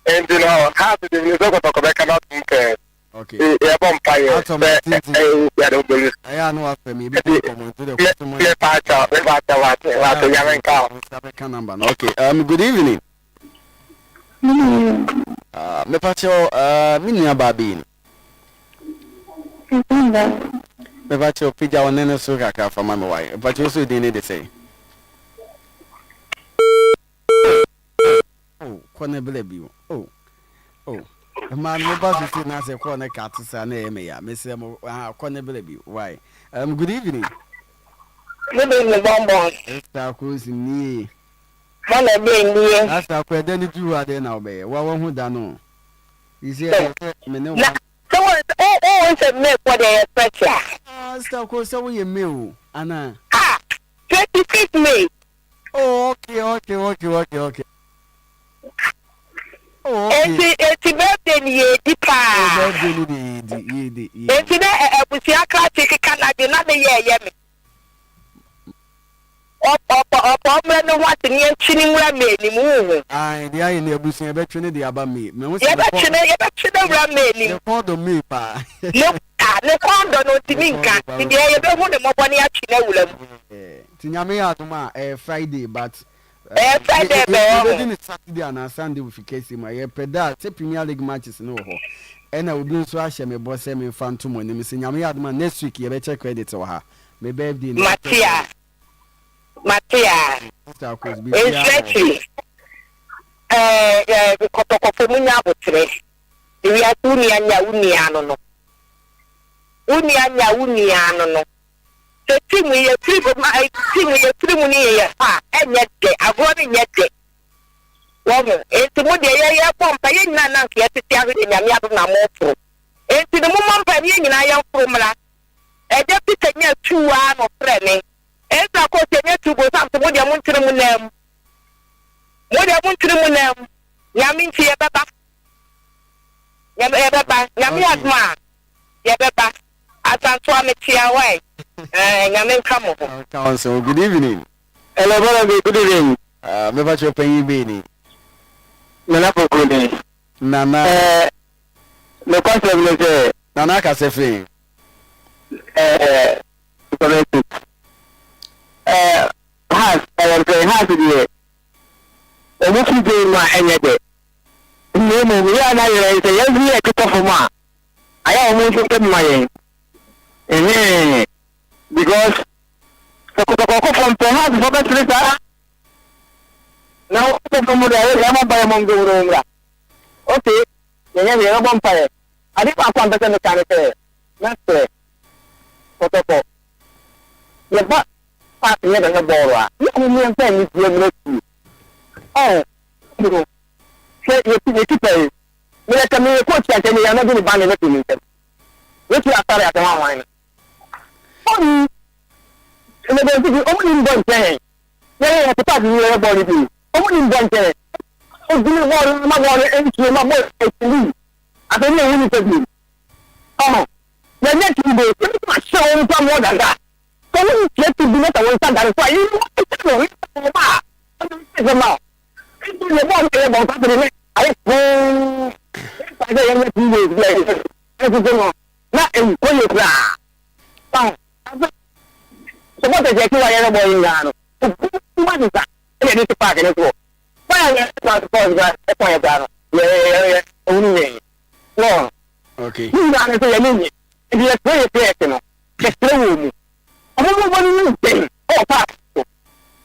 And you know, how to do this over to Quebec cannot compare. Okay. Yeah, vampire. I know after me. Okay. Good evening. Me pacho minia babi. Me pacho pija onene so kaka for mama why. Pacho so dey need say. Oh, kone bele bi. Oh. Man, me ba fi na say kone cat sa na eme ya. Me say mo kone bele bi. Why? Good evening. Good evening, Bonbon. Esther Cruz ni. Mama be ni. Esther Cruz dey do ade na obey. Wa won hu da no. You see me no. So it's a make what they expect. Esther Cruz say we me o. Ana. 26 May. Oh, okay. Oh, it's birthday ni di pa. Di. It's na ebusia classic Canada na be ye me. Opo me no what ni chini mura me ni mu. They are in the ebusia be twene dey aba me. Me Ye be twene mura me ni. They call the me pa. No, ne kondo no timinka. Ti ye be hu ne moboni a twene wura mu. Tinyame atuma Friday but Friday be Saturday and Sunday we fix him. I peda say Premier League matches no ho. And I will be so ashe me boss me fan to money. Me say nyame aduma next week you be check credit or ha. Me birthday Matia. Exactly. Kotoko munya botre. Iwi atuni anya uni ano no. The team we tribu ni ya pa enye de agoni nyete. Woman, enti mo de ya pompa ye nyina na nke tete ahwe de nyame ado na mo. Enti de mo mompa ye nyina ya fromla. E de pite nya tuwa no freme. Esa ko tenye tubo sam to mo de mo ntire mu nam. Nyame nti ye baba. Nyame adma. Ye baba. Asanto ametia wai. Nyame kamo. So good evening. Hello, brother. Good evening. Me ba cho pen be ni. Nana pokone. Nana. Me concept le say. Nana ka se fe. Correct. Has the omo fi be ma enye de. Mo ya na ye say every year to for ma. Aya omo fi be ma ye. Because the from Tehran for the Twitter. Now, from the Yamaba among the room. Okay, the Yamaba. I think I can't understand the character. That's it. Protocol. The butt part here than the ball. You only understand this. Oh, you know, say you keep it. Let me coach that you are not going to ban anything. What you are sorry at the one. Oh, only one thing. Yeah, the party you are body do. Only one thing. Oh, do you want my water and to my boy? I don't know when to do. Oh, the next two days, you must show some more than that. So when you get to do that, I will start that. So you want to know it. So what is it you are boy in Ghana? What is that? You need to park in it. Why are you not supposed to point Ghana? Yeah, only. No. Okay. You Ghana say you need. If you are very clear, just throw me. I don't know what you think. Oh, park.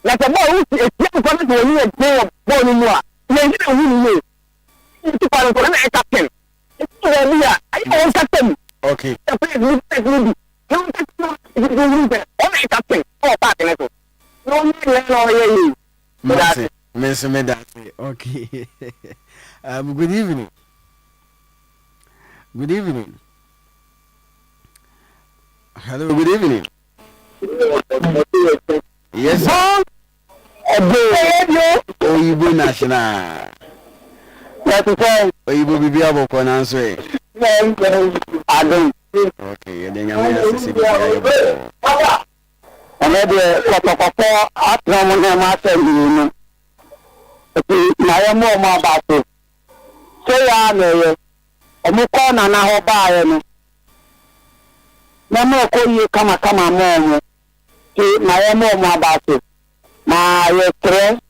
Like a boy who is young coming to you and play a ball in war. You don't really know. You are going to captain. It's I don't captain. Okay. Okay. Good evening. Good evening. Hello, good evening. Yes, sir. Oyibo national. Oyibo bibi aboko na nso e. Adon. Okay, then you will see the Another Papa at Roman Master. My more about it. Say, I know a Mukona now buy. No more call you come on. See, my more about it. My friend,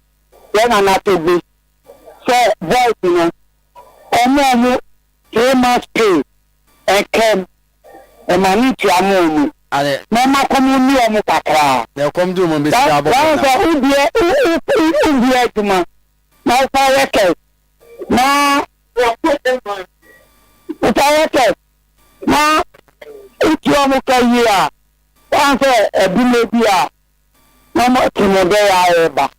then I'm not to be. So, voice, you know, and you must pay and come. And my need to among me. Mama come near me, Papa. They'll come to Mumbai. Now, for record, now, it's your Mukaya. Answer a Bimobia. No more Timodea.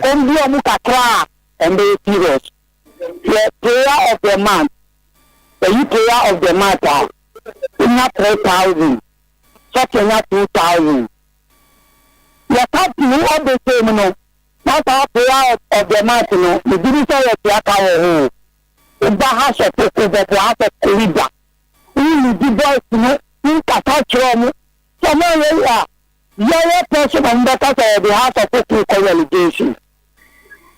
Come to Mukakra and be serious. The prayer of the man. The prayer of the matter. Not 3,000. Such a not 2,000. You can't do all the same, no. Not our prayer of the matter, no. The division of the account. The Bahas of the house of Corrida. We divorce, no. You can't touch them. So, no, you're person on the house of the co-relegation.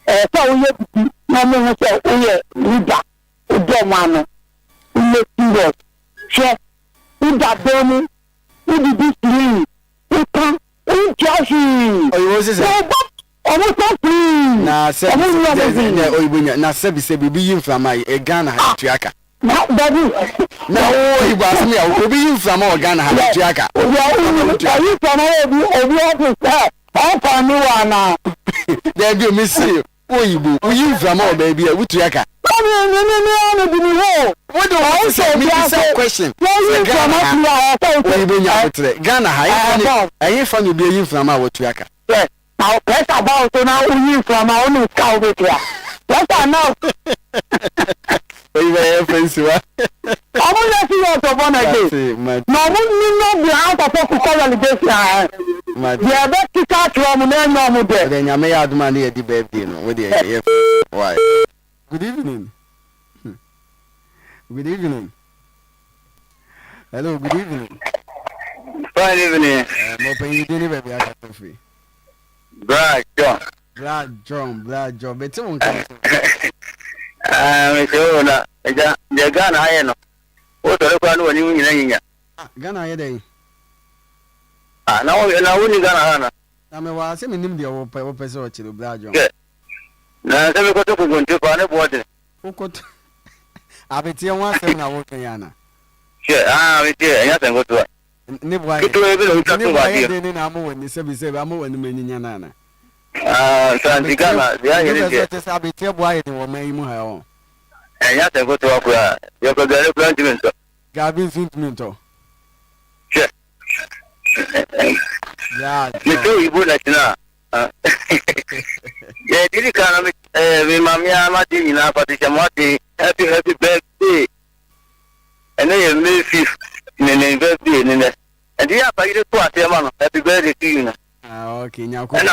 So, we have no say, leader, Udomano. We serious. Sure. We got them. We did this thing. We can't. We just. Oh, you was saying? Almost nothing. Nah, say, na sebi be you from my Ghana Hatiaka. No, you was me. I will be you from Ghana Hatiaka. Are you from all for me now? There you miss you. Oh, you from all baby. Hutiaka. What do I say? Me the question. Ghana, I ain't from you being from our Tuaka. Yes. Now, press about to now you from our own cow with you. Yes, I know. Very offensive. I will let you out of one again. No, we not be out of the relegation. The other kick out from the name. Then you may have money at the bed. Why? Good evening. Good evening. Hello, good evening. Fine evening. Open you didn't be a coffee. Brad John. Brad John. But someone can. The gun I know. What are you doing in India? Ghana, I day. Now only Ghana. I mean, was him in the open so to Brad John. Now, they go to go to Panama. Who could? I bet you want to know what Yana. Sure, I nothing go to it. Never I didn't know when the service I'm when the Menina. Santigana, the other I'll be tell why they were made more. And yet I go to opera. You're going to plant Gavin Finto. Sure. Yeah, you do you would like to know. Yeah, did you come with Mamma Martina, Patricia Martin? Happy birthday. And then you may feel in birthday in it. And you have to put a man. Happy birthday to you. Okay, now, and I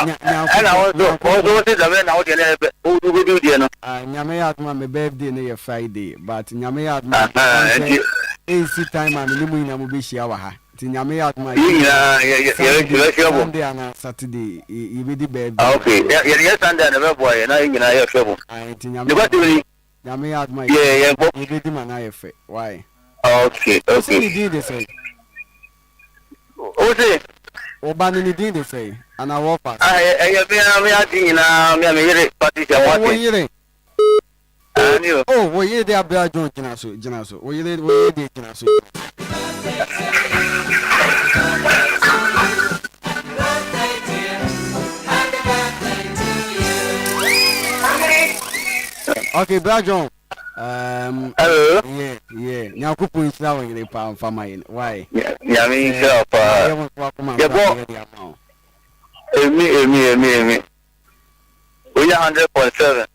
also did the man out in who do dinner. Nyame at my birthday near Friday, but Nyame at my AC time and Lumina will be shower. Nyame at my Sunday and Saturday, you will be birthday. Okay, yes, and then a boy, and I have trouble. Nyame at my you did him an IFA. Why? Okay, okay. You did the same. Okay. Obani did the same, and I walk past. I have been a Patricia. Oh, we hear the Abdul Jonaso. We hear the Jonaso. Okay, Brad John. Hello. Yeah. Now, who points now in the pound for mine? Why? Yeah, I mean, me. We are 100.7.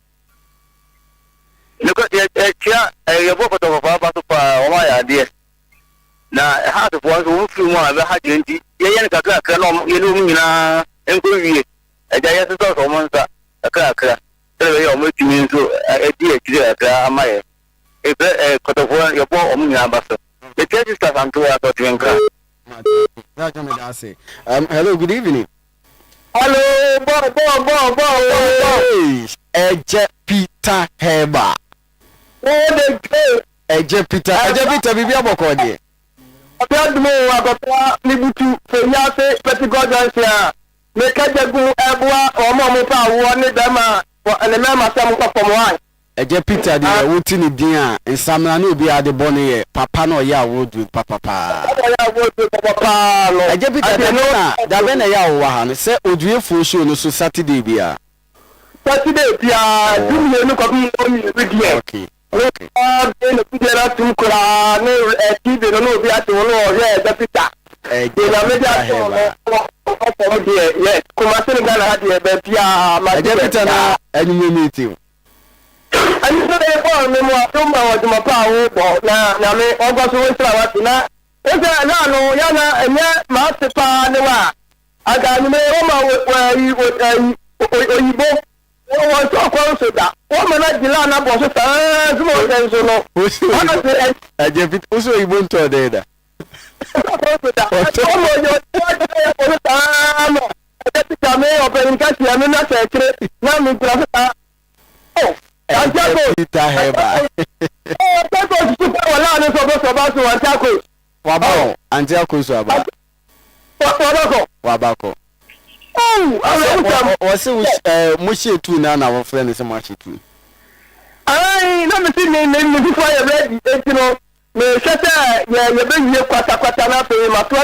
Look at the chair, a book of our my idea. na ha to for so free mu a be ha genti ye yen kakra no ye no mu nyina enko wie eja ye so so mo nsa kakra tele ye o mo timi nso edi akire kakra amaye ebe kotofo ye bo o mu nyina ba so the church staff and to ato twenka hello, good evening. Hello, bo. Eje Peter Heba. Eje Peter bibi aboko de. Obiadumo agota nibutu feyase petigodansia. Mekajagu ebua omo pa wo ne dama ene mema sam kwapom wan. Eje Peter de wuti ni din a nsamna na obi ade bone ye papa na oya wodu papa. Eje Peter de na da be na ya wo ha no se oduefo show no so Saturday bia. Saturday bia dum no ko bi video. Okay. No kujera tumkura ne TV no obi ate wo no ye Eje Peter. Eje na media so no yes kuma Senegal ha de be bia ma Eje Peter na annual meeting. I used to go me more to my power na me ogo so we try na o se na no ya na enye ma se pa ne wa aga ni me o ma oyibo o wa so ko so da o me na jila na bo so ta so mo se so no Eje Peter o so oyibo nto de da o mo yo o ta no Eje Peter me o pe nka ti ame na se kire na mi tra so ta oh Peter Heba. Tako super wala ni so ba so antako. Wabao, antako so aba. Wabako. Oh, wase mushi tu na wo friend se mushi tu. Ai, na me ti ni before you ready, you know, me shata ye be kwata na pe ma to